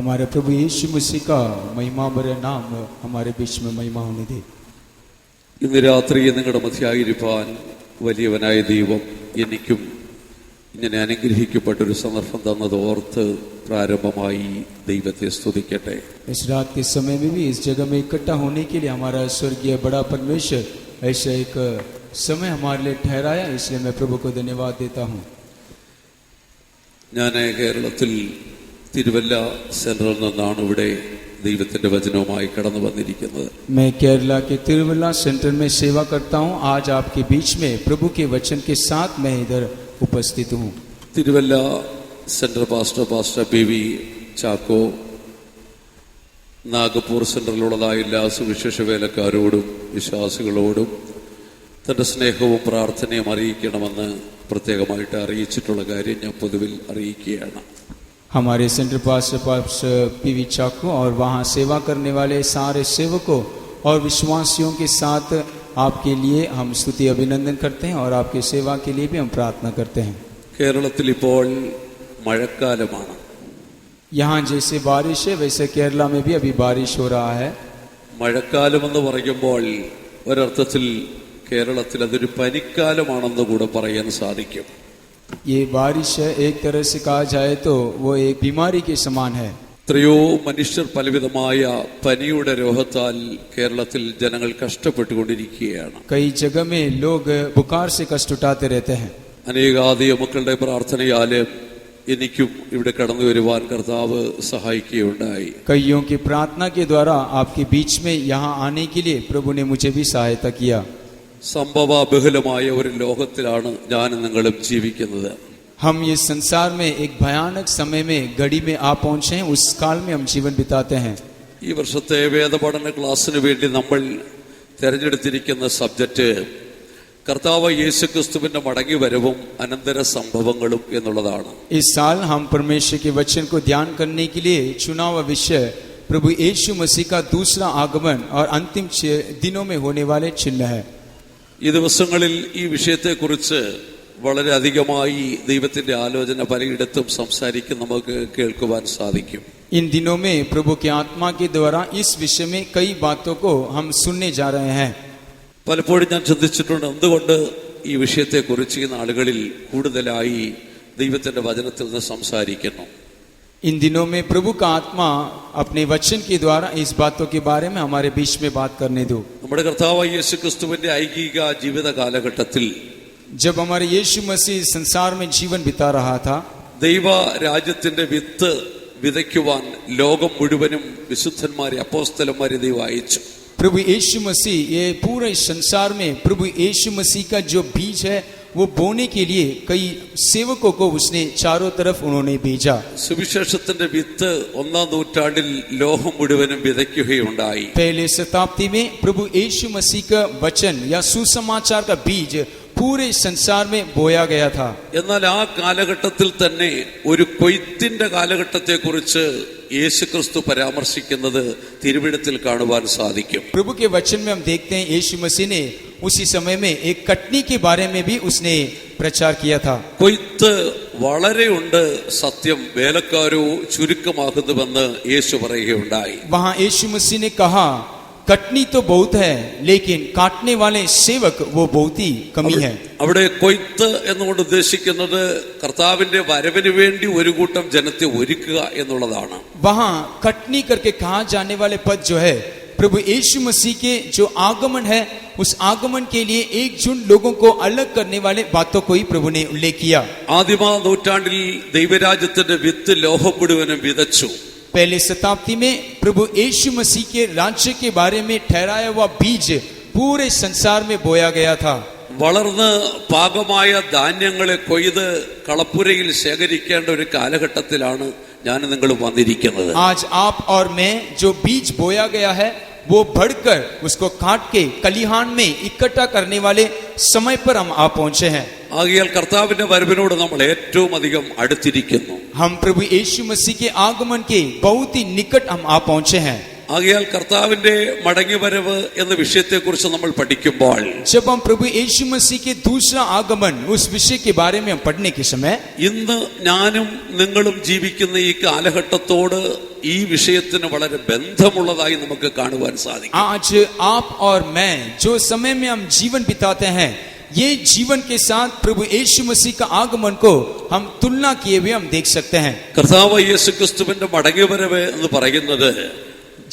हमारे प्रभु यीशु मसीह का महिमा भरे नाम हमारे बीच में महिमा होने दे। ഇന്ന് രാത്രി നിങ്ങളുടെ മധ്യയായിരിക്കാൻ വലിയവനായ ദൈവം എനിക്കും ഇങ്ങനെ അനുഗ്രഹിക്കപ്പെട്ടൊരു സന്ദർഭം തന്നത് ഓർത്ത് പ്രാരംഭമായി ദൈവത്തെ സ്തുതിക്കട്ടെ. इस रात के समय में भी इस जगह में इकट्ठा होने के लिए हमारा स्वर्गीय बड़ा परमेश्वर ऐसा एक समय हमारे लिए ठहराया, इसलिए मैं प्रभु को धन्यवाद देता हूँ. ഞാൻ കേരളത്തിൽ തിരുവല്ല സെൻട്രലിൽ നിന്നാണ് ഇവിടെ ദൈവത്തിന്റെ വചനവുമായി കടന്നു വന്നിരിക്കുന്നത്. मैं केरला के तिरुवल्ला सेंटर में सेवा करता हूँ. आज आपके बीच में प्रभु के वचन के साथ मैं इधर उपस्थित हूँ. തിരുവല്ല സെൻട്രൽ പാസ്റ്റർ ബേബി ചാക്കോ നാഗപ്പൂർ സെൻട്രലിലുള്ളതായ എല്ലാ സുവിശേഷ വേലക്കാരോടും വിശ്വാസികളോടും തന്റെ സ്നേഹവും പ്രാർത്ഥനയും അറിയിക്കണമെന്ന് പ്രത്യേകമായിട്ട് അറിയിച്ചിട്ടുള്ള കാര്യം ഞാൻ പൊതുവിൽ അറിയിക്കുകയാണ്. हमारे सेंटर पास्टर पीवी चाको और वहाँ सेवा करने वाले सारे सेवकों और विश्वासियों के साथ आपके लिए हम स्तुति अभिनंदन करते हैं और आपकी सेवा के लिए भी हम प्रार्थना करते हैं. കേരളത്തിൽ ഇപ്പോൾ മഴക്കാലമാണ്. यहाँ जैसे बारिश है वैसे केरला में भी अभी बारिश हो रहा है. മഴക്കാലമെന്ന് പറയുമ്പോൾ ഒരർത്ഥത്തിൽ കേരളത്തിൽ അതൊരു പനിക്കാലമാണെന്ന് കൂടെ പറയാൻ സാധിക്കും. ये बारिश है, एक तरह से कहा जाए तो वो एक बीमारी के समान है. എത്രയോ മനുഷ്യർ പലവിധമായ പനിയുടെ രോഗത്താൽ കേരളത്തിൽ ജനങ്ങൾ കഷ്ടപ്പെട്ടുകൊണ്ടിരിക്കുകയാണ്. कई जगह में लोग बुखार से कष्ट उठाते रहते हैं. അനേകാധിക മക്കളുടെ പ്രാർത്ഥനയാല് എനിക്കും ഇവിടെ കടന്നു വരുവാൻ കർത്താവ് സഹായിക്കുകയുണ്ടായി. कईयों की प्रार्थना के द्वारा आपके बीच में यहाँ आने के लिए प्रभु ने मुझे भी सहायता किया. സംഭവ ബഹുലമായ ഒരു ലോകത്തിലാണ് ഞാൻ നിങ്ങളും ജീവിക്കുന്നത്. हम इस संसार में एक भयानक समय में घड़ी में आ पहुंचे हैं, उस काल में हम जीवन बिताते हैं. ഈ വർഷത്തെ വേദപഠന ക്ലാസ്സിന് വേണ്ടി നമ്മൾ തിരഞ്ഞെടുത്തിരിക്കുന്ന സബ്ജക്റ്റ് കർത്താവ് യേശുക്രിസ്തുവിന്റെ മടങ്ങി വരവും അനന്തര സംഭവങ്ങളും എന്നുള്ളതാണ്. इस साल हम परमेश्वर के वचन को ध्यान करने के लिए चुना हुआ विषय प्रभु यीशु मसीह का दूसरा आगमन और अंतिम दिनों में होने वाले चिन्ह है. ഈ ദിവസങ്ങളിൽ ഈ വിഷയത്തെക്കുറിച്ച് വളരെ അധികമായി ദൈവത്തിന്റെ ആലോചന പലയിടത്തും സംസാരിക്കും നമുക്ക് കേൾക്കുവാൻ സാധിക്കും. इन दिनों में प्रभु के आत्मा के द्वारा इस विषय में कई बातों को हम सुनने जा रहे हैं. പലപ്പോഴും ഞാൻ ചിന്തിച്ചിട്ടുണ്ട് എന്തുകൊണ്ട് ഈ വിഷയത്തെക്കുറിച്ച് ഈ നാളുകളിൽ കൂടുതലായി ദൈവത്തിന്റെ വചനത്തിൽ നിന്ന് സംസാരിക്കുന്നു. इन दिनों में प्रभु का आत्मा अपने वचन के द्वारा इस बातों के बारे में हमारे बीच में बात करने दो. നമ്മുടെ കർത്താവായ യേശുക്രിസ്തുവിന്റെ ഐഹിക ജീവിത കാലഘട്ടത്തിൽ जब हमारे यीशु मसीह संसार में जीवन बिता रहा था, ദൈവ രാജ്യത്തിന്റെ വിത്ത് വിതയ്ക്കുവാൻ ലോകം മുഴുവനും വിശുദ്ധന്മാരെ അപ്പോസ്തലന്മാരെ ദൈവം അയച്ചു. प्रभु यीशु मसीह ये पूरे संसार में प्रभु यीशु मसीह का जो बीज है वो बोने के लिए कई सेवकों को उसने चारों तरफ उन्होंने भेजा. സുവിശേഷത്തിന്റെ വിത്ത് ഒന്നാം നൂറ്റാണ്ടിൽ ലോകം മുഴുവനും വിതയ്ക്കുകയുണ്ടായി. पहले शताब्दी में प्रभु यीशु मसीह का वचन या सुसमाचार का बीज पूरे संसार में बोया गया था. എന്നാൽ ആ കാലഘട്ടത്തിൽ തന്നെ ഒരു കൊയ്ത്തിന്റെ കാലഘട്ടത്തെക്കുറിച്ച് യേശുക്രിസ്തു പരാമർശിക്കുന്നത് തിരുവെഴുത്തിൽ കാണുവാൻ സാധിക്കും. प्रभु के वचन में हम देखते हैं यीशु मसीह ने उसी समय में एक कटनी के बारे में भी उसने प्रचार किया था. കൊയ്ത്ത് വളരെയുണ്ട്, സത്യം വേലക്കാരോ ചുരുക്കമാകുന്നുവെന്ന് യേശു പറയുകയുണ്ടായി. वहाँ यीशु मसीह ने कहा कटनी तो बहुत है लेकिन काटने वाले सेवक वो बहुत ही कमी है. അവിടെ കൊയ്ത്ത് എന്നുകൊണ്ട് ഉദ്ദേശിക്കുന്നത് കർത്താവിന്റെ വരവിന് വേണ്ടി ഒരു കൂട്ടം ജനത്തെ ഒരുക്കുക എന്നുള്ളതാണ്. वहाँ कटनी करके कहा जाने वाले पद जो है प्रभु यीशु मसीह के जो आगमन है उस आगमन के लिए एक झुंड लोगों को अलग करने वाले बातों को ही प्रभु ने उल्लेख किया. ആദിമ നൂറ്റാണ്ടിൽ ദൈവരാജ്യത്തിന്റെ വിത്ത് ലോകം മുഴുവനും വിതച്ചു. पहले शताब्दी में प्रभु यीशु मसीह के राज्य के बारे में ठहराया हुआ बीज पूरे संसार में बोया गया था. വളർന്ന് പാകമായ ധാന്യങ്ങളെ കൊയ്ത് കളപ്പുരയിൽ ശേഖരിക്കേണ്ട ഒരു കാലഘട്ടത്തിലാണ് ഞാൻ നിങ്ങൾ വന്നിരിക്കുന്നത്. आज आप और मैं जो बीज बोया गया है वो बढ़कर उसको काट के कलिहान में इकट्ठा करने वाले समय पर हम आ पहुंचे हैं. ആകയാൽ കർത്താവിന്റെ വരവിനോട് നമ്മൾ ഏറ്റവും അധികം അടുത്തിരിക്കുന്നു. हम प्रभु यीशु मसीह के आगमन के बहुत ही निकट हम आ पहुंचे हैं. ആകയാൽ കർത്താവിന്റെ മടങ്ങിവരവ് എന്ന വിഷയത്തെക്കുറിച്ച് നമ്മൾ പഠിക്കുമ്പോൾ जब हम प्रभु यीशु मसीह के दूसरा आगमन उस विषय के बारे में हम पढ़ने के समय ഇന്ന് ഞാനും നിങ്ങളും ജീവിക്കുന്ന ഈ കാലഘട്ടത്തോട് ഈ വിഷയത്തിന് വളരെ ബന്ധമുള്ളതായി നമുക്ക് കാണുവാൻ സാധിക്കും. आज आप और मैं जो समय में हम जीवन बिताते हैं, ये जीवन के साथ प्रभु यीशु मसीह का आगमन को हम तुलना किए हुए हम देख सकते हैं. കർത്താവ് യേശുക്രിസ്തുവിന്റെ മടങ്ങിവരവ് എന്ന് പറയുന്നത്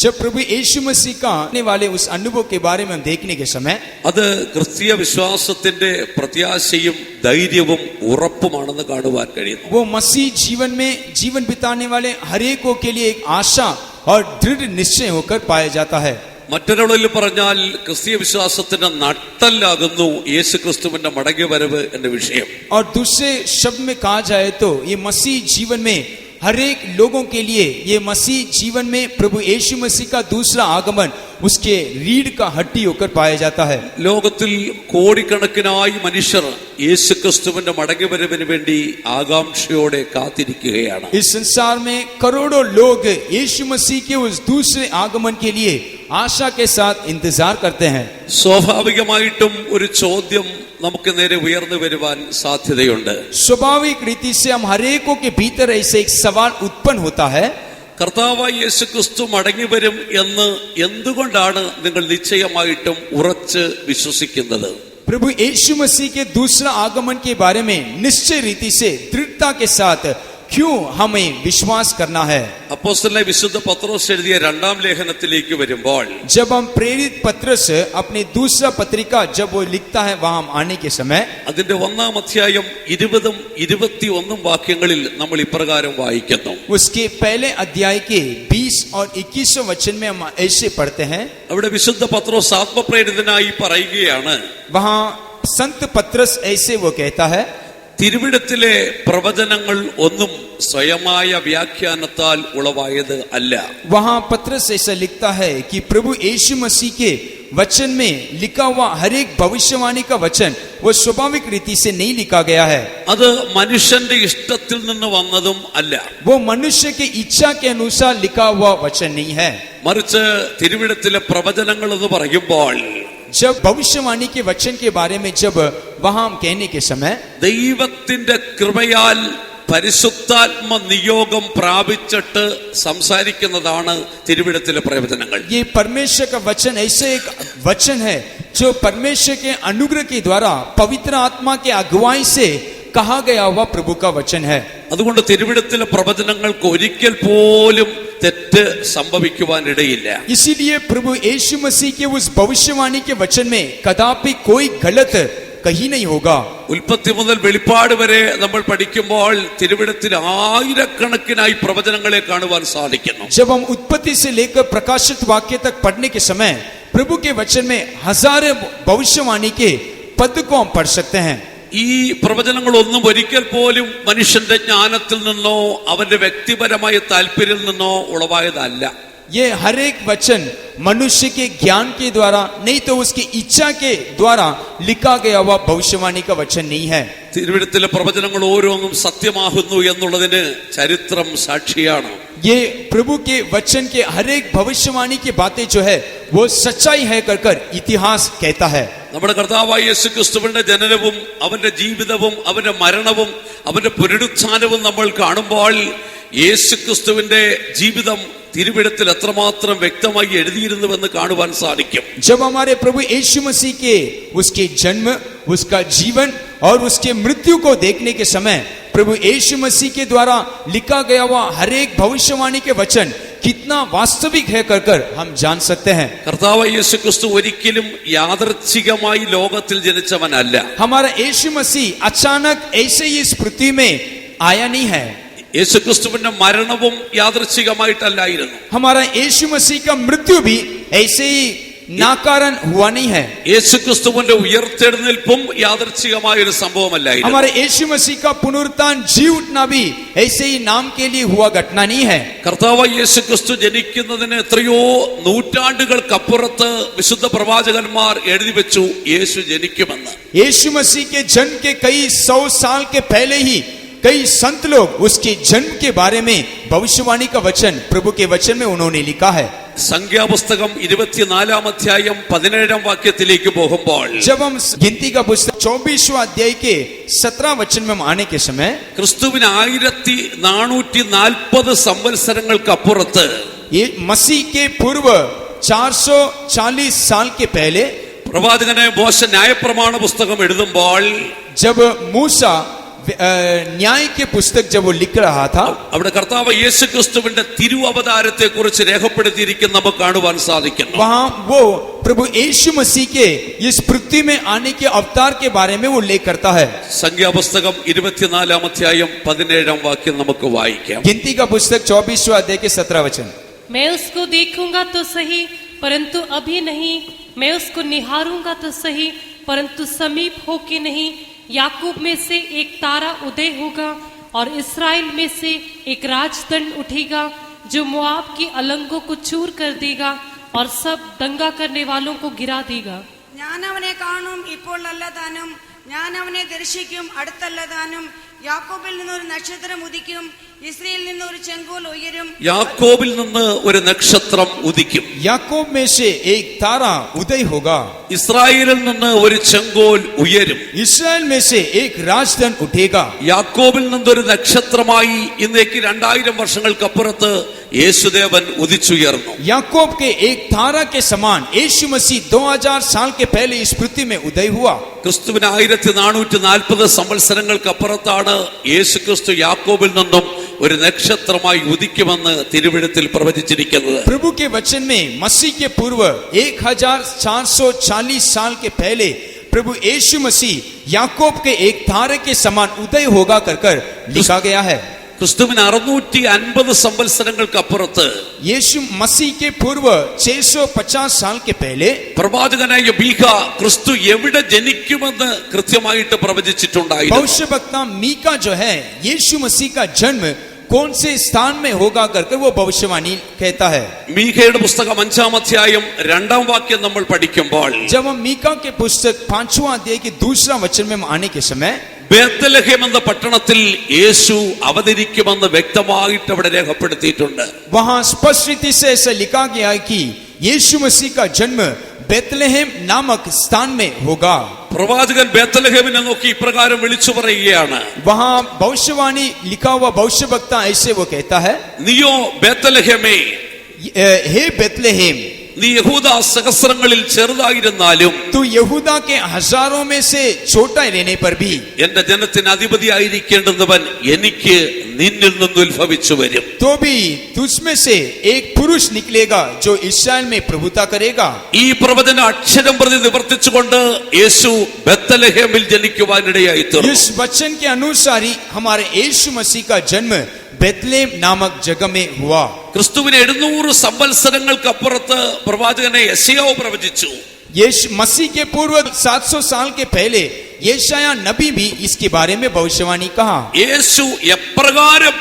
जब प्रभु यीशु मसीह का आने वाले उस अनुभव के बारे में हम देखने के समय അത് ക്രിസ്തീയ വിശ്വാസത്തിന്റെ പ്രത്യാശയും ധൈര്യവും ഉറപ്പുമാണെന്ന് കാണുവാൻ കഴിയുന്നു. वो मसीह जीवन में जीवन बिताने वाले हरेकों के लिए एक आशा और दृढ़ निश्चय होकर पाया जाता है. മറ്റൊരാളിൽ പറഞ്ഞാൽ ക്രിസ്തീയ വിശ്വാസത്തിന്റെ നട്ടെല്ലാകുന്നു യേശുക്രിസ്തുവിന്റെ മടങ്ങിവരവ് എന്ന വിഷയം. और दूसरे शब्द में कहा जाए तो ये मसीह जीवन में हर एक लोगों के लिए ये मसीह जीवन में प्रभु यीशु मसीह का दूसरा आगमन उसके रीढ़ का हड्डी होकर पाया जाता है. ലോകത്തിൽ കോടിക്കണക്കിനായി മനുഷ്യർ യേശുക്രിസ്തുവിന്റെ മടങ്ങിവരവിന് വേണ്ടി ആകാംക്ഷയോടെ കാത്തിരിക്കുകയാണ്. इस संसार में करोड़ों लोग यीशु मसीह के उस दूसरे आगमन के लिए आशा के साथ इंतजार करते हैं. സ്വാഭാവികമായിട്ടും ഒരു ചോദ്യം നമുക്ക് നേരെ ഉയർന്നു വരുവാൻ സാധ്യതയുണ്ട്. स्वाभाविक रीति से हम हरेकों के भीतर ऐसे एक सवाल उत्पन्न होता है, കർത്താവായ യേശുക്രിസ്തു മടങ്ങി വരും എന്ന് എന്തുകൊണ്ടാണ് നിങ്ങൾ നിശ്ചയമായിട്ടും ഉറച്ച് വിശ്വസിക്കുന്നത്? प्रभु यीशु मसीह के दूसरा आगमन के बारे में निश्चय रीति से दृढ़ता के साथ क्यों हमें विश्वास करना है? അപ്പോസ്തലനായ വിശുദ്ധ പത്രോസ് എഴുതിയ രണ്ടാം ലേഖനത്തിലേക്ക് വരുമ്പോൾ जब हम प्रेरित पत्रस अपने दूसरा पत्रिका जब वो लिखता है वहां हम आने के समय അതിന്റെ 1-ാം അധ്യായം 20-ഉം 21-ഉം വാക്യങ്ങളിൽ നമ്മൾ ഇപ്രകാരം വായിക്കുന്നു. उसके पहले अध्याय के 20 और 21 वचन में हम ऐसे पढ़ते हैं. അവിടെ വിശുദ്ധ പത്രോസ് ആത്മപ്രേരിതനായി പറയുകയാണ്, वहां संत पत्रस ऐसे वो कहता है, തിരുവിടത്തിലെ പ്രവചനങ്ങൾ ഒന്നും സ്വയമായ വ്യാഖ്യാനത്താൽ ഉളവായത് അല്ല. वहां पत्रस ऐसा लिखता है कि प्रभु यीशु मसीह के वचन में लिखा हुआ हर एक भविष्यवाणी का वचन वो स्वाभाविक रीति से नहीं लिखा गया है. അത് മനുഷ്യന്റെ ഇഷ്ടത്തിൽ നിന്ന് വന്നതും അല്ല. वो मनुष्य की इच्छा के अनुसार लिखा हुआ वचन नहीं है. മറിച്ച് തിരുവിടത്തിലെ പ്രവചനങ്ങൾ എന്ന് പറയുമ്പോൾ जब भविष्यवाणी के वचन के बारे में जब वहां हम कहने के समय ദൈവത്തിന്റെ കൃപയാൽ പരിശുദ്ധാത്മ നിയോഗം പ്രാപിച്ചിട്ട് സംസാരിക്കുന്നതാണ് തിരുവിടത്തിലെ പ്രവചനങ്ങൾ. ये परमेश्वर का वचन ऐसे एक वचन है जो परमेश्वर के अनुग्रह के द्वारा पवित्र आत्मा के अगुवाई से कहा गया हुआ प्रभु का वचन है. അതുകൊണ്ട് തിരുവിടത്തിലെ പ്രവചനങ്ങൾക്ക് ഒരിക്കൽ പോലും തെറ്റ് സംഭവിക്കുവാനിടയില്ല. इसीलिए प्रभु यीशु मसीह के उस भविष्यवाणी के वचन में कदापि कोई गलत कहीं नहीं होगा. ഉൽപ്പത്തി മുതൽ വെളിപ്പാട് വരെ നമ്മൾ പഠിക്കുമ്പോൾ തിരുവിടത്തിൽ ആയിരക്കണക്കിനായി പ്രവചനങ്ങളെ കാണുവാൻ സാധിക്കുന്നു. जब हम उत्पत्ति से लेकर प्रकाशित वाक्य तक पढ़ने के समय प्रभु के वचन में हजारों भविष्यवाणी के पद को हम पढ़ सकते हैं. ഈ പ്രവചനങ്ങളൊന്നും ഒരിക്കൽ പോലും മനുഷ്യന്റെ ജ്ഞാനത്തിൽ നിന്നോ അവന്റെ വ്യക്തിപരമായ താല്പര്യത്തിൽ നിന്നോ ഉളവായതല്ല. ये हर एक वचन मनुष्य के ज्ञान के द्वारा नहीं तो उसकी इच्छा के द्वारा लिखा गया हुआ भविष्यवाणी का वचन नहीं है. തിരുവിടത്തിലെ പ്രവചനങ്ങൾ ഓരോന്നും സത്യമാകുന്നു എന്നുള്ളതിന് ചരിത്രം സാക്ഷിയാണ്. ये प्रभु के वचन के हर एक भविष्यवाणी की बातें जो है वो सच्चाई है कर इतिहास कहता है. നമ്മുടെ കർത്താവായ യേശുക്രിസ്തുവിന്റെ ജനനവും അവന്റെ ജീവിതവും അവന്റെ മരണവും അവന്റെ പുനരുത്ഥാനവും നമ്മൾ കാണുമ്പോൾ യേശുക്രിസ്തുവിന്റെ ജീവിതം തിരുവിടത്തിൽ എത്രമാത്രം വ്യക്തമായി എഴുതിയിരുന്നുവെന്ന് കാണുവാൻ സാധിക്കും. जब हमारे प्रभु यीशु मसीह के उसके जन्म उसका जीवन और उसके मृत्यु को देखने के समय प्रभु यीशु मसीह के द्वारा लिखा गया हुआ हर एक भविष्यवाणी के वचन कितना वास्तविक है कर हम जान सकते हैं. കർത്താവായ യേശുക്രിസ്തു ഒരിക്കലും യാദൃച്ഛികമായി ലോകത്തിൽ ജനിച്ചവനല്ല. हमारा यीशु मसीह अचानक ऐसे ही इस पृथ्वी में आया नहीं है. യേശുക്രിസ്തുവിന്റെ മരണവും യാദൃച്ഛികമായിട്ടല്ലായിരുന്നു. हमारा यीशु मसीह का मृत्यु भी ऐसे ही नाकारण हुआ नहीं है. യേശുക്രിസ്തുവിന്റെ ഉയർത്തെഴുന്നേൽപ്പും യാദൃച്ഛികമായ ഒരു സംഭവമല്ലായിരുന്നു. हमारे यीशु मसीह का पुनरुत्थान जी उठना भी ऐसे ही नाम के लिए हुआ घटना नहीं है. കർത്താവായ യേശുക്രിസ്തു ജനിക്കുന്നതിന് എത്രയോ നൂറ്റാണ്ടുകൾക്കപ്പുറത്ത് വിശുദ്ധ പ്രവാചകന്മാർ എഴുതി വെച്ചു യേശു ജനിക്കുമെന്ന്. यीशु मसीह के जन्म के कई 100 साल के पहले ही कई संत लोग उसके जन्म के बारे में भविष्यवाणी का वचन प्रभु के वचन में उन्होंने लिखा है. സംഖ്യാപുസ്തകം 24 അധ്യായം 17 വാക്യത്തിലേക്ക് പോകുമ്പോൾ जब हम गिनती का पुस्तक 24वां अध्याय के 17 वचन में हम आने के समय ക്രിസ്തുവിന് 1440 സംവത്സരങ്ങൾക്ക് അപ്പുറത്ത് ये मसीह के पूर्व 440 साल के पहले പ്രവാചകനായ മോശ ന്യായപ്രമാണ പുസ്തകം എഴുതുമ്പോൾ जब मूसा न्याय के पुस्तक जब वो लिख रहा था, അവിടെ കർത്താവ് യേശുക്രിസ്തുവിന്റെ തിരുവവതാരത്തെ കുറിച്ച് രേഖപ്പെടുത്തിയിരിക്കുന്ന നമുക്ക് കാണുവാൻ സാധിക്കുന്നു. वहां वो प्रभु यीशु मसीह के इस पृथ्वी में आने के अवतार के बारे में वो उल्लेख करता है. സംഖ്യാപുസ്തകം 24 അധ്യായം 17 വാക്യം നമുക്ക് വായിക്കാം. गिनती का पुस्तक 24वां अध्याय के 17 वचन. मैं उसको देखूंगा तो सही परंतु अभी नहीं, मैं उसको निहारूंगा तो सही परंतु समीप हो के नहीं. याकूब में से एक तारा उदय होगा और इस्राएल में से एक राजदंड उठेगा जो मोआब की अलंगों को चूर कर देगा और सब दंगा करने वालों को गिरा देगा. ഞാൻ അവനെ കാണും, ഇപ്പോൾ അല്ല താനും. ഞാൻ അവനെ ദർശിക്കും, അടുത്തല്ല താനും. യാക്കോബിൽ നിന്ന് ഒരു നക്ഷത്രം ഉദിക്കും, ഇസ്രായേലിൽ നിന്ന് ഒരു ചെങ്കോൽ ഉയരും. യാക്കോബിൽ നിന്ന് ഒരു നക്ഷത്രം ഉദിക്കും. याकूब में से एक तारा उदय होगा, ഇസ്രായേലിൽ നിന്ന് ഒരു ചെങ്കോൽ ഉയരും. इस्राएल में से एक राजदंड उठेगा. യാക്കോബിൽ നിന്നൊരു നക്ഷത്രമായി ഇന്നേക്ക് 2000 വർഷങ്ങൾക്കപ്പുറത്ത് യേശുദേവൻ ഉദിച്ചുയർന്നു. याकूब के एक तारा के समान यीशु मसीह 2000 साल के पहले इस पृथ्वी में उदय हुआ. ക്രിസ്തുവിന് 1440 സംവത്സരങ്ങൾക്കപ്പുറത്താണ് യേശുക്രിസ്തു യാക്കോബിൽ നിന്നും ഒരു നക്ഷത്രമായി ഉദിക്കുമെന്ന് തിരുവെഴുത്തിൽ പ്രവചിച്ചിരിക്കുന്നത്. प्रभु के वचन में मसीह के पूर्व 1440 साल के पहले प्रभु यीशु मसीह याकूब के एक तारे के समान उदय होगा कर लिखा गया है. ക്രിസ്തുവിന് 650 സംവത്സരങ്ങൾക്കപ്പുറത്ത് यीशु मसीह के पूर्व 650 साल के पहले പ്രവാചകനായ മീഖ ക്രിസ്തു എവിടെ ജനിക്കുമെന്ന് കൃത്യമായിട്ട് പ്രവചിച്ചിട്ടുണ്ടായിരുന്നു. भविष्यवक्ता मीका जो है यीशु मसीह का जन्म कौन से स्थान में होगा कर वो भविष्यवाणी कहता है. മീഖയുടെ പുസ്തകം 5 അധ്യായം 2 വാക്യം നമ്മൾ പഠിക്കുമ്പോൾ जब हम मीका के पुस्तक 5वां अध्याय के 2 वचन में आने के समय ബേത്ലഹേം എന്ന പട്ടണത്തിൽ യേശു അവതരിക്കുമെന്ന് വ്യക്തമായിട്ട് അവിടെ രേഖപ്പെടുത്തിയിട്ടുണ്ട്. वहां स्पष्ट रीति से ऐसा लिखा गया है कि यीशु मसीह का जन्म बेतलहम नामक स्थान में होगा. പ്രവാചകൻ ബേത്ലഹേമിനെ നോക്കി ഇപ്രകാരം വിളിച്ചു പറയുകയാണ്, वहां भविष्यवाणी लिखा हुआ भविष्यवक्ता ऐसे वो कहता है, നീയോ ബേത്ലഹേമേ, हे बेतलहम, നീ യഹൂദ സഹസ്രങ്ങളിൽ ചെറുതായിരുന്നാലും तू यहूदा के हजारों में से छोटा रहने पर भी എന്റെ ജനത്തിന് അധിപതിയായിരിക്കേണ്ടുന്നവൻ എനിക്ക് നിന്നിൽ നിന്ന് ഉത്ഭവിച്ചു വരും. तो भी तुझमें से एक पुरुष निकलेगा जो इस्राएल में प्रभुता करेगा. ഈ പ്രവചന അക്ഷരം പ്രതി നിവർത്തിച്ചുകൊണ്ട് യേശു ബേത്ലഹേമിൽ ജനിക്കുവാനിടയായി തീർന്നു. इस वचन के अनुसार ही हमारे यीशु मसीह का जन्म बेतलेहम नामक जगह में हुआ. ക്രിസ്തുവിന് 700 സംവത്സരങ്ങൾക്കപ്പുറത്ത് പ്രവാചകനെ യെശയ്യാവ് പ്രവചിച്ചു. यीशु मसीह के पूर्व 700 साल के पहले यशाया नबी भी इसके बारे में भविष्यवाणी कहा. യേശു എപ്രകാരം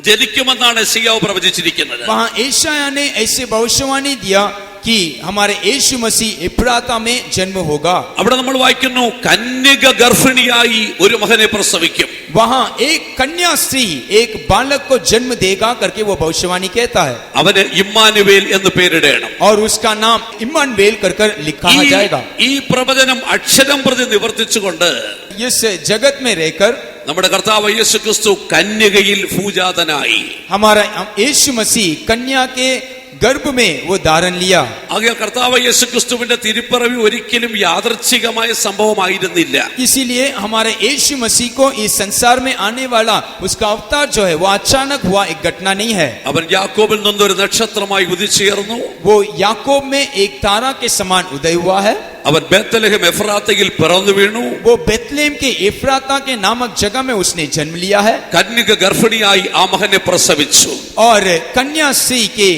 ജനിക്കുമെന്നാണ് യെശയ്യാവ് പ്രവചിച്ചിരിക്കുന്നത്. वहां यशाया ने ऐसे भविष्यवाणी दिया कि हमारे यीशु मसीह इफ्राता में जन्म होगा. അവിടെ നമ്മൾ വായിക്കുന്നു, കന്യക ഗർഭിണിയായി ഒരു മകനെ പ്രസവിക്കും. वहां एक कन्या स्त्री एक बालक को जन्म देगा करके वो भविष्यवाणी कहता है അവന് ഇമ്മാനുവേൽ എന്ന് പേരിടണം. और उसका नाम इम्मानुएल कर लिखा जाएगा. ഈ പ്രവചനം അക്ഷരം പ്രതി നിവർത്തിച്ചുകൊണ്ട് इस जगत में रहकर നമ്മുടെ കർത്താവ് യേശുക്രിസ്തു കന്യകയിൽ ഭൂജാതനായി. हमारा यीशु मसीह कन्या के गर्भ में वो धारण लिया. ആകയാൽ കർത്താവ് യേശുക്രിസ്തുവിന്റെ തിരുപ്പിറവി ഒരിക്കലും യാദൃച്ഛികമായ സംഭവമായിരുന്നില്ല. इसीलिए हमारे यीशु मसीह को इस संसार में आने वाला उसका अवतार जो है वो अचानक हुआ एक घटना नहीं है. അവൻ യാക്കോബിൽ നിന്നൊരു നക്ഷത്രമായി ഉദിച്ചുയർന്നു. वो याकूब में एक तारा के समान उदय हुआ है. അവൻ ബേത്ലഹേം എഫ്രാത്തയിൽ പിറന്നു വീണു. वो बेतलेहम के एफ्राता के नामक जगह में उसने जन्म लिया है കന്യക ഗർഭിണിയായി ആ മകനെ പ്രസവിച്ചു. और कन्या स्त्री के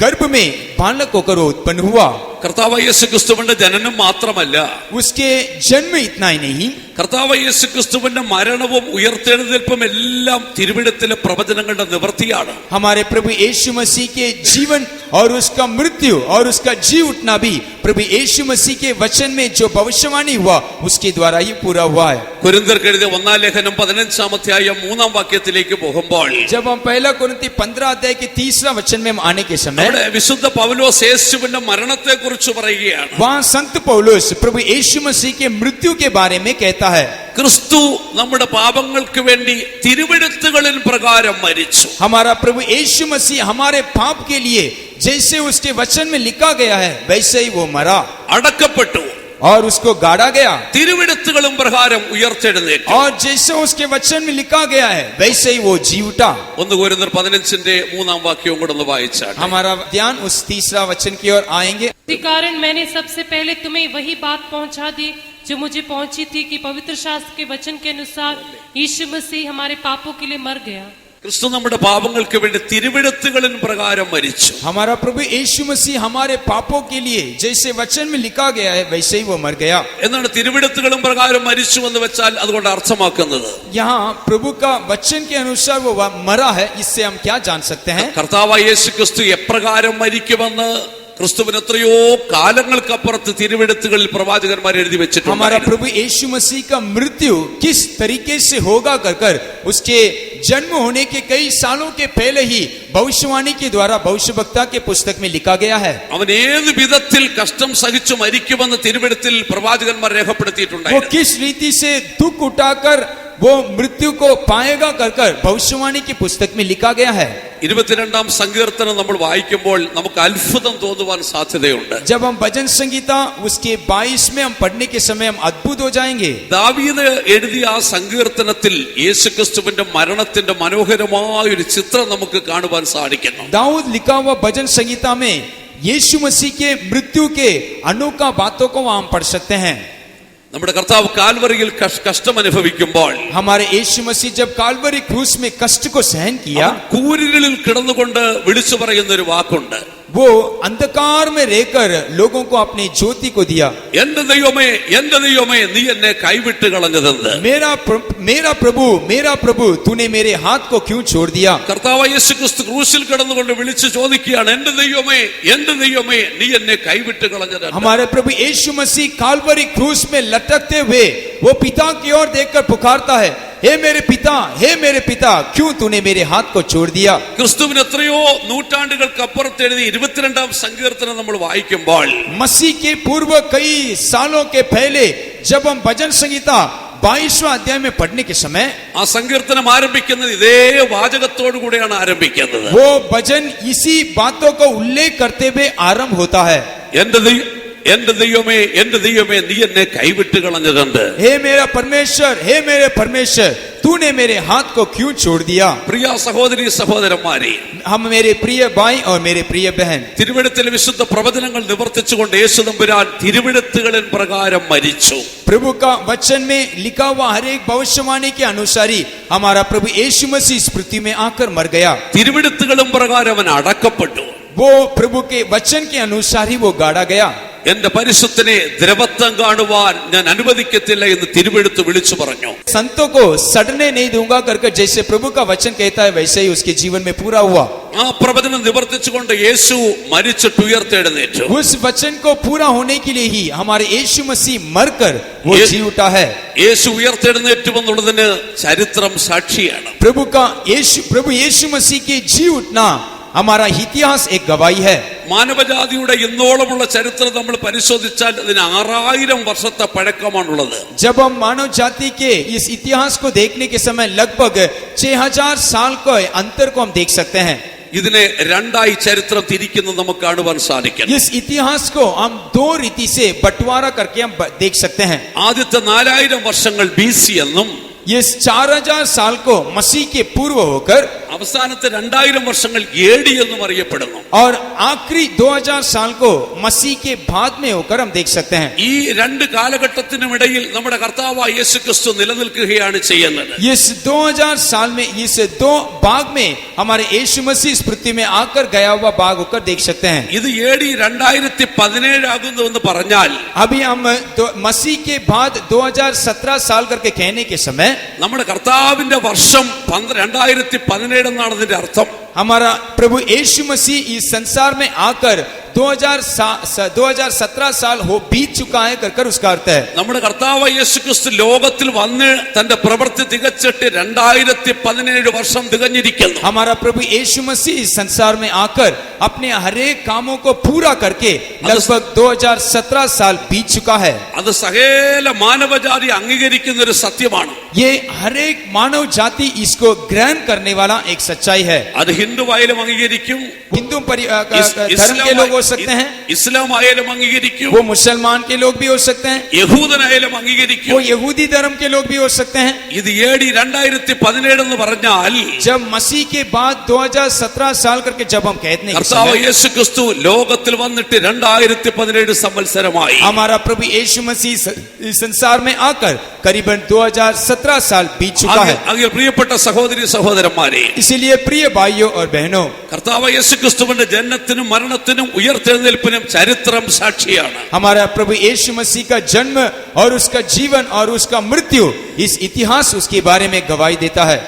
गर्भ में बालक होकर उत्पन्न हुआ. കർത്താവ് യേശുക്രിസ്തുവിന്റെ ജനനം മാത്രമല്ല, उसके जन्म इतना ही नहीं, കർത്താവ് യേശുക്രിസ്തുവിന്റെ മരണവും ഉയർത്തെഴുന്നേൽപ്പും എല്ലാം തിരുവിടത്തിലെ പ്രവചനങ്ങളുടെ നിവൃത്തിയാണ്. हमारे प्रभु यीशु मसीह के जीवन और उसका मृत्यु और उसका जी उठना भी प्रभु यीशु मसीह के वचन में जो भविष्यवाणी हुआ उसके द्वारा ही पूरा हुआ है। കൊരിന്ത്യർക്ക് എഴുതിയ 1-ാം ലേഖനം 15-ാം അധ്യായം 3-ാം വാക്യത്തിലേക്ക് പോകുമ്പോൾ जब हम पहला कुरिन्थी 15 अध्याय के 3रा वचन में हम आने के समय അവിടെ വിശുദ്ധ പൗലോസ് യേശുവിന്റെ മരണത്തെ കുറിച്ച് പറയുകയാണ്. वहाँ संत पौलुस प्रभु यीशु मसीह के मृत्यु के बारे में कहता है। ക്രിസ്തു നമ്മുടെ പാപങ്ങൾക്ക് വേണ്ടി തിരുവെഴുത്തുകളിൻ പ്രകാരം മരിച്ചു. हमारा प्रभु यीशु मसीह हमारे पाप के लिए जैसे उसके वचन में लिखा गया है वैसे ही वो मरा, അടക്കപ്പെട്ടു, और उसको गाड़ा गया, തിരുവെഴുത്തുകളും പ്രകാരം ഉയർത്തെഴുന്നേറ്റു. और जैसे उसके वचन में लिखा गया है वैसे ही वो जी उठा। 1 കൊരിന്ത്യർ 15-ന്റെ 3-ാം വാക്യവും കൂടെ ഒന്ന് വായിച്ചാൽ हमारा ध्यान उस 3रा वचन की ओर आएंगे। इसी कारण मैंने सबसे पहले तुम्हें वही बात पहुंचा दी जो मुझे पहुंची थी कि पवित्र शास्त्र के वचन के अनुसार यीशु मसीह हमारे पापों के लिए मर गया। ക്രിസ്തു നമ്മുടെ പാപങ്ങൾക്ക് വേണ്ടി തിരുവെഴുത്തുകളിൻ പ്രകാരം മരിച്ചു. हमारा प्रभु यीशु मसीह हमारे पापों के लिए जैसे वचन में लिखा गया है वैसे ही वो मर गया। എന്നാണ് തിരുവെഴുത്തുകളും പ്രകാരം മരിച്ചു എന്ന് വെച്ചാൽ അതുകൊണ്ട് അർത്ഥമാക്കുന്നത്? यहाँ प्रभु का वचन के अनुसार वो मरा है, इससे हम क्या जान सकते हैं? കർത്താവായ യേശു ക്രിസ്തു എപ്രകാരം മരിക്കുമെന്ന് ക്രിസ്തുവിന് എത്രയോ കാലങ്ങൾക്കപ്പുറത്ത് തിരുവെഴുത്തുകളിൽ പ്രവാചകന്മാർ എഴുതി വെച്ചിട്ടുണ്ട്. हमारा प्रभु यीशु मसीह का मृत्यु किस तरीके से होगा कर उसके जन्म होने के कई सालों के पहले ही भविष्यवाणी के द्वारा भविष्यवक्ता के पुस्तक में लिखा गया है। അവൻ ഏത് വിധത്തിൽ കഷ്ടം സഹിച്ചു മരിക്കുമെന്ന് തിരുവെഴുത്തിൽ പ്രവാചകന്മാർ वो രേഖപ്പെടുത്തിയിട്ടുണ്ടായിരുന്നു. किस रीति से दुख उठाकर वो मृत्यु को पाएगा कर भविष्यवाणी की पुस्तक में लिखा गया है। 22-ാം സങ്കീർത്തനം നമ്മൾ വായിക്കുമ്പോൾ നമുക്ക് അത്ഭുതം തോന്നുവാൻ സാധ്യതയുണ്ട്. जब हम भजन संगीता उसके 22 में हम पढ़ने के समय हम अद्भुत हो जाएंगे। ദാവീദ് എഴുതിയ ആ സങ്കീർത്തനത്തിൽ യേശുക്രിസ്തുവിന്റെ മരണത്തിന്റെ മനോഹരമായ ഒരു ചിത്രം നമുക്ക് കാണുവാൻ സാധിക്കുന്നു. दाऊद लिखा हुआ भजन संगीता में यीशु मसीह के मृत्यु के अनोखा बातों को हम पढ़ सकते हैं। നമ്മുടെ കർത്താവ് കാൽവറിയിൽ കഷ്ടം അനുഭവിക്കുമ്പോൾ हमारे यीशु मसीह जब काल्वरी क्रूस में कष्ट को सहन किया, കൂരിരുളിൽ കിടന്നുകൊണ്ട് വിളിച്ചു പറയുന്ന ഒരു വാക്കുണ്ട്. वो अंधकार में रहकर लोगों को अपनी ज्योति को दिया। എന്റെ ദൈവമേ നീ എന്നെ കൈവിട്ട് കളഞ്ഞതെന്ന്. मेरा प्रभु तूने मेरे हाथ को क्यों छोड़ दिया? കർത്താവ് യേശുക്രിസ്തു ക്രൂശിൽ കിടന്നുകൊണ്ട് വിളിച്ചു ചോദിക്കുകയാണ്, എന്റെ ദൈവമേ നീ എന്നെ കൈവിട്ട് കളഞ്ഞതെന്ന്. हमारे प्रभु यीशु मसीह काल्वरी क्रूस में लटकते हुए वो पिता की ओर देखकर पुकारता है, हे मेरे पिता क्यों तूने मेरे हाथ को छोड़ दिया? ക്രിസ്തുവിന് എത്രയോ നൂറ്റാണ്ടുകൾക്കപ്പുറത്ത് എഴുതി 22-ാം സങ്കീർത്തനം നമ്മൾ വായിക്കുമ്പോൾ मसीह के पूर्व कई सालों के पहले जब हम भजन संगीता 22वां अध्याय में पढ़ने के समय ആ സങ്കീർത്തനം ആരംഭിക്കുന്നത് ഇതേ വാചകത്തോടു കൂടെയാണ് ആരംഭിക്കുന്നത്. वो भजन इसी बातों को उल्लेख करते हुए आरंभ होता है। എന്റെ ദൈവമേ നീ എന്നെ കൈവിട്ട് കളഞ്ഞതെന്ന്. हे मेरे परमेश्वर तूने मेरे हाथ को क्यों छोड़ दिया? പ്രിയ സഹോദരി സഹോദരന്മാരെ, हम मेरे प्रिय भाई और मेरे प्रिय बहन, തിരുവെഴുത്തിലെ വിശുദ്ധ പ്രവചനങ്ങൾ നിവർത്തിച്ചുകൊണ്ട് യേശു തമ്പുരാൻ തിരുവെഴുത്തുകളിൻ പ്രകാരം മരിച്ചു. प्रभु का वचन में लिखा हुआ हर एक भविष्यवाणी के अनुसार ही हमारा प्रभु यीशु मसीह इस पृथ्वी में आकर मर गया। തിരുവെഴുത്തുകളും പ്രകാരം അവൻ അടക്കപ്പെട്ടു. वो प्रभु के वचन के अनुसार ही वो गाड़ा गया। എന്റെ പരിശുദ്ധനെ ദ്രവത്വം കാണുവാൻ ഞാൻ അനുവദിക്കത്തില്ല എന്ന് തിരുവെഴുത്ത് വിളിച്ചു പറഞ്ഞു. संतों को सड़ने नहीं दूंगा करके जैसे प्रभु का वचन कहता है वैसे ही उसके जीवन में पूरा हुआ। ആ പ്രവചനം നിവർത്തിച്ചുകൊണ്ട് യേശു മരിച്ചിട്ട് ഉയർത്തെഴുന്നേറ്റു. उस वचन को पूरा होने के लिए ही हमारे यीशु मसीह मरकर वो जी उठा है। യേശു ഉയർത്തെഴുന്നേറ്റുമെന്നുള്ളതിന് ചരിത്രം സാക്ഷിയാണ്. प्रभु यीशु मसीह के जी उठना हमारा इतिहास एक गवाही है। മാനവജാതിയുടെ ഇന്നോളമുള്ള ചരിത്രം നമ്മൾ പരിശോധിച്ചാൽ അതിന് 6000 വർഷത്തെ പഴക്കമാണുള്ളത്. जब हम मानव जाति के इस इतिहास को देखने के समय लगभग 6000 साल का अंतर को हम देख सकते हैं। ഇതിനെ രണ്ടായി ചരിത്രം തിരിക്കുന്നത് നമുക്ക് കാണുവാൻ സാധിക്കും. इस इतिहास को हम दो रीति से बंटवारा करके हम देख सकते हैं। ആദ്യത്തെ 4000 വർഷങ്ങൾ BC എന്നും इस 4000 साल को मसीह के पूर्व होकर അവസാനത്തെ 2000 വർഷങ്ങൾ AD എന്നും അറിയപ്പെടുന്നു. और आखिरी 2000 साल को मसीह के बाद में होकर हम देख सकते हैं। ഈ രണ്ട് കാലഘട്ടത്തിനുമിടയിൽ നമ്മുടെ കർത്താവായ യേശുക്രിസ്തു നിലനിൽക്കുകയാണ് ചെയ്യുന്നത്. इस 2000 साल में इस दो भाग में हमारे यीशु मसीह इस पृथ्वी में आकर गया हुआ भाग होकर देख सकते हैं। ഇത് AD 2017 ആകുന്നു എന്ന് പറഞ്ഞാൽ अभी हम मसीह के बाद 2017 साल करके कहने के समय നമ്മുടെ കർത്താവിന്റെ വർഷം 2017 എന്നാണ് അതിന്റെ അർത്ഥം. हमारा प्रभु यीशु मसीह इस संसार में आकर 2017 साल हो बीत चुका है कर उसका अर्थ है। നമ്മുടെ കർത്താവ് യേശുക്രിസ്തു ലോകത്തിൽ വന്ന് തന്റെ പ്രവൃത്തി തികച്ചിട്ട് 2017 വർഷം തികഞ്ഞിരിക്കുന്നു. हमारा प्रभु यीशु मसीह इस संसार में आकर अपने हर एक कामों को पूरा करके लगभग 2017 साल बीत चुका है। അത് സകല മാനവജാതി അംഗീകരിക്കുന്ന ഒരു സത്യമാണ്. ये हर एक मानव जाति इसको ग्रहण करने वाला एक सच्चाई है। അത് ഹിന്ദുവായാലും അംഗീകരിക്കും, हिंदू धर्म के लोग हो सकते हैं, ഇസ്ലാം ആയാലും അംഗീകരിക്കും, वो मुसलमान के लोग भी हो सकते हैं, യഹൂദനായാലും അംഗീകരിക്കും, वो यहूदी धर्म के लोग भी हो सकते हैं। ഇത് AD 2017 എന്ന് പറഞ്ഞാൽ जब मसीह के बाद 2017 साल करके जब हम कहते हैं കർത്താവ് യേശുക്രിസ്തു ലോകത്തിൽ വന്നിട്ട് 2017 സംവത്സരമായി. हमारा प्रभु यीशु मसीह इस संसार में आकर करीबन 2017 साल बीत चुका है। അങ്ങിൽ പ്രിയപ്പെട്ട സഹോദരി സഹോദരന്മാരെ, इसीलिए प्रिय भाइयों और बहनों, കർത്താവ് യേശുക്രിസ്തുവിന്റെ ജനനത്തിനും മരണത്തിനും ഉയർത്തെഴുന്നേൽപ്പിനും ചരിത്രം സാക്ഷിയാണ്. हमारा प्रभु यीशु मसीह का जन्म और उसका जीवन और उसका मृत्यु, इस इतिहास उसके बारे में गवाही देता है।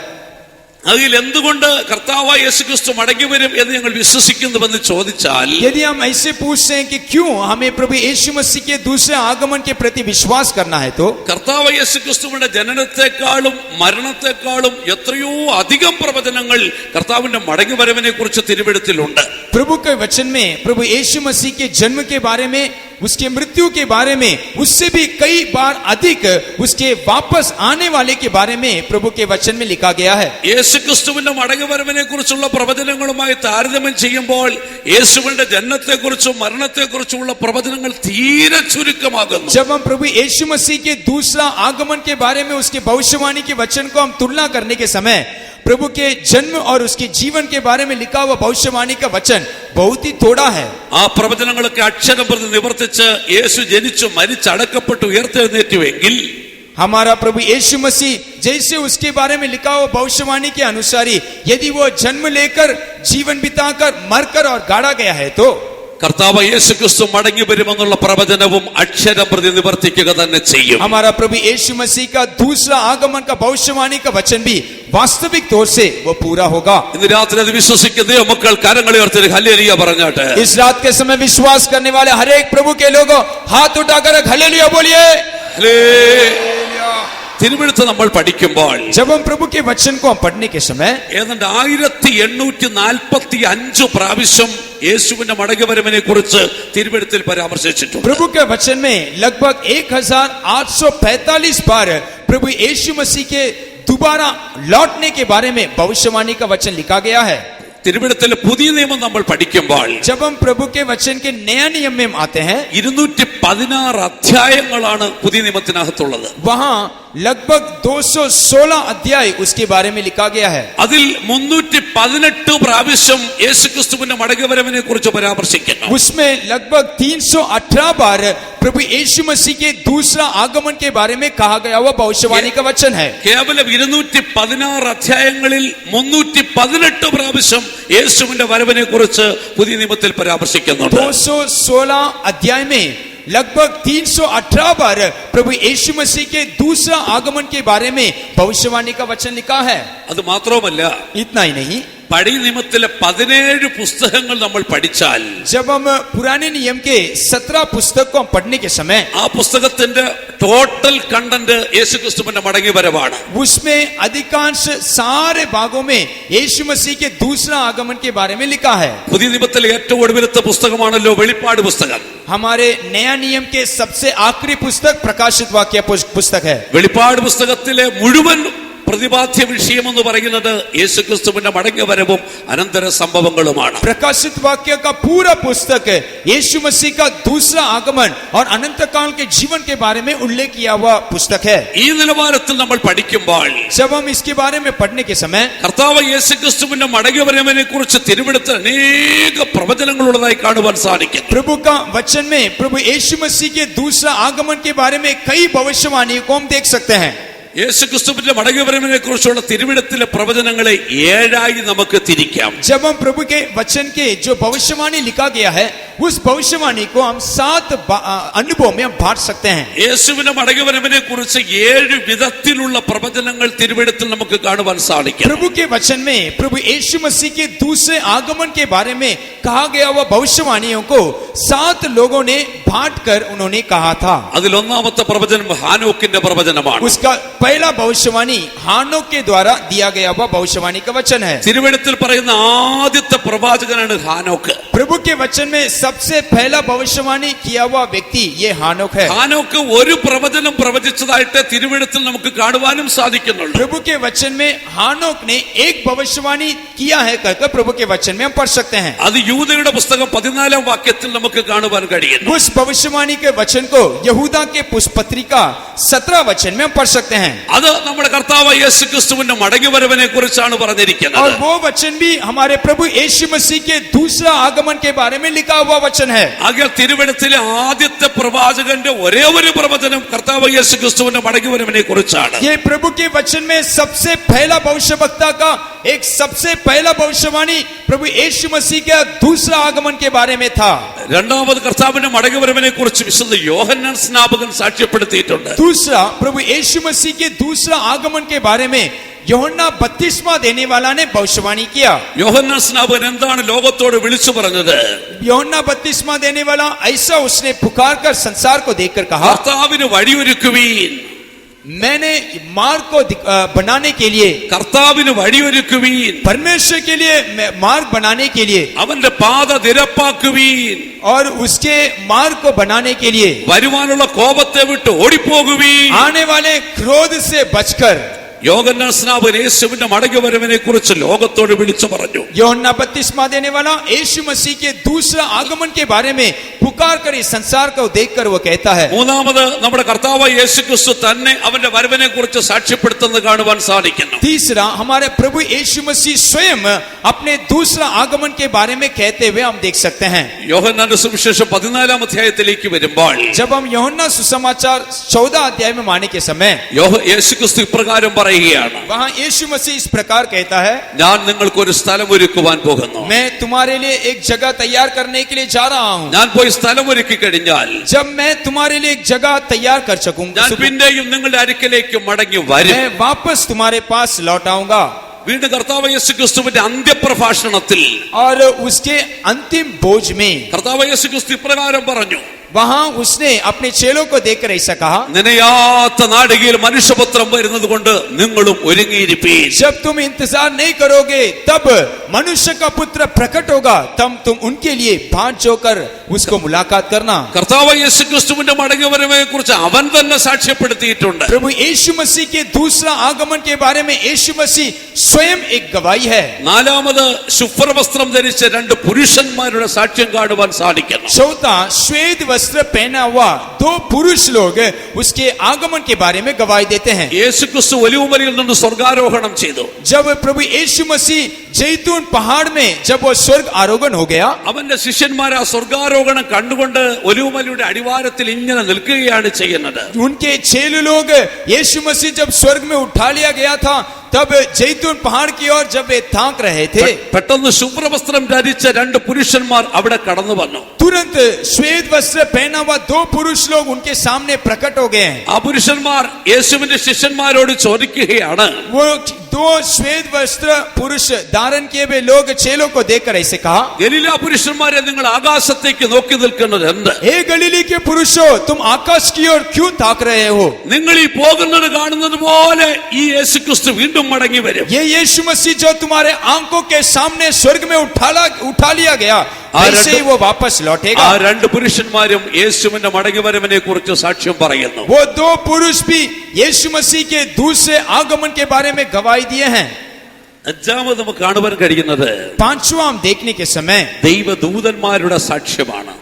അതിൽ എന്തുകൊണ്ട് കർത്താവായ യേശുക്രിസ്തു മടങ്ങി വരും എന്ന് ഞങ്ങൾ വിശ്വസിക്കുന്നുവെന്ന് ചോദിച്ചാൽ, यदि हम ऐसे पूछते हैं कि क्यों हमें प्रभु यीशु मसीह के दूसरे आगमन के प्रति विश्वास करना है, तो കർത്താവ് യേശുക്രിസ്തുവിന്റെ ജനനത്തെക്കാളും മരണത്തെക്കാളും എത്രയോ അധികം പ്രവചനങ്ങൾ കർത്താവിന്റെ മടങ്ങി വരവിനെ കുറിച്ച് തിരുവെഴുത്തിലുണ്ട്. प्रभु के वचन में प्रभु यीशु मसीह के जन्म के बारे में, उसके मृत्यु के बारे में, उससे भी कई बार अधिक उसके वापस आने वाले के बारे में प्रभु के वचन में लिखा गया है। യേശുക്രിസ്തുവിന്റെ മടങ്ങി വരവിനെ കുറിച്ചുള്ള പ്രവചനങ്ങളുമായി താരതമ്യം ചെയ്യുമ്പോൾ യേശുവിന്റെ ജനനത്തെക്കുറിച്ചും മരണത്തെക്കുറിച്ചുമുള്ള പ്രവചനങ്ങൾ തീരെ ചുരുക്കമാകുന്നു. जब हम प्रभु यीशु मसीह के दूसरा आगमन के बारे में उसके भविष्यवाणी के वचन को हम तुलना करने के समय प्रभु के जन्म और उसके जीवन के बारे में लिखा हुआ भविष्यवाणी का वचन बहुत ही थोड़ा है। ആ പ്രവചനങ്ങളൊക്കെ അക്ഷരം പ്രതി നിവർത്തിച്ച് യേശു ജനിച്ചു മരിച്ചടക്കപ്പെട്ടു ഉയർത്തെഴുന്നേറ്റുവെങ്കിൽ हमारा प्रभु यीशु मसीह जैसे उसके बारे में लिखा हुआ भविष्यवाणी के अनुसार ही यदि वो जन्म लेकर जीवन बिताकर मरकर और गाड़ा गया है, तो കർത്താവ് യേശുക്രിസ്തു മടങ്ങി വരുമെന്നുള്ള പ്രവചനവും അക്ഷരം പ്രതി നിവർത്തിക്കുക തന്നെ ചെയ്യും. हमारा प्रभु यीशु मसीह का दूसरा आगमन का भविष्यवाणी का वचन भी वास्तविक तौर से वो पूरा होगा। ഇന്ന് രാത്രി അത് വിശ്വസിക്കുന്ന മക്കൾ കരങ്ങളെ ഉയർത്തി ഹല്ലേലൂയ പറഞ്ഞാട്ടെ. इस रात के समय विश्वास करने वाले हर एक प्रभु के लोग हाथ उठाकर हालेलुया बोलिए। തിരുവെഴുത്ത് നമ്മൾ പഠിക്കുമ്പോൾ जब हम प्रभु के वचन को हम पढ़ने के समय ഏതാണ്ട് 1845 പ്രാവശ്യം യേശുവിന്റെ മടങ്ങി വരവിനെ കുറിച്ച് തിരുവെഴുത്തിൽ പരാമർശിച്ചിട്ടുണ്ട്. प्रभु के वचन में लगभग 1845 बार प्रभु यीशु मसीह के दोबारा लौटने के बारे में भविष्यवाणी का वचन लिखा गया है। തിരുവെഴുത്തിലെ പുതിയ നിയമം നമ്മൾ പഠിക്കുമ്പോൾ जब हम प्रभु के वचन के नया नियम में आते हैं 216 അധ്യായങ്ങളാണ് പുതിയ നിയമത്തിനകത്തുള്ളത്. वहाँ लगभग 216 अध्याय उसके बारे में लिखा गया है। അതിൽ 318 പ്രാവശ്യം യേശുക്രിസ്തുവിന്റെ മടങ്ങി വരവിനെ കുറിച്ച് പരാമർശിക്കുന്നു. उसमें लगभग 318 बार प्रभु यीशु मसीह के दूसरा आगमन के बारे में कहा गया हुआ भविष्यवाणी का वचन है। കേവലം 216 അധ്യായങ്ങളിൽ 318 പ്രാവശ്യം യേശുവിന്റെ വരവിനെ കുറിച്ച് പുതിയ നിയമത്തിൽ പരാമർശിക്കുന്നുണ്ട്. 216 अध्याय में लगभग 318 बार प्रभु यीशु मसीह के दूसरा आगमन के बारे में भविष्यवाणी का वचन लिखा है। അത് മാത്രമല്ല, इतना ही नहीं, പഴയ നിയമത്തിലെ 17 പുസ്തകങ്ങൾ നമ്മൾ പഠിച്ചാൽ जब हम पुराने नियम के 17 पुस्तक को हम पढ़ने के समय ആ പുസ്തകത്തിന്റെ ടോട്ടൽ കണ്ടന്റ് യേശുക്രിസ്തുവിന്റെ മടങ്ങി വരവാണ്. उसमें अधिकांश सारे भागों में यीशु मसीह के दूसरा आगमन के बारे में लिखा है। പുതിയ നിയമത്തിലെ ഏറ്റവും ഒടുവിലത്തെ പുസ്തകമാണല്ലോ വെളിപ്പാട് പുസ്തകം. हमारे नया नियम के सबसे आखिरी पुस्तक प्रकाशित वाक्य पुस्तक है। വെളിപ്പാട് പുസ്തകത്തിലെ മുഴുവൻ പ്രതിപാദ്യ വിഷയം എന്ന് പറയുന്നത് യേശുക്രിസ്തുവിന്റെ മടങ്ങി വരവും അനന്തര സംഭവങ്ങളുമാണ്. प्रकाशित वाक्य का पूरा पुस्तक यीशु मसीह का दूसरा आगमन और अनंत काल के जीवन के बारे में उल्लेख किया हुआ पुस्तक है। ഈ നിലവാരത്തിൽ നമ്മൾ പഠിക്കുമ്പോൾ जब हम इसके बारे में पढ़ने के समय കർത്താവ് യേശുക്രിസ്തുവിന്റെ മടങ്ങി വരവിനെ കുറിച്ച് തിരുവെഴുത്തിൽ അനേക പ്രവചനങ്ങളുള്ളതായി കാണുവാൻ സാധിക്കും. प्रभु का वचन में प्रभु यीशु मसीह के दूसरा आगमन के बारे में कई भविष्यवाणी को हम देख सकते हैं। യേശുക്രിസ്തുവിന്റെ മടങ്ങി വരവിനെ കുറിച്ചുള്ള തിരുവെഴുത്തിലെ പ്രവചനങ്ങളെ 7 ആയി നമുക്ക് തിരിക്കാം. जब हम प्रभु के वचन के जो भविष्यवाणी लिखा गया है उस भविष्यवाणी को हम 7 अनुभव में हम बांट सकते हैं। യേശുവിന്റെ മടങ്ങിവരവിനെ കുറിച്ച് 7 വിധത്തിലുള്ള പ്രവചനങ്ങൾ തിരുവെഴുത്തിൽ നമുക്ക് കാണുവാൻ സാധിക്കും. प्रभु के वचन में प्रभु यीशु मसीह के दूसरे आगमन के बारे में कहा गया हुआ भविष्यवाणियों को 7 लोगों ने बांट कर उन्होंने कहा था। അതിൽ ഒന്നാമത്തെ പ്രവചനം ഹാനോക്കിന്റെ പ്രവചനമാണ്. उसका पहला भविष्यवाणी हानोक के द्वारा दिया गया हुआ भविष्यवाणी का वचन है। തിരുവെഴുത്തിൽ പറയുന്ന ആദ്യത്തെ പ്രവാചകനാണ് ഹാനോക്ക്. प्रभु के वचन में सबसे पहला भविष्यवाणी किया हुआ व्यक्ति ये हानोक है। ഹാനോക്ക് ഒരു പ്രവചനം പ്രവചിച്ചതായിട്ട് തിരുവെഴുത്തിൽ നമുക്ക് കാണുവാനും സാധിക്കുന്നുള്ളൂ. प्रभु के वचन में हानोक ने एक भविष्यवाणी किया है कहकर प्रभु के वचन में हम पढ़ सकते हैं। അത് യൂദയുടെ പുസ്തകം 14 വാക്യത്തിൽ നമുക്ക് കാണുവാൻ കഴിയുന്നു. उस भविष्यवाणी के वचन को यहूदा के पुष्पत्रिका 17 वचन में हम पढ़ सकते हैं। അത് നമ്മുടെ കർത്താവ് യേശുക്രിസ്തുവിന്റെ മടങ്ങിവരവിനെ കുറിച്ചാണ് और പറഞ്ഞിരിക്കുന്നത്. वो वचन भी हमारे प्रभु यीशु मसीह के दूसरा आगमन के बारे में लिखा हुआ वचन है। ആകെ തിരുവെഴുത്തിലെ ആദ്യത്തെ പ്രവാചകന്റെ ഒരേ ഒരു പ്രവചനം കർത്താവ് യേശുക്രിസ്തുവിന്റെ മടങ്ങിവരവിനെ കുറിച്ചാണ്. ये प्रभु के वचन में सबसे पहला भविष्यवक्ता का एक सबसे पहला भविष्यवाणी प्रभु यीशु मसीह के दूसरा आगमन के बारे में था। രണ്ടാമത് കർത്താവിന്റെ മടങ്ങിവരവിനെ കുറിച്ച് വിശുദ്ധ യോഹന്നാൻ സ്നാപകൻ സാക്ഷ്യപ്പെടുത്തിയിട്ടുണ്ട്. दूसरा प्रभु यीशु मसीह के दूसरा आगमन के बारे में യോഹന്നാൻ बपतिस्मा देने वाला ने भविष्यवाणी किया। യോഹന്നാൻ സ്നാപകൻ എന്താണ് ലോകത്തോട് വിളിച്ചു പറഞ്ഞത്? യോഹന്നാൻ बपतिस्मा देने वाला ऐसा उसने पुकार कर संसार को देखकर कहा, കർത്താവിന് വഴിയൊരുക്കുവീൻ. मैंने मार्ग को बनाने के लिए, കർത്താവിന് വഴിയൊരുക്കുവീൻ. परमेश्वर के लिए मार्ग बनाने के लिए അവന്റെ പാത നിരപ്പാക്കുവീൻ. और उसके मार्ग को बनाने के लिए വരുവാനുള്ള കോപത്തെ വിട്ട് ഓടിപ്പോകുവീൻ. आने वाले क्रोध से बचकर യോഹന്നാൻ സ്നാപകൻ യേശുവിന്റെ മടങ്ങിവരവിനെ കുറിച്ച് ലോകത്തോട് വിളിച്ചു പറഞ്ഞു. യോഹന്നാൻ बपतिस्मा देने वाला यीशु मसीह के दूसरा आगमन के बारे में पुकार कर इस संसार को देखकर वो कहता है। മൂന്നാമത് നമ്മുടെ കർത്താവ് യേശുക്രിസ്തു തന്നെ അവന്റെ വരവിനെ കുറിച്ച് സാക്ഷ്യപ്പെടുത്തുന്നത് കാണുവാൻ സാധിക്കുന്നു. तीसरा हमारे प्रभु यीशु मसीह स्वयं अपने दूसरा आगमन के बारे में कहते हुए हम देख सकते हैं। യോഹന്നാന്റെ സുവിശേഷം 14 അധ്യായത്തിലേക്ക് വരുമ്പോൾ जब हम यूहन्ना सुसमाचार 14 अध्याय में माने के समय യേശുക്രിസ്തു ഇപ്രകാരം പറയുകയാണ്, वहाँ यीशु मसीह इस प्रकार कहता है, ഞാൻ നിങ്ങൾക്ക് ഒരു സ്ഥലം ഒരുക്കുവാൻ പോകുന്നു. मैं तुम्हारे लिए एक जगह तैयार करने के लिए जा रहा हूँ। ഞാൻ പോയി സ്ഥലം ഒരുക്കി കഴിഞ്ഞാൽ जब मैं तुम्हारे लिए एक जगह तैयार कर सकूंगा, ഞാൻ പിന്നെയും നിങ്ങളുടെ അടുക്കലേക്ക് മടങ്ങി വരും. मैं वापस तुम्हारे पास लौट आऊंगा। വീണ്ടും കർത്താവ് യേശുക്രിസ്തുവിന്റെ അന്ത്യപ്രഭാഷണത്തിൽ और उसके अंतिम बोझ में കർത്താവ് യേശുക്രിസ്തു ഇപ്രകാരം പറഞ്ഞു, वहाँ उसने अपने चेलों को देखकर ऐसा कहा, നനയാത്ത നാഴികയിൽ മനുഷ്യപുത്രം വരുന്നത് കൊണ്ട് നിങ്ങളും ഒരുങ്ങിയിരിപ്പീൻ. जब तुम इंतजार नहीं करोगे तब मनुष्य का पुत्र प्रकट होगा, तब तुम उनके लिए भांज जोकर उसको मुलाकात करना। കർത്താവ് യേശുക്രിസ്തുവിന്റെ മടങ്ങിവരവിനെ കുറിച്ച് അവൻ തന്നെ സാക്ഷ്യപ്പെടുത്തിയിട്ടുണ്ട്. प्रभु यीशु मसीह के दूसरा आगमन के बारे में यीशु मसीह स्वयं एक गवाही है। നാലാമത് ശുഭ്രവസ്ത്രം ധരിച്ച 2 പുരുഷന്മാരുടെ സാക്ഷ്യം കാണുവാൻ സാധിക്കുന്നു. चौथा श्वेत वस्त्र पहना हुआ 2 पुरुष लोग उसके आगमन के बारे में गवाही देते हैं। യേശുക്രിസ്തു ഒലിവുമലയിൽ നിന്ന് സ്വർഗാരോഹണം ചെയ്തു. जब प्रभु यीशु मसीह जैतून पहाड़ में जब वो स्वर्ग आरोहण हो गया, അവന്റെ ശിഷ്യന്മാർ ആ സ്വർഗാരോഹണം കണ്ടുകൊണ്ട് ഒലിവുമലയുടെ അടിവാരത്തിൽ ഇങ്ങനെ നിൽക്കുകയാണ് ചെയ്യുന്നത്. उनके 6 लोग यीशु मसीह जब स्वर्ग में उठा लिया गया था, तब जैतून पहाड़ की ओर जब वे ताक रहे थे, പെട്ടെന്ന് ശുഭ്രവസ്ത്രം ധരിച്ച 2 പുരുഷന്മാർ അവിടെ കടന്നു വന്നു. तुरंत श्वेत वस्त्र पहना हुआ 2 पुरुष लोग उनके सामने प्रकट हो गए हैं। ആ പുരുഷന്മാർ യേശുവിന്റെ ശിഷ്യന്മാരോട് ചോദിക്കുകയാണ്, वो 2 श्वेत वस्त्र पुरुष धारण किए हुए लोग चेलों को देखकर ऐसे कहा, ഗലീല പുരുഷന്മാരെ നിങ്ങൾ ആകാശത്തേക്ക് നോക്കി നിൽക്കുന്നത് എന്ത്? हे गलीली के पुरुषों, तुम आकाश की ओर क्यों ताक रहे हो? നിങ്ങൾ ഈ പോകുന്നത് കാണുന്നത് പോലെ ഈ യേശുക്രിസ്തു വീണ്ടും മടങ്ങി വരും. ये यीशु मसीह जो तुम्हारे आंखों के सामने स्वर्ग में उठा लिया गया, ऐसे ही वो वापस लौटेगा। ആ 2 പുരുഷന്മാരും യേശുവിന്റെ മടങ്ങിവരവിനെ കുറിച്ച് സാക്ഷ്യം പറയുന്നു. वो 2 पुरुष भी यीशु मसीह के दूसरे आगमन के बारे में गवाही दिए हैं। അഞ്ചാമത് നമുക്ക് കാണുവാൻ കഴിയുന്നത് पांचवा हम देखने के समय ദൈവദൂതന്മാരുടെ സാക്ഷ്യമാണ്.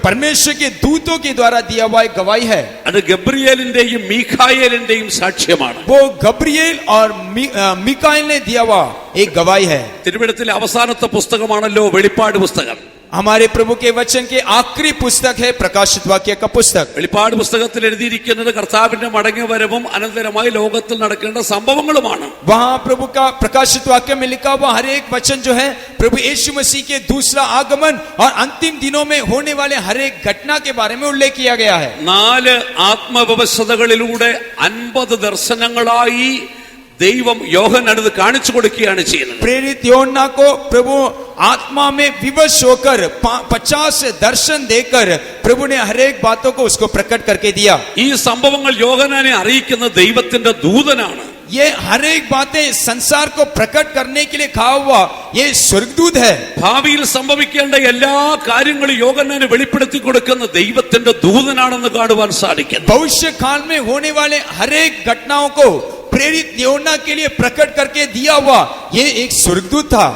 परमेश्वर के दूतों के द्वारा दिया हुआ एक गवाही है। അത് ഗബ്രിയേലിന്റെയും മീഖായേലിന്റെയും സാക്ഷ്യമാണ്. वो गब्रिएल और मिकाएल ने दिया हुआ एक गवाही है। തിരുവെഴുത്തിലെ അവസാനത്തെ പുസ്തകമാണല്ലോ വെളിപ്പാട് പുസ്തകം. हमारे प्रभु के वचन के आखिरी पुस्तक है प्रकाशित वाक्य का पुस्तक। വെളിപ്പാട് പുസ്തകത്തിൽ എഴുതിയിരിക്കുന്നത് കർത്താവിന്റെ മടങ്ങിവരവും അനന്തരമായി ലോകത്തിൽ നടക്കേണ്ട സംഭവങ്ങളുമാണ്. वहाँ प्रभु का प्रकाशित वाक्य में लिखा हुआ हर एक वचन जो है प्रभु यीशु मसीह के दूसरा आगमन और अंतिम दिनों में होने वाले हर एक घटना के बारे में उल्लेख किया गया है। 4 ആത്മവ്യവസ്ഥകളിലൂടെ 50 ദർശനങ്ങളായി ദൈവം യോഹന്നാനത് കാണിച്ചു കൊടുക്കുകയാണ് ചെയ്യുന്നത്. प्रेरित യോഹന്നാ को प्रभु आत्मा में विवश होकर 50 दर्शन देकर प्रभु ने हर एक बातों को उसको प्रकट करके दिया। ഈ സംഭവങ്ങൾ യോഹന്നാനെ അറിയിക്കുന്ന ദൈവത്തിന്റെ ദൂതനാണ്. ये हर एक बातें संसार को प्रकट करने के लिए कहा हुआ ये स्वर्गदूत है। ഭാവിയിൽ സംഭവിക്കേണ്ട എല്ലാ കാര്യങ്ങളും യോഹന്നാനെ വെളിപ്പെടുത്തി കൊടുക്കുന്ന ദൈവത്തിന്റെ ദൂതനാണെന്ന് കാണുവാൻ സാധിക്കും. भविष्य काल में होने वाले हर एक घटनाओं को प्रेरित യോഹന്നാ के लिए प्रकट करके दिया हुआ ये एक स्वर्गदूत था।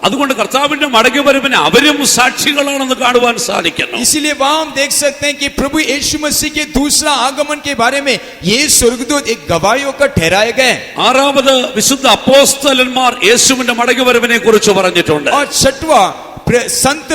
അതുകൊണ്ട് കർത്താവിന്റെ മടങ്ങിവരവിന് അവരും സാക്ഷികളാണെന്ന് കാണുവാൻ സാധിക്കുന്നു. इसीलिए वहां हम देख सकते हैं कि प्रभु यीशु मसीह के दूसरा आगमन के बारे में ये स्वर्गदूत एक गवाही होकर ठहराए गए। 6ാമത് വിശുദ്ധ അപ്പോസ്തലന്മാർ യേശുവിന്റെ മടങ്ങിവരവിനെ കുറിച്ച് പറഞ്ഞിട്ടുണ്ട്. और 6वां संत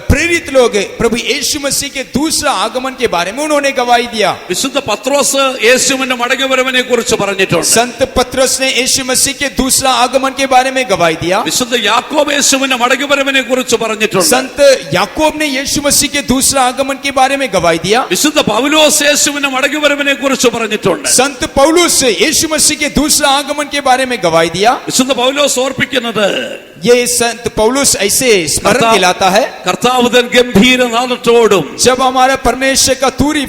प्रेरित लोग प्रभु यीशु मसीह के दूसरा आगमन के बारे में उन्होंने गवाही दिया। വിശുദ്ധ പത്രോസ് യേശുവിന്റെ മടങ്ങിവരവിനെ കുറിച്ച് പറഞ്ഞിട്ടുണ്ട്. संत पतरस ने यीशु मसीह के दूसरा आगमन के बारे में गवाही दिया। വിശുദ്ധ യാക്കോബ് യേശുവിന്റെ മടങ്ങിവരവിനെ കുറിച്ച് പറഞ്ഞിട്ടുണ്ട്. संत याकूब ने यीशु मसीह के दूसरा आगमन के बारे में गवाही दिया। വിശുദ്ധ പൗലോസ് യേശുവിന്റെ മടങ്ങിവരവിനെ കുറിച്ച് പറഞ്ഞിട്ടുണ്ട്. संत पौलुस यीशु मसीह के दूसरा आगमन के बारे में गवाही दिया। വിശുദ്ധ പൗലോസ് ഓർപ്പിക്കുന്നത് ये संत पौलुस ऐसे स्मरण दिलाता है, കർത്താവ് തൻ ഗംഭീരനാദത്തോടും जब हमारा परमेश्वर का तुरी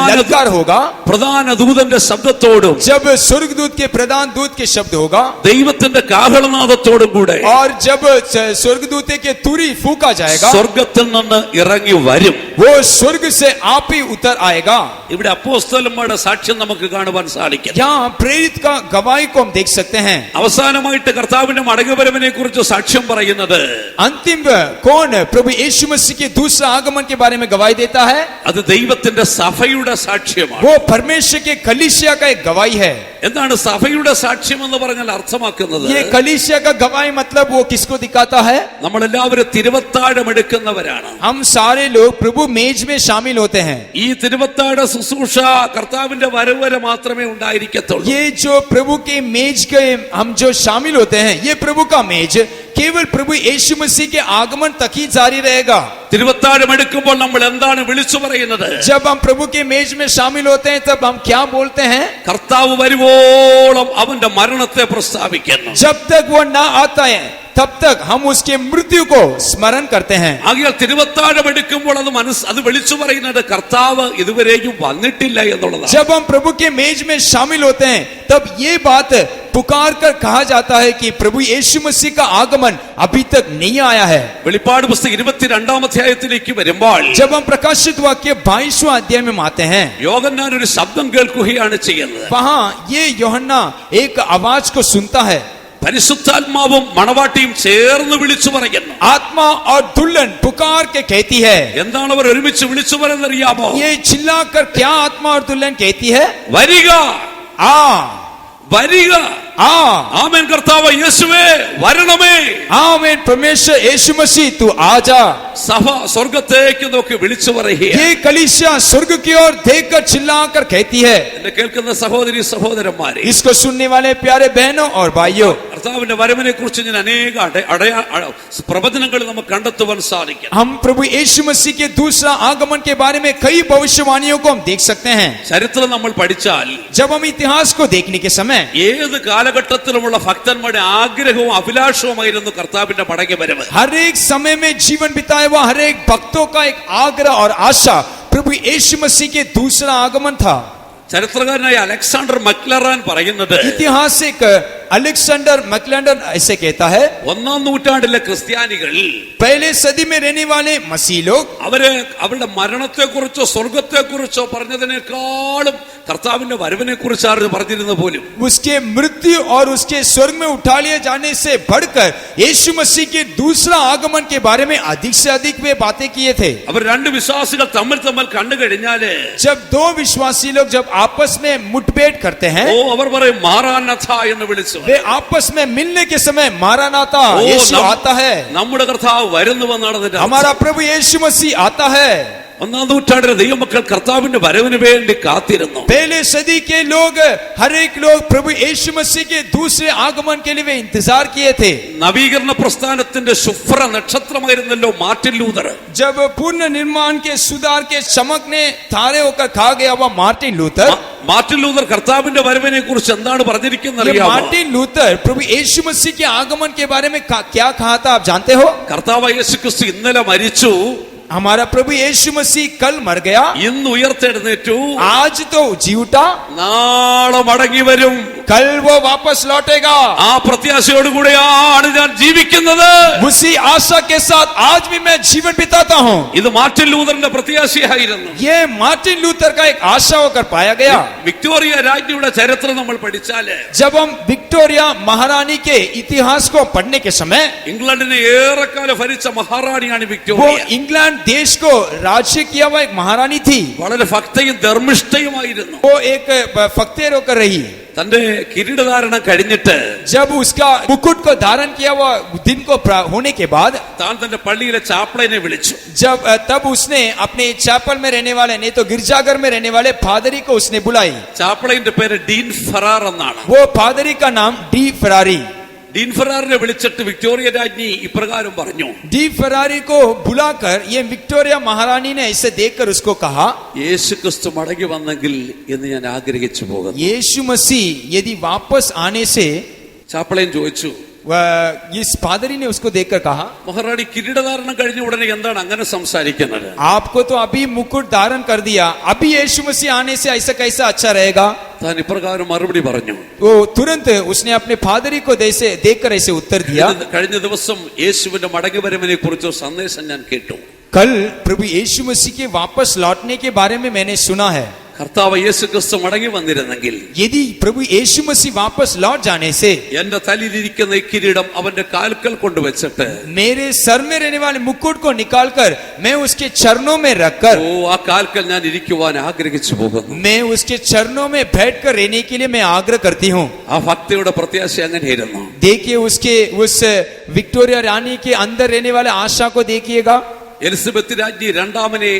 ललकार होगा, പ്രധാന ദൂതന്റെ ശബ്ദത്തോടും जब स्वर्गदूत के प्रधान दूत के शब्द होगा ദൈവത്തിന്റെ കാഹളനാദത്തോടും കൂടെ और जब स्वर्गदूत के तुरी फूका जाएगा സ്വർഗത്തിൽ നിന്ന് ഇറങ്ങി വരും. वो स्वर्ग से आप ही उतर आएगा। ഇവിടെ അപ്പോസ്തലന്മാരുടെ സാക്ഷ്യം നമുക്ക് കാണുവാൻ സാധിക്കും. यहाँ प्रेरित का गवाही को हम देख सकते हैं। അവസാനമായിട്ട് കർത്താവിന്റെ മടങ്ങിവരവിനെ കുറിച്ച് സാക്ഷ്യം പറയുന്നത് अंतिम कौन प्रभु यीशु मसीह के दूसरा आगमन के बारे में गवाही देता है? അത് ദൈവത്തിന്റെ സഭയുടെ സാക്ഷ്യമാണ്. वो परमेश्वर के कलीसिया का एक गवाही है। എന്താണ് സഭയുടെ സാക്ഷ്യം എന്ന് പറഞ്ഞാൽ അർത്ഥമാക്കുന്നത്? ये कलीसिया का गवाही मतलब वो किसको दिखाता है? നമ്മളെല്ലാവരും തിരുവത്താഴം എടുക്കുന്നവരാണ്. हम सारे लोग प्रभु मेज में शामिल होते हैं। ഈ തിരുവത്താഴ ശുശ്രൂഷ കർത്താവിന്റെ വരവ് വരെ മാത്രമേ ഉണ്ടായിരിക്കത്തുള്ളൂ. ये जो प्रभु के मेज के हम जो शामिल होते हैं, ये प्रभु का मेज केवल प्रभु यीशु मसीह के आगमन तक ही जारी रहेगा। തിരുവത്താഴം എടുക്കുമ്പോൾ നമ്മൾ എന്താണ് വിളിച്ചു പറയുന്നത്? जब हम प्रभु के मेज में शामिल होते हैं तब हम क्या बोलते हैं? കർത്താവ് വരുവോളം അവന്റെ മരണത്തെ പ്രസ്താവിക്കുന്നു. जब तक वो ना आता है तब तक हम उसके मृत्यु को स्मरण करते हैं। ആകയാൽ തിരുവത്താഴം എടുക്കുമ്പോൾ അത് വിളിച്ചു പറയുന്നത് കർത്താവ് ഇതുവരെയും വന്നിട്ടില്ല എന്നുള്ളതാണ്. जब हम प्रभु के मेज में शामिल होते हैं तब ये बात पुकार कर कहा जाता है कि प्रभु यीशु मसीह का आगमन अभी तक नहीं आया है। വെളിപ്പാട് പുസ്തകം 22-ാം അധ്യായത്തിലേക്ക് വരുമ്പോൾ जब हम प्रकाशित वाक्य 22वां अध्याय में आते हैं, യോഹന്നാൻ ഒരു ശബ്ദം കേൾക്കുകയാണ് ചെയ്യുന്നത്. वहां ये യോഹന്നാ एक आवाज को सुनता है। പരിശുദ്ധാത്മാവും മണവാട്ടിയും ചേർന്ന് വിളിച്ചു പറയുന്നു. आत्मा और दुल्हन पुकार के कहती है। എന്താണ് അവർ ഒരുമിച്ച് വിളിച്ചു പറയുന്നറിയാമോ? ये चिल्लाकर क्या आत्मा और दुल्हन कहती है? വരിക, आ വരിക. ആമേൻ. കർത്താവ് യേശുവേ വരണമേ. आमीन। परमेश्वर यीशु मसीह तू आजा। സഭ സ്വർഗത്തേക്ക് നോക്കി വിളിച്ചു പറയുകയാണ്. ये कलीसिया स्वर्ग की ओर देखकर चिल्लाकर कहती है। എന്നെ കേൾക്കുന്ന സഹോദരി സഹോദരന്മാരെ, इसको सुनने वाले प्यारे बहनों और भाइयों, കർത്താവിന്റെ വരവിനെ കുറിച്ച് ഞാൻ അനേക പ്രവചനങ്ങൾ നമുക്ക് കണ്ടെത്തുവാൻ സാധിക്കും. हम प्रभु यीशु मसीह के दूसरा आगमन के बारे में कई भविष्यवाणियों को हम देख सकते हैं। ചരിത്രം നമ്മൾ പഠിച്ചാൽ जब हम इतिहास को देखने के समय ഏത് കാലഘട്ടത്തിലുമുള്ള ഭക്തന്മാരുടെ ആഗ്രഹവും അഭിലാഷവുമായിരുന്നു കർത്താവിന്റെ മടങ്ങിവരവ്. हर एक समय में जीवन बिताए हुआ हर एक भक्तों का एक आग्रह और आशा प्रभु यीशु मसीह के दूसरा आगमन था। ചരിത്രകാരനായ അലക്സാണ്ടർ മക്ലറാൻ പറയുന്നത്, ऐतिहासिक अलेक्जेंडर मैक्लेंडन ऐसे कहता है, 1-ാം നൂറ്റാണ്ടിലെ ക്രിസ്ത്യാനികൾ पहले सदी में रहने वाले मसीह लोग അവരുടെ മരണത്തെക്കുറിച്ചോ സ്വർഗത്തെക്കുറിച്ചോ പറഞ്ഞതിനേക്കാളും കർത്താവിന്റെ വരവിനെ കുറിച്ചാണ് പറഞ്ഞിരുന്നത് പോലും. उसके मृत्यु और उसके स्वर्ग में उठा लिए जाने से बढ़कर यीशु मसीह के दूसरा आगमन के बारे में अधिक से अधिक वे बातें किए थे। അവർ രണ്ട് വിശ്വാസികൾ തമ്മിൽ കണ്ടു കഴിഞ്ഞാല് जब दो विश्वासी लोग जब आपस में मुठभेड़ करते हैं, ഓ അവർ പറയും മാറാനഥ എന്ന് വിളിച്ചു. वे आपस में मिलने के समय मारानाता ഓ, यीशु आता है, നമ്മുടെ കർത്താവ് വരുന്നുവെന്നാണ് അതിന്റെ അർത്ഥം. हमारा प्रभु यीशु मसीह आता है. ഒന്നാം നൂറ്റാണ്ടിലെ ദൈവമക്കൾ കർത്താവിന്റെ വരവിന് വേണ്ടി കാത്തിരുന്നു. पहले सदी के लोग, हर एक लोग प्रभु यीशु मसीह के दूसरे आगमन के लिए वे इंतजार किए थे. നവീകരണ പ്രസ്ഥാനത്തിന്റെ ശുഭ്ര നക്ഷത്രമായിരുന്നല്ലോ മാർട്ടിൻ ലൂതർ. जब पूर्ण निर्माण के सुधार के चमकने तारे होकर खा गया वह मार्टिन लूथर. മാർട്ടിൻ ലൂതർ കർത്താവിന്റെ വരവിനെ കുറിച്ച് എന്താണ് പറഞ്ഞിരിക്കുന്നത് ये അറിയാമോ? मार्टिन लूथर प्रभु यीशु मसीह के आगमन के बारे में क्या कहा था आप जानते हो? കർത്താവ് യേശുക്രിസ്തു ഇന്നലെ മരിച്ചു, हमारा प्रभु यीशु मसीह कल मर गया, ഇന്ന് ഉയർത്തെഴുന്നേറ്റു, आज तो जी उठा, നാളെ മടങ്ങി വരും. कल वो वापस लौटेगा. ആ പ്രത്യാശയോടുകൂടിയാണ് ഞാൻ ജീവിക്കുന്നത്. उसी आशा के साथ आज भी मैं जीवन बिताता हूँ. ഇത് മാർട്ടിൻ ലൂതറിന്റെ പ്രത്യാശയായിരുന്നു. ये मार्टिन लूथर का एक आशा होकर पाया गया. വിക്ടോറിയ രാജ്ഞിയുടെ ചരിത്രം നമ്മൾ പഠിച്ചാല് जब हम विक्टोरिया महारानी के इतिहास को पढ़ने के समय, ഇംഗ്ലണ്ടിനെ ഏറെക്കാലം ഭരിച്ച മഹാറാണിയാണ് वो വിക്ടോറിയ. इंग्लैंड देश को राज्य किया हुआ एक महारानी थी. വളരെ ഭക്തയും ധർമ്മിഷ്ഠയുമായിരുന്നു. वो एक फकीर होकर रही. തന്റെ കിരീടധാരണം കഴിഞ്ഞിട്ട് जब उसका मुकुट को धारण किया हुआ दिन को होने के बाद, താൻ തന്റെ പള്ളിയിലെ ചാപ്പളനെ വിളിച്ചു. तब उसने अपने चैपल में रहने वाले, नहीं तो गिरजाघर में रहने वाले फादरी को उसने बुलाई. ചാപ്പളന്റെ പേര് ഡീൻ ഫെറാർ എന്നാണ്. वो फादरी का नाम डी फरारी. ഡീൻ ഫെറാറിനെ വിളിച്ചിട്ട് വിക്ടോറിയ രാജ്ഞി ഇപ്രകാരം പറഞ്ഞു. डी फरारी को बुलाकर ये विक्टोरिया महारानी ने ऐसे देखकर उसको कहा, യേശു ക്രിസ്തു മടങ്ങി വന്നെങ്കിൽ എന്ന് ഞാൻ ആഗ്രഹിച്ചു പോകുന്നു. यीशु मसीह यदि वापस आने से, ചാപ്പളൻ ചോദിച്ചു, इस पादरी ने उसको देखकर कहा, മഹാറാണി കിരീടധാരണം കഴിഞ്ഞ ഉടനെ എന്താണ് അങ്ങനെ സംസാരിക്കുന്നത്? आपको तो अभी मुकुट धारण कर दिया, अभी यीशु मसीह आने से ऐसा कैसा अच्छा रहेगा? താൻ ഇപ്രകാരം മറുപടി പറഞ്ഞു. वो तुरंत उसने अपने फादरी को देखकर ऐसे उत्तर दिया, കഴിഞ്ഞ ദിവസം യേശുവിന്റെ മടങ്ങി വരവിനെ കുറിച്ച് സന്ദേശം ഞാൻ കേട്ടു. कल प्रभु यीशु मसीह के वापस लौटने के बारे में मैंने सुना है. കർത്താവ് യേശു ക്രിസ്തു മടങ്ങി വന്നിരുന്നെങ്കിൽ यदि प्रभु यीशु मसीह वापस लौट जाने से, എന്റെ തലയിലിരിക്കുന്ന ഈ കിരീടം അവന്റെ കാൽക്കൽ കൊണ്ടുവച്ചിട്ട് मेरे सर में रहने वाले मुकुट को निकालकर मैं उसके चरणों में रखकर, ഓ ആ കാൽക്കൽ ഞാൻ ഇരിക്കുവാൻ ആഗ്രഹിച്ചു പോകുന്നു. मैं उसके चरणों में बैठकर रहने के लिए मैं आग्रह करती हूँ. ആ ഭക്തിയുടെ പ്രത്യാശ അങ്ങനെയായിരുന്നു. देखिए उसके उस विक्टोरिया रानी के अंदर रहने वाले आशा को देखिएगा. എലിസബത്ത് രാജ്ഞി രണ്ടാമനെ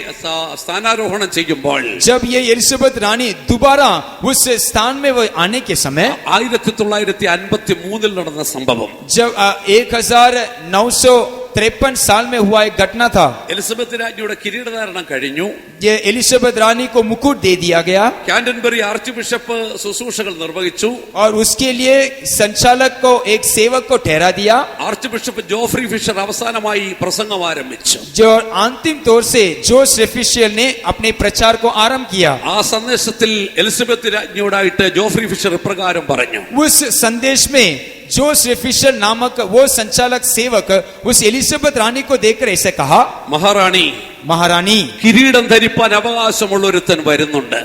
സ്ഥാനാരോഹണം ചെയ്യുമ്പോൾ, जब ये एलिजाबेथ रानी दोबारा उस स्थान में वो आने के समय, 1953 നടന്ന സംഭവം, जब 1953 साल में हुआ एक घटना था. എലിസബത്ത് രാജ്ഞിയുടെ കിരീടധാരണം കഴിഞ്ഞു. ये एलिजाबेथ रानी को मुकुट दे दिया गया കാൻറ്റർബറി ആർച്ച് ബിഷപ്പ് ശുശ്രൂഷകൾ നിർവഹിച്ചു. और उसके लिए संचालक को, एक सेवक को ठहरा दिया, ആർച്ച് ബിഷപ്പ് ജോഫ്രി ഫിഷർ അവസാനമായി പ്രസംഗം ആരംഭിച്ചു. जो अंतिम तौर से जोश रेफिशियल ने अपने प्रचार को आरंभ किया. ആ സന്ദേശത്തിൽ എലിസബത്ത് രാജ്ഞിയോടായിട്ട് ജോഫ്രി ഫിഷർ ഇപ്രകാരം പറഞ്ഞു. उस संदेश में जोश रेफिशियल नामक वो संचालक सेवक उस एलिजाबेथ रानी को देखकर ऐसे कहा, മഹാറാണി, महारानी, കിരീടം ധരിപ്പാൻ അവകാശമുള്ള ഒരുത്തൻ വരുന്നുണ്ട്.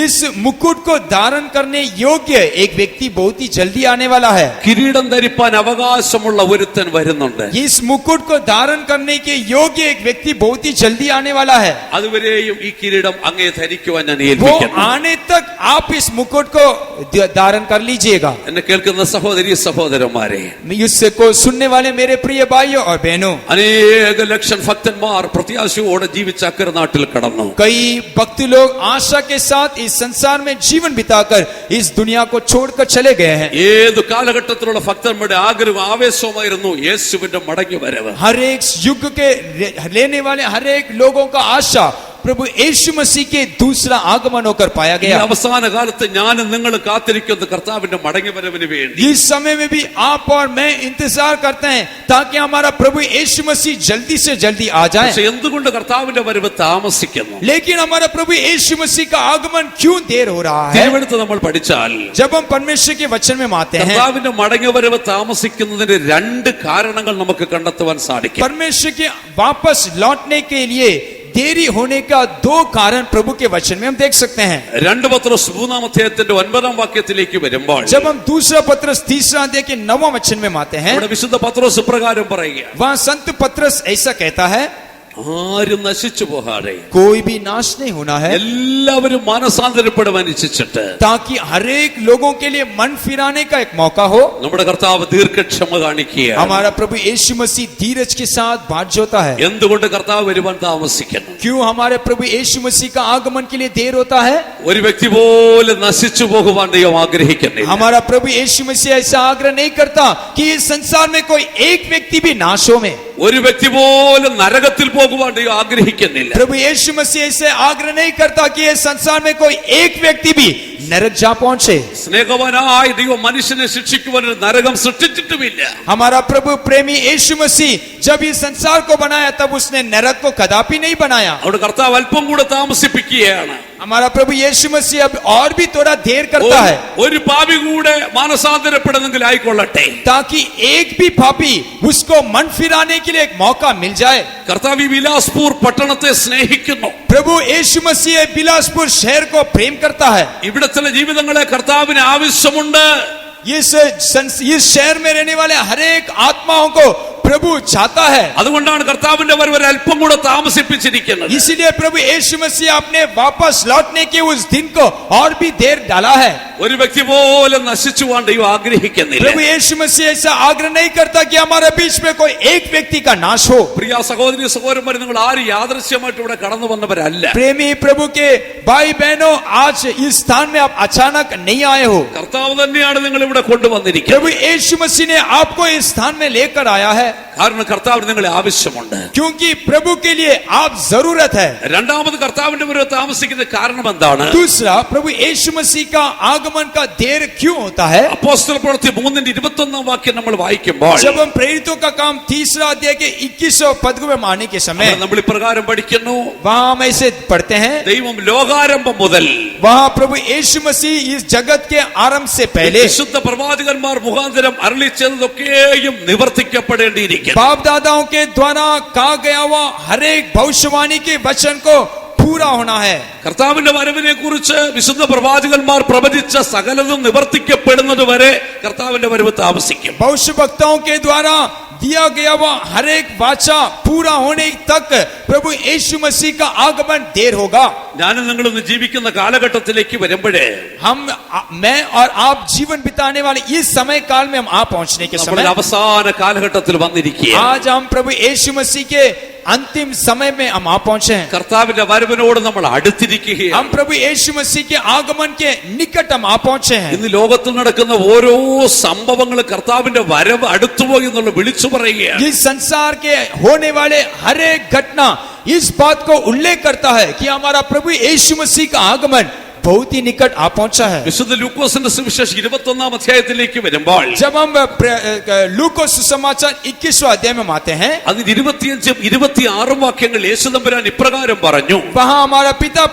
इस मुकुट को धारण करने योग्य एक व्यक्ति बहुत ही जल्दी आने वाला है. കിരീടം ധരിപ്പാൻ അവകാശമുള്ള ഒരുത്തൻ വരുന്നുണ്ട്. इस मुकुट को धारण करने के योग्य एक व्यक्ति बहुत ही जल्दी आने वाला है. അതുവരെയും ഈ കിരീടം അങ്ങേ ധരിക്കുവാൻ ഞാൻ वो ഏൽപ്പിക്കുന്നു. आने तक आप इस मुकुट को धारण कर लीजिएगा. എന്നെ കേൾക്കുന്ന സഹോദരി സഹോദരന്മാരെ, इसको सुनने वाले मेरे प्रिय भाइयों और बहनों, അനേക ലക്ഷം ഭക്തന്മാർ പ്രത്യാശയോടെ ജീവിച്ച അക്കരെ നാട്ടിൽ കടന്നു. कई भक्त लोग आशा के साथ इस संसार में जीवन बिताकर इस दुनिया को छोड़कर चले गए हैं. ഏത് കാലഘട്ടത്തിലുള്ള ഭക്തന്മാരുടെ ആഗ്രഹവും ആവേശവുമായിരുന്നു യേശുവിന്റെ മടങ്ങി വരവ്. हर एक युग के लेने वाले हर एक लोगों का आशा प्रभु यीशु मसीह के दूसरा आगमन होकर पाया ഈ गया. അവസാന കാലത്ത് ഞാനും നിങ്ങൾ കാത്തിരിക്കുന്ന കർത്താവിന്റെ മടങ്ങി വരവിന് വേണ്ടി. इस समय में भी आप और मैं इंतजार करते हैं ताकि हमारा प्रभु यीशु मसीह जल्दी से जल्दी आ जाए. പക്ഷെ എന്തുകൊണ്ട് കർത്താവിന്റെ വരവ് താമസിക്കുന്നു? लेकिन हमारा प्रभु यीशु मसीह का आगमन क्यों देर हो रहा है? തിരുവെടുത്ത് നമ്മൾ പഠിച്ചാൽ जब हम परमेश्वर के वचन में आते हैं, കർത്താവിന്റെ മടങ്ങി വരവ് താമസിക്കുന്നതിന് രണ്ട് കാരണങ്ങൾ നമുക്ക് കണ്ടെത്തുവാൻ സാധിക്കും. परमेश्वर के वापस लौटने के लिए देरी होने का दो कारण प्रभु के वचन में हम देख सकते हैं. 2 പത്രോസ് 3-ാം അധ്യായത്തിന്റെ 9-ാം വാക്യത്തിലേക്ക് വരുമ്പോൾ, जब हम दूसरा पत्रस 3 अध्याय के 9वां वचन में आते हैं, ഇവിടെ വിശുദ്ധ പത്രോസ് ഇപ്രകാരം പറയുക, वहां संत पत्रस ऐसा कहता है, ആരും നശിച്ചു പോകാതെ कोई भी नाश नहीं होना है, എല്ലാവരും മാനസാന്തരപ്പെടുവാൻ ഇച്ഛിച്ചിട്ട് ताकि हर एक लोगों के लिए मन फिराने का एक मौका हो। നമ്മുടെ കർത്താവ് ദീർഘക്ഷമ കാണിക്കുകയാണ്. हमारा प्रभु यीशु मसीह धीरज के साथ बात जोता है। എന്തുകൊണ്ട് കർത്താവ് വരുവാൻ താമസിക്കുന്നു? क्यों हमारे प्रभु यीशु मसीह का आगमन के लिए देर होता है? ഒരു വ്യക്തി പോലും നശിച്ചു പോകുവാൻ ദൈവം ആഗ്രഹിക്കുന്നില്ല. हमारा प्रभु यीशु मसीह ऐसा आग्रह नहीं करता कि इस संसार में कोई एक व्यक्ति भी नाश हो में। ഒരു വ്യക്തി പോലും നരകത്തിൽ പോകുവാൻ ദൈവം ആഗ്രഹിക്കുന്നില്ല. प्रभु यीशु मसीह ऐसे आग्रह नहीं करता कि इस संसार में कोई एक व्यक्ति भी नरक जा पहुंचे। സ്നേഹവാനായ ദൈവം മനുഷ്യനെ ശിക്ഷിക്കുവാൻ ഒരു നരകം സൃഷ്ടിച്ചിട്ടുമില്ല. हमारा प्रभु प्रेमी यीशु मसीह जब इस संसार को बनाया तब उसने नरक को कदापि नहीं बनाया। അവിടെ കർത്താവ് അല്പം കൂടെ താമസിപ്പിക്കുകയാണ്. हमारा प्रभु यीशु मसीह अब और भी थोड़ा देर करता है, ഒരു പാപി കൂടെ മാനസാന്തരപ്പെടുന്നെങ്കിൽ ആയിക്കൊള്ളട്ടെ, ताकि एक भी पापी उसको मन फिराने के लिए एक मौका मिल जाए। കർത്താവ് ഈ ബിലാസ്പൂർ പട്ടണത്തെ സ്നേഹിക്കുന്നു. प्रभु यीशु मसीह बिलासपुर शहर को प्रेम करता है। ഇവിടത്തെ ജീവിതങ്ങളെ കർത്താവിന് ആവശ്യമുണ്ട്. इस शहर में रहने वाले हर एक आत्माओं को प्रभु चाहता है। അതുകൊണ്ടാണ് കർത്താവിന്റെ വരവ് ഒരു അല്പം കൂടെ താമസിപ്പിച്ചിരിക്കുന്നത്. इसीलिए प्रभु यीशु मसीह अपने वापस लौटने के उस दिन को और भी देर डाला है। ഒരു വ്യക്തി പോലും നശിച്ചു പോകാൻ ദൈവം ആഗ്രഹിക്കുന്നില്ല. प्रभु यीशु मसीह ऐसा आग्रह नहीं करता कि हमारे बीच में कोई एक व्यक्ति का नाश हो। പ്രിയ സഹോദരി സഹോദരന്മാർ, നിങ്ങൾ ആരും യാദൃശ്യമായിട്ട് ഇവിടെ കടന്നു വന്നവരല്ല. प्रेमी प्रभु के भाई बहनों, आज इस स्थान में आप अचानक नहीं आए हो। കർത്താവ് തന്നെയാണ് നിങ്ങൾ ഇവിടെ കൊണ്ടുവന്നിരിക്കുന്നത്. प्रभु यीशु मसीह ने आपको इस स्थान में लेकर आया है, കാരണം കർത്താവിന് നിങ്ങളെ ആവശ്യമുണ്ട്. क्योंकि प्रभु के लिए आप जरूरत है। രണ്ടാമത് കർത്താവിന്റെ വരവ് താമസിക്കുന്ന കാരണം എന്താണ്? दूसरा, प्रभु यीशु मसीह का आगमन का देर क्यों होता है? അപ്പോസ്തല പ്രവൃത്തി 3:21 വാക്യം നമ്മൾ വായിക്കുമ്പോൾ जब हम प्रेरितों का काम तीसरा अध्याय के 21 पद में आने के समय നമ്മൾ ഇപ്രകാരം പഠിക്കുന്നു. वहाँ हम ऐसे पढ़ते हैं, ദൈവം ലോകാരംഭം മുതൽ वहाँ प्रभु यीशु मसीह इस जगत के आरंभ से पहले വിശുദ്ധ പ്രവാചകന്മാർ മുഖാന്തരം അരുളിച്ചതൊക്കെയും നിവർത്തിക്കപ്പെടേണ്ടിയിരിക്കുന്നു. बाप दादाओं के द्वारा कहा गया हुआ हर एक भविष्यवाणी के वचन को पूरा होना है। കർത്താവിന്റെ വരവിനെ കുറിച്ച് വിശുദ്ധ പ്രവാചകന്മാർ പ്രവചിച്ച സകലതും നിവർത്തിക്കപ്പെടുന്നത് വരെ കർത്താവിന്റെ വരവ് താമസിക്കും. भविष्य वक्ताओं के द्वारा दिया गया हुआ हर एक वाचा पूरा होने तक प्रभु यीशु मसीह का आगमन देर होगा। ഞാനും നിങ്ങളൊന്ന് ജീവിക്കുന്ന കാലഘട്ടത്തിലേക്ക് വരുമ്പോഴേ मैं और आप जीवन बिताने वाले इस समय काल में हम आ पहुंचने के നമ്മുടെ समय അവസാന കാലഘട്ടത്തിൽ വന്നിരിക്കുകയാണ്. आज हम प्रभु यीशु मसीह के अंतिम समय में हम आ पहुंचे हैं। കർത്താവിന്റെ വരവിനോട് നമ്മൾ അടുത്തിരിക്കുകയാണ്. हम प्रभु यीशु मसीह के आगमन के निकट हम आ पहुंचे हैं। ഇന്ന് ലോകത്തിൽ നടക്കുന്ന ഓരോ സംഭവങ്ങളും കർത്താവിന്റെ വരവ് അടുത്തുപോയി എന്നുള്ള വിളിച്ചു പറയുകയാണ്. इस संसार के होने वाले हर एक घटना इस बात को उल्लेख करता है कि हमारा प्रभु यीशु मसीह का आगमन बहुत ही निकट आ पहुंचा है। വിശുദ്ധ ലൂക്കോസിന്റെ സുവിശേഷം 21 അധ്യായത്തിലേക്ക് വരുമ്പോൾ जब हम लूकोस सुसमाचार 21वां अध्याय में आते हैं, അതിൽ 25 26 വാക്യങ്ങൾ യേശുദമ്പുരാൻ ഇപ്രകാരം പറഞ്ഞു. वहां हमारा पिता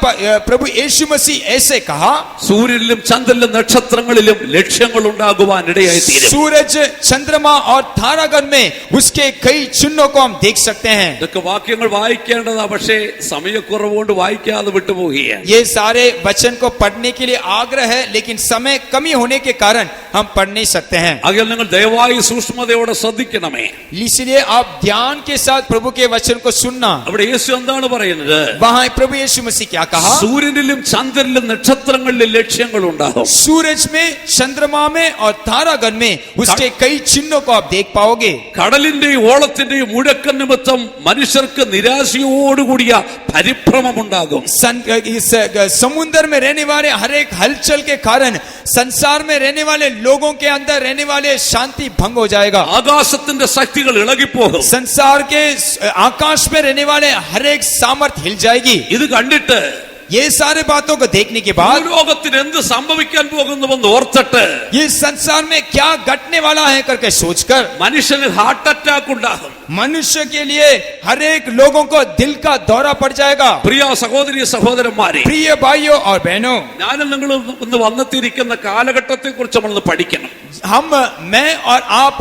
प्रभु यीशु मसीह ऐसे कहा, സൂര്യനിലും ചന്ദ്രനിലും നക്ഷത്രങ്ങളിലും ലക്ഷ്യങ്ങൾ ഉണ്ടാകുവാൻ ഇടയായി തീരും. सूरज, चंद्रमा और तारागण में उसके कई चिन्हों को हम देख सकते हैं। ഇതൊക്കെ വാക്യങ്ങൾ വായിക്കേണ്ടതാ, പക്ഷേ സമയക്കുറവ് കൊണ്ട് വായിക്കാതെ വിട്ടുപോവുകയാണ്. ये सारे वचन को पढ़ने के लिए आग्रह है, लेकिन समय कमी होने के कारण हम पढ़ नहीं सकते हैं। അകൽ നിങ്ങൾ ദയവായി സൂക്ഷ്മതയോടെ ശ്രദ്ധിക്കണമേ. इसलिए आप ध्यान के साथ प्रभु के वचन को सुनना। അവിടെ യേശു എന്താണ് പറയുന്നത്? वहां प्रभु यीशु मसीह क्या कहा? സൂര്യനിലും ചന്ദ്രനിലും നക്ഷത്രങ്ങളിലും ലക്ഷ്യങ്ങൾ ഉണ്ടാകും. सूरज में, चंद्रमा में और तारागण में उसके कई चिन्हों को आप देख पाओगे। കടലിന്റെയും ഓളത്തിന്റെയും മുഴക്കം നിമിത്തം മനുഷ്യർക്ക് നിരാശയോടുകൂടിയ പരിഭ്രമം ഉണ്ടാകും. इस समुद्र में रहने वाले हर एक हलचल के कारण संसार में रहने वाले लोगों के अंदर रहने वाले शांति भंग हो जाएगा। ആകാശത്തിന്റെ ശക്തികൾ ഇളകിപ്പോകും. संसार के आकाश में रहने वाले हर एक सामर्थ्य हिल जाएगी। ഇത് കണ്ടിട്ട് ये सारे बातों को देखने के बाद ഭൂലോകത്തിന് എന്ത് സംഭവിക്കാൻ പോകുന്നുവെന്ന് ഓർത്തിട്ട് ये संसार में क्या घटने वाला है करके सोचकर മനുഷ്യന് ഹാർട്ട് അറ്റാക്ക് ഉണ്ടാകും. मनुष्य के लिए हर एक लोगों को दिल का दौरा पड़ जाएगा। പ്രിയ സഹോദരി സഹോദരന്മാരെ, प्रिय भाइयों और बहनों, ഞാനും നിങ്ങൾ ഇന്ന് വന്നെത്തിയിരിക്കുന്ന കാലഘട്ടത്തെ കുറിച്ച് നമ്മളൊന്ന് പഠിക്കണം. मैं और आप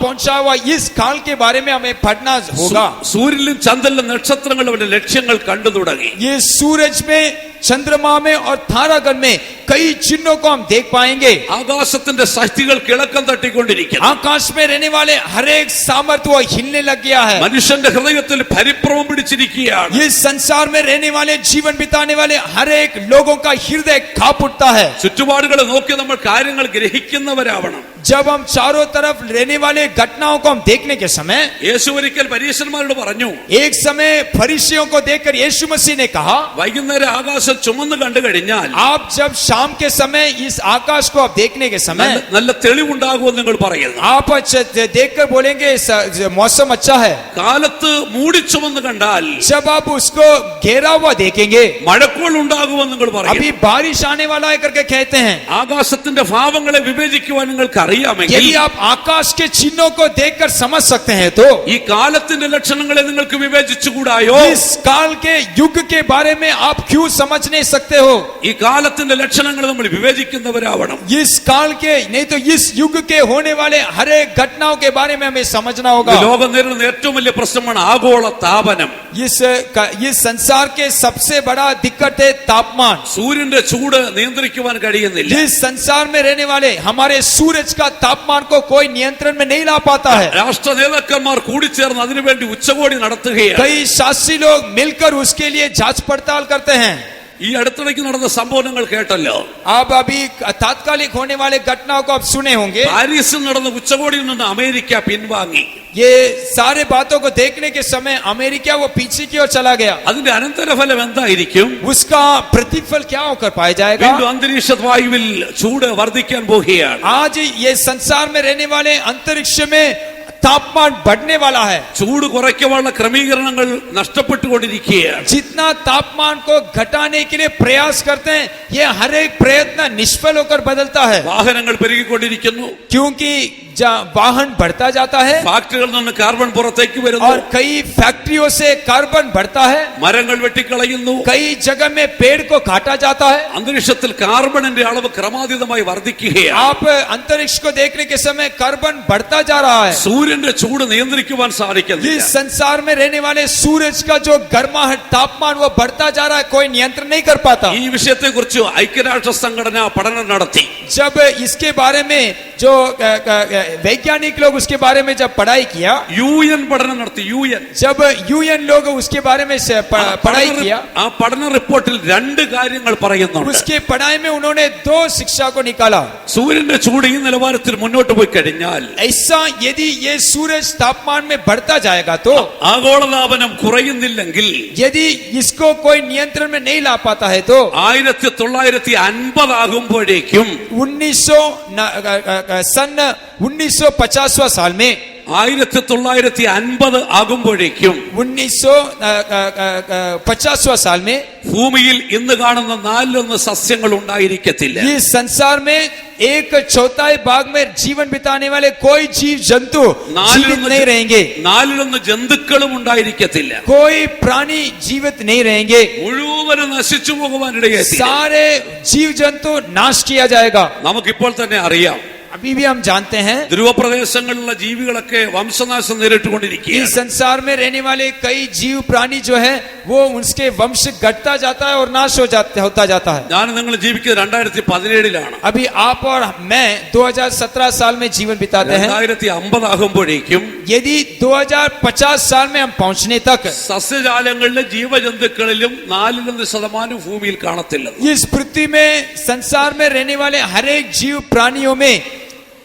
पहुंचा हुआ इस काल के बारे में हमें पढ़ना होगा। സൂര്യനിലും ചന്ദ്രനിലും നക്ഷത്രങ്ങളും അവന്റെ ലക്ഷ്യങ്ങൾ കണ്ടു തുടങ്ങി. ये सूरज में, चंद्रमा में और तारागण में कई चिन्हों को हम देख पाएंगे। ആകാശത്തിന്റെ ശക്തികൾ കിളക്കം തട്ടിക്കൊണ്ടിരിക്കുന്നു. आकाश में रहने वाले हर एक सामर्थ वो हिलने लग गया है। മനുഷ്യന്റെ ഹൃദയത്തിൽ പരിഭ്രമം പിടിച്ചിരിക്കുകയാണ്. इस संसार में रहने वाले जीवन बिताने वाले हर एक लोगों का हृदय कांप उठता है। ചുറ്റുപാടുകളെ നോക്കി നമ്മൾ കാര്യങ്ങൾ ഗ്രഹിക്കുന്നവരാവണം. जब हम चारों तरफ रहने वाले घटनाओं को हम देखने के समय, യേശു ഒരിക്കൽ പരീശന്മാരോട് പറഞ്ഞു, एक समय फरीसियों को देखकर यीशु मसीह ने कहा, വൈകുന്നേരം ആകാശം ചുമന്ന് കണ്ടു കഴിഞ്ഞാൽ आप जब शाम के समय इस आकाश को आप देखने के समय നല്ല തെളിവുണ്ടാകുമെന്ന് നിങ്ങൾ പറയുന്നു. आप देखकर बोलेंगे मौसम अच्छा है। കാലത്ത് മൂടി ചുമന്ന് കണ്ടാൽ जब आप उसको घेरा हुआ देखेंगे, മഴക്കോൾ ഉണ്ടാകുമെന്ന് നിങ്ങൾ പറയുന്നു. अभी बारिश आने वाला है करके कहते हैं। ആകാശത്തിന്റെ ഭാവങ്ങളെ വിവേചിക്കുവാൻ നിങ്ങൾക്ക് അറിയാമെങ്കിൽ, यदि आप आकाश के चिन्हों को देखकर समझ सकते हैं तो ഈ കാലത്തിന്റെ ലക്ഷണങ്ങളെ നിങ്ങൾക്ക് വിവേചിച്ചുകൂടായോ? इस काल के युग के बारे में आप क्यों समझ नहीं सकते हो? ഈ കാലത്തിന്റെ ലക്ഷണങ്ങൾ നമ്മൾ വിവേചിക്കുന്നവരാവണം. इस काल के नहीं तो इस युग के होने वाले हर एक घटनाओं के बारे में हमें समझना होगा। ലോകം നേരിടുന്ന ഏറ്റവും വലിയ പ്രശ്നമാണ് ആഗോള താപനം. इस संसार के सबसे बड़ा दिक्कत है तापमान। സൂര്യന്റെ ചൂട് നിയന്ത്രിക്കുവാൻ കഴിയുന്നില്ല. इस संसार में रहने वाले हमारे सूरज का तापमान को कोई नियंत्रण में नहीं ला पाता है। രാഷ്ട്ര നേതാക്കന്മാർ കൂടിച്ചേർന്ന് അതിനുവേണ്ടി ഉച്ചകോടി നടത്തുകയാണ്. कई शास्त्री लोग मिलकर उसके लिए जांच पड़ताल करते हैं। ഈ അടുത്തിടയ്ക്ക് നടന്ന സംഭവങ്ങൾ കേട്ടല്ലോ. आप अभी तात्कालिक होने वाले घटनाओं को आप सुने होंगे। പാരീസിൽ നടന്ന ഉച്ചകോടിയിൽ നിന്ന് അമേരിക്ക പിൻവാങ്ങി. ये सारे बातों को देखने के समय अमेरिका वो पीछे की ओर चला गया। അതിന്റെ അനന്തരഫലം എന്തായിരിക്കും? उसका प्रतिफल क्या होकर पाया जाएगा? വീണ്ടും അന്തരീക്ഷ വായുവിൽ ചൂട് വർദ്ധിക്കാൻ പോകുകയാണ്. आज ये संसार में रहने वाले अंतरिक्ष में तापमान बढ़ने वाला है। ചൂട് കുറയ്ക്കാനുള്ള ക്രമീകരണങ്ങൾ നഷ്ടപ്പെട്ടുകൊണ്ടിരിക്കുകയാണ്. जितना तापमान को घटाने के लिए प्रयास करते हैं, ये हर एक प्रयत्न निष्फल होकर बदलता है। വാഹനങ്ങൾ പെരുകിക്കൊണ്ടിരിക്കുന്നു. क्योंकि वाहन बढ़ता जाता है ഫാക്ടറികളിൽ നിന്ന് കാർബൺ പുറത്തേക്ക് വരുന്നു. और कई फैक्ट्रियों से कार्बन बढ़ता है। മരങ്ങൾ വെട്ടിക്കളയുന്നു. कई जगह में पेड़ को काटा जाता है। അന്തരീക്ഷത്തിൽ കാർബണിന്റെ അളവ് ക്രമാതീതമായി വർദ്ധിക്കുകയാണ്. आप अंतरिक्ष को देखने के समय कार्बन बढ़ता जा रहा है। സൂര്യന്റെ ചൂട് നിയന്ത്രിക്കുവാൻ സാധിക്കുന്നില്ല. इस संसार में रहने वाले सूरज का जो गर्माहट तापमान वो बढ़ता जा रहा है, कोई नियंत्रण नहीं कर पाता। ഈ വിഷയത്തെക്കുറിച്ച് ഐക്യരാഷ്ട്ര സംഘടന പഠനം നടത്തി. जब इसके बारे में जो वैज्ञानिक लोग उसके बारे में जब पढ़ाई किया, UN പഠനം നടത്തി. जब UN लोग उसके बारे में पढ़ाई किया, ആ പഠന റിപ്പോർട്ടിൽ രണ്ട് കാര്യങ്ങൾ പറയുന്നുണ്ട്. उसके पढ़ाई में उन्होंने दो शिक्षा को निकाला। സൂര്യന്റെ ചൂട് ഈ നിലവാരത്തിൽ മുന്നോട്ട് പോയി കഴിഞ്ഞാൽ, ऐसा यदि ये सूरज तापमान में बढ़ता जाएगा तो, ആഗോളതാപനം കുറയുന്നില്ലെങ്കിൽ, यदि इसको कोई नियंत्रण में नहीं ला पाता है तो 1950 ആകുമ്പോഴേക്കും 1950 साल में 1950 ആകുമ്പോഴേക്കും 1950 साल में ഭൂമിയിൽ ഇന്ന് കാണുന്ന 4 സസ്യങ്ങൾ ഉണ്ടായിരിക്കത്തില്ല. इस संसार में 1/4 भाग में जीवन बिताने वाले कोई जीव जंतु जीवित नहीं रहेंगे। 4 ജന്തുക്കളും ഉണ്ടായിരിക്കത്തില്ല. कोई प्राणी जीवित नहीं रहेंगे। മുഴുവനും നശിച്ചു പോകുവാനിടയായി. सारे जीव जंतु नाश किया जाएगा। നമുക്കിപ്പോൾ തന്നെ അറിയാം, अभी भी हम जानते हैं ധ്രുവപ്രദേശങ്ങളിലുള്ള ജീവികളൊക്കെ വംശനാശം നേരിട്ടുകൊണ്ടിരിക്കുകയാണ്. इस संसार में रहने वाले कई जीव प्राणी जो है वो उसके वंश घटता जाता है और नाश होता जाता है। ഞാൻ നിങ്ങൾ ജീവിക്കുന്നത് 2017 अभी आप और मैं 2017 साल में जीवन बिताते हैं। 2050 ആകുമ്പോഴേക്കും यदि 2050 साल में हम पहुंचने तक സസ്യജാലങ്ങളിലെ ജീവജന്തുക്കളിലും 4% ഭൂമിയിൽ കാണത്തില്ല. इस पृथ्वी में संसार में रहने वाले हर एक जीव प्राणियों में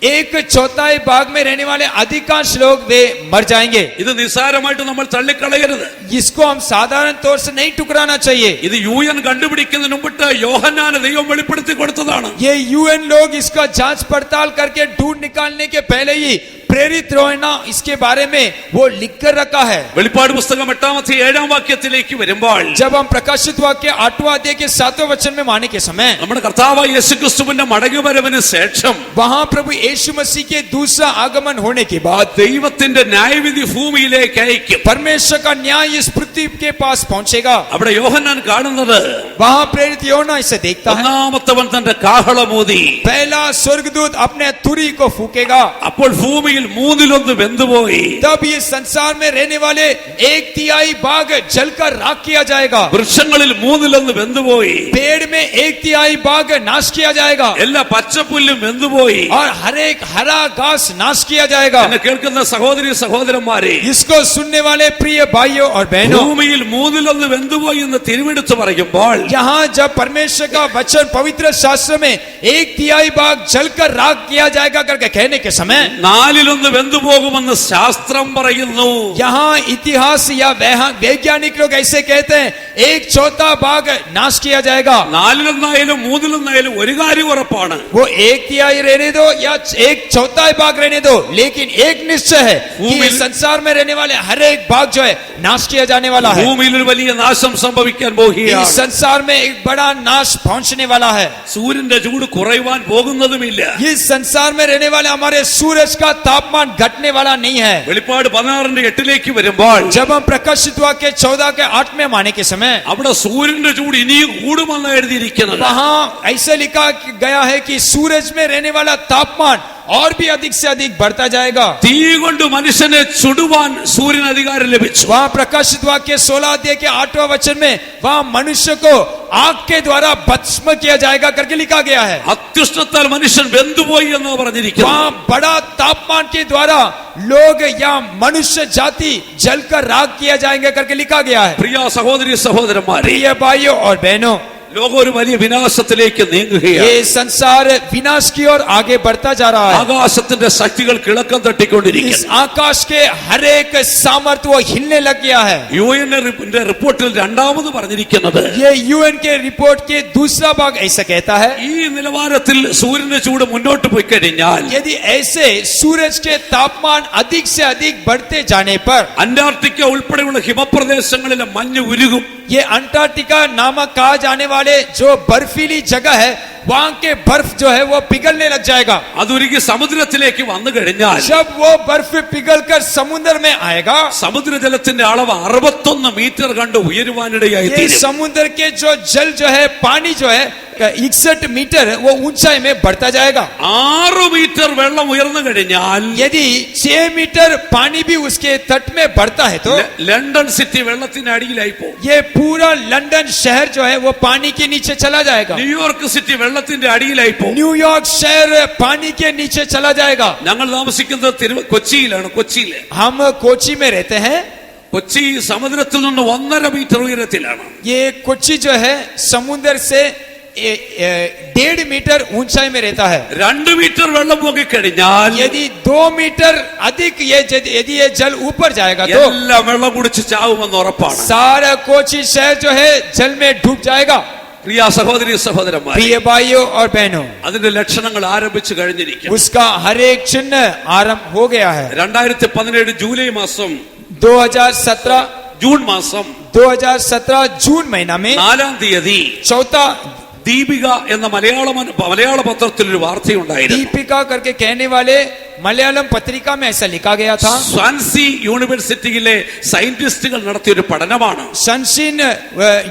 1/4 भाग में रहने वाले अधिकांश लोग वे मर जाएंगे। ഇത് നിസ്സാരമായിട്ട് നമ്മൾ തള്ളിക്കളയരുത്. इसको हम साधारण तौर से नहीं टुकराना चाहिए। ഇത് UN കണ്ടുപിടിക്കുന്നതിന് മുമ്പിട്ട് യോഹന്നാന് ദൈവം വെളിപ്പെടുത്തി കൊടുത്തതാണ്. ये UN लोग इसका जांच पड़ताल करके ढूंढ निकालने के पहले ही प्रेरित रोना इसके बारे में वो लिख कर रखा है। വെളിപ്പാട് പുസ്തകം 8-7 വാക്യത്തിലേക്ക് വരുമ്പോൾ, जब हम प्रकाशित वाक्य 8वां अध्याय के 7वें वचन में माने के समय, നമ്മുടെ കർത്താവായ യേശുക്രിസ്തുവിന്റെ മടങ്ങിവരവിന് ശേഷം वहां प्रभु यीशु मसीह के दूसरा आगमन होने के बाद ദൈവത്തിന്റെ ന്യായവിധി ഭൂമിയിലേക്ക് അയക്കും. परमेश्वर का न्याय इस पृथ्वी के पास पहुंचेगा। അവിടെ യോഹന്നാൻ കാണുന്നത്, वहां प्रेरित योना इसे देखता है। ഒന്നാമത്തവൻ തന്റെ കാഹളമൂതി, पहला स्वर्गदूत अपने तुरी को फूकेगा। അപ്പോൾ ഭൂമിയിൽ ഭൂമിയിൽ 1/3 വെന്തുപോയി. तब ये संसार में रहने वाले 1/3 भाग जलकर राख किया जाएगा. വൃക്ഷങ്ങളിൽ 1/3 വെന്തുപോയി. पेड़ में 1/3 भाग नाश किया जाएगा എല്ലാ പച്ചപ്പുല്ലും വെന്തുപോയി. और हर एक हरा घास नाश किया जाएगा. എന്നെ കേൾക്കുന്ന സഹോദരി സഹോദരന്മാരെ, इसको सुनने वाले प्रिय भाइयों और बहनों, ഭൂമിയിൽ 1/3 വെന്തുപോയി എന്ന് തിരുവെടുത്ത് പറയുമ്പോൾ यहाँ जब परमेश्वर का वचन पवित्र शास्त्र में 1/3 भाग जलकर राख किया जाएगा करके कहने के समय 4/1 വെന്തുപോകുമെന്ന് ശാസ്ത്രം പറയുന്നു. यहाँ इतिहास या वैज्ञानिक लोग ऐसे कहते हैं 1/4 भाग नाश किया जाएगा. 4/1 3/1 ഒരു കാര്യം ഉറപ്പാണ്, वो 1/3 रहने दो या 1/4 भाग रहने दो, लेकिन एक निश्चय है कि इस संसार में रहने वाले हर एक भाग जो है नाश किया जाने वाला है. ഭൂമിയിൽ ഒരു വലിയ നാശം സംഭവിക്കാൻ इस പോകുകയാണ്. संसार में एक बड़ा नाश पहुंचने वाला है. സൂര്യന്റെ ചൂട് കുറയുവാൻ പോകുന്നതുമില്ല. इस संसार में रहने वाले हमारे सूरज का तापमान घटने वाला नहीं है. വെളിപ്പാട് 16:8 വരുമ്പോൾ जब हम प्रकाशित वाक्य 14 के 8 में माने के समय അവിടെ സൂര്യന്റെ ചൂട് ഇനിയും കൂടുമെന്ന് എഴുതിയിരിക്കുന്നത്. वहां ऐसे लिखा गया है कि सूरज में रहने वाला तापमान और भी अधिक से अधिक बढ़ता जाएगा. തീ കൊണ്ട് മനുഷ്യനെ ചുടുവാൻ സൂര്യന് അധികാരം ലഭിച്ചു. वहां प्रकाशित वाक्य 16 अध्याय के 8वां वचन में वहां मनुष्य को आग के द्वारा भस्म किया जाएगा करके लिखा गया है. അത്യുഷ്ണത്താൽ മനുഷ്യൻ വെന്തുപോയി എന്ന് പറഞ്ഞിരിക്കുന്നു. वहां बड़ा तापमान के द्वारा लोग या मनुष्य जाति जलकर राख किया जाएंगे करके लिखा गया है. പ്രിയ സഹോദരി സഹോദരന്മാരെ, प्रिय भाइयों और बहनों, ലോകം ഒരു വലിയ വിനാശത്തിലേക്ക് നീങ്ങുകയാണ്. ये संसार विनाश की ओर आगे बढ़ता जा रहा है. ആകാശത്തിന്റെ ശക്തികൾ കിളക്കം इस തട്ടിക്കൊണ്ടിരിക്കുന്നു. आकाश के हर एक सामर्थ्य वो हिलने लग गया है. യുഎന്റെ റിപ്പോർട്ടിൽ രണ്ടാമത് പറഞ്ഞിരിക്കുന്നത്, ये यूएन के रिपोर्ट के दूसरा भाग ऐसा कहता है, ഈ നിലവാരത്തിൽ സൂര്യന്റെ ചൂട് മുന്നോട്ട് പോയി കഴിഞ്ഞാൽ यदि ऐसे सूरज के तापमान अधिक से अधिक बढ़ते जाने पर അന്റാർട്ടിക്ക ഉൾപ്പെടെയുള്ള ഹിമപ്രദേശങ്ങളിലെ മഞ്ഞ് ഉരുകും. ये अंटार्कटिका नामक कहा जाने वाले जो बर्फीली जगह है वहां के बर्फ जो है वो पिघलने लग जाएगा. അതുരുകി സമുദ്രത്തിലേക്ക് വന്നു കഴിഞ്ഞാൽ जब वो बर्फ पिघलकर समुद्र में आएगा, സമുദ്രജലത്തിന്റെ അളവ് 61 മീറ്റർ കണ്ട് ഉയരുവാനിടയായി ये തീരും. समुद्र के जो जल जो है, पानी जो है 61 मीटर वो ऊंचाई में बढ़ता जाएगा. 6 മീറ്റർ വെള്ളം ഉയർന്നു കഴിഞ്ഞാൽ यदि 6 मीटर पानी भी उसके तट में बढ़ता है तो ലണ്ടൻ സിറ്റി വെള്ളത്തിന് അടിയിലായി പോകും. ये पूरा लंदन शहर जो है वो पानी के नीचे चला जाएगा. ന്യൂയോർക്ക് സിറ്റി വെള്ളത്തിന്റെ അടിയിലായി പോകും. न्यूयॉर्क शहर पानी के नीचे चला जाएगा. ഞങ്ങൾ താമസിക്കുന്നത് കൊച്ചിയിലാണ്. കൊച്ചിയില് हम कोची में रहते हैं. കൊച്ചി സമുദ്രത്തിൽ നിന്ന് 1.5 മീറ്റർ ഉയരത്തിലാണ്. ये कोची जो है समुद्र से 1.5 मीटर ऊंचाई में रहता है. 2 മീറ്റർ വെള്ളം പൊങ്ങിക്കഴിഞ്ഞാൽ यदि 2 मीटर अधिक यदि ये जल ऊपर जाएगा तो എല്ലാം വെള്ളം കുടിച്ച് ചാവുമെന്ന് ഉറപ്പാണ്. सारा कोची शहर जो है जल में डूब जाएगा. പ്രിയ സഹോദരി സഹോദരന്മാർ, प्रिय भाइयों और बहनों, അതിന്റെ ലക്ഷണങ്ങൾ ആരംഭിച്ചു കഴിഞ്ഞിരിക്കുന്നു. उसका हर एक चिन्ह आरंभ हो गया है. 2017 ജൂലൈ മാസം 2017 ജൂൺ മാസം 2017 जून महीना में 4-ാം തീയതി चौथा ദീപിക എന്ന മലയാള പത്രത്തിൽ ഒരു വാർത്തയുണ്ടായിരുന്നു. दीपिका करके कहने वाले मलयालम पत्रिका में ऐसा लिखा गया था. സ്വാൻസി യൂണിവേഴ്സിറ്റിയിലെ സയന്റിസ്റ്റുകൾ നടത്തിയൊരു പഠനമാണ്. सनशिन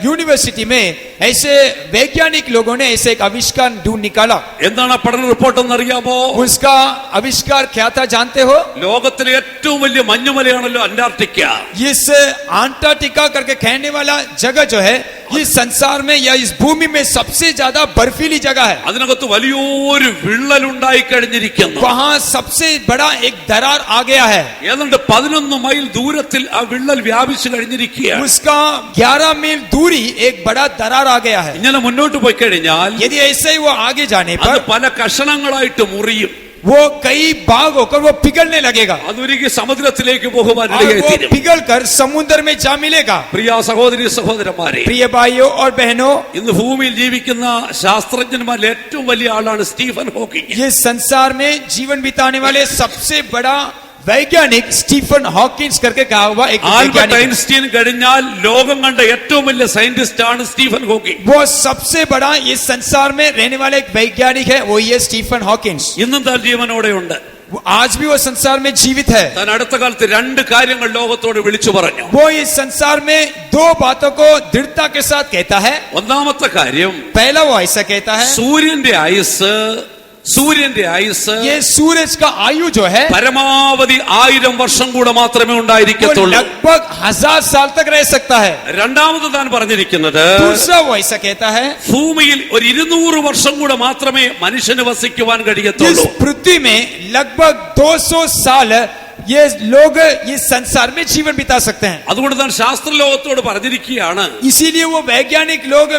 यूनिवर्सिटी में ऐसे वैज्ञानिक लोगों ने ऐसे एक आविष्कार ढूंढ निकाला. എന്താണ് ആ പഠന റിപ്പോർട്ട് എന്നറിയാമോ? उसका आविष्कार क्या था जानते हो? ലോകത്തിലെ ഏറ്റവും വലിയ മഞ്ഞുമലയാണല്ലോ അന്റാർട്ടിക്ക. इस अंटार्कटिका करके कहने वाला जगह जो है इस संसार में या इस भूमि में सबसे ज्यादा बर्फीली जगह है. അതിനകത്ത് വലിയൊരു വിള്ളലുണ്ടായി കഴിഞ്ഞിരിക്കുന്നു. वहां सबसे बड़ा एक दरार आ गया है. ഏതാണ്ട് 11 മൈൽ ദൂരത്തിൽ ആ വിള്ളൽ വ്യാപിച്ചു കഴിഞ്ഞിരിക്കുകയാണ്. उसका 11 मील दूरी एक बड़ा दरार आ गया है. ഇങ്ങനെ മുന്നോട്ട് പോയി കഴിഞ്ഞാൽ यदि ऐसे ही वो आगे जाने അത് पर പല കഷണങ്ങളായിട്ട് മുറിയും. वो कई भाग होकर वो पिघलने लगेगा അതൊരുക്കി സമുദ്രത്തിലേക്ക് പോകുവാൻ और ഇടയായി वो തീരും. पिघल कर समुद्र में जा मिलेगा. പ്രിയ സഹോദരി സഹോദരന്മാരെ, प्रिय भाइयों और बहनों, ഇന്ന് ഭൂമിയിൽ ജീവിക്കുന്ന ശാസ്ത്രജ്ഞന്മാരിൽ ഏറ്റവും വലിയ ആളാണ് സ്റ്റീഫൻ ഹോക്കിംഗ്. ये संसार में जीवन बिताने वाले सबसे बड़ा वैज्ञानिक स्टीफन हॉकिंस करके कहा हुआ एक ആൽബർട്ട് वैज्ञानिक है. ഐൻസ്റ്റീൻ കഴിഞ്ഞാൽ ലോകം കണ്ട ഏറ്റവും വലിയ സയന്റിസ്റ്റ് ആണ് സ്റ്റീഫൻ ഹോക്കിംഗ്. वो सबसे बड़ा इस संसार में रहने वाला एक वैज्ञानिक है, वो ये स्टीफन हॉकिंस. ഇന്നും താൻ ജീവനോടെയുണ്ട്. आज भी वो संसार में जीवित है. താൻ അടുത്ത കാലത്ത് 2 കാര്യങ്ങൾ ലോകത്തോട് വിളിച്ചു പറഞ്ഞു. वो इस संसार में 2 बातों को दृढ़ता के साथ कहता है. ഒന്നാമത്തെ കാര്യം, पहला वो ऐसा कहता है, സൂര്യന്റെ ആയുസ് സൂര്യന്റെ ആയുസ് ये सूरज का आयु जो है പരമാവധി 1000 വർഷം കൂടെ മാത്രമേ वो ഉണ്ടായിരിക്കത്തുള്ളൂ. लगभग 1000 साल तक रह सकता है. രണ്ടാമത് താൻ പറഞ്ഞിരിക്കുന്നത് दूसरा वो ऐसा कहता है ഭൂമിയിൽ ഒരു 200 വർഷം കൂടെ മാത്രമേ മനുഷ്യന് വസിക്കുവാൻ इस കഴിയത്തുള്ളൂ. पृथ्वी में लगभग 200 साल ये लोग ये संसार में जीवन बिता सकते हैं. അതുകൊണ്ട് താൻ ശാസ്ത്രലോകത്തോട് പറഞ്ഞിരിക്കുകയാണ്, इसीलिए वो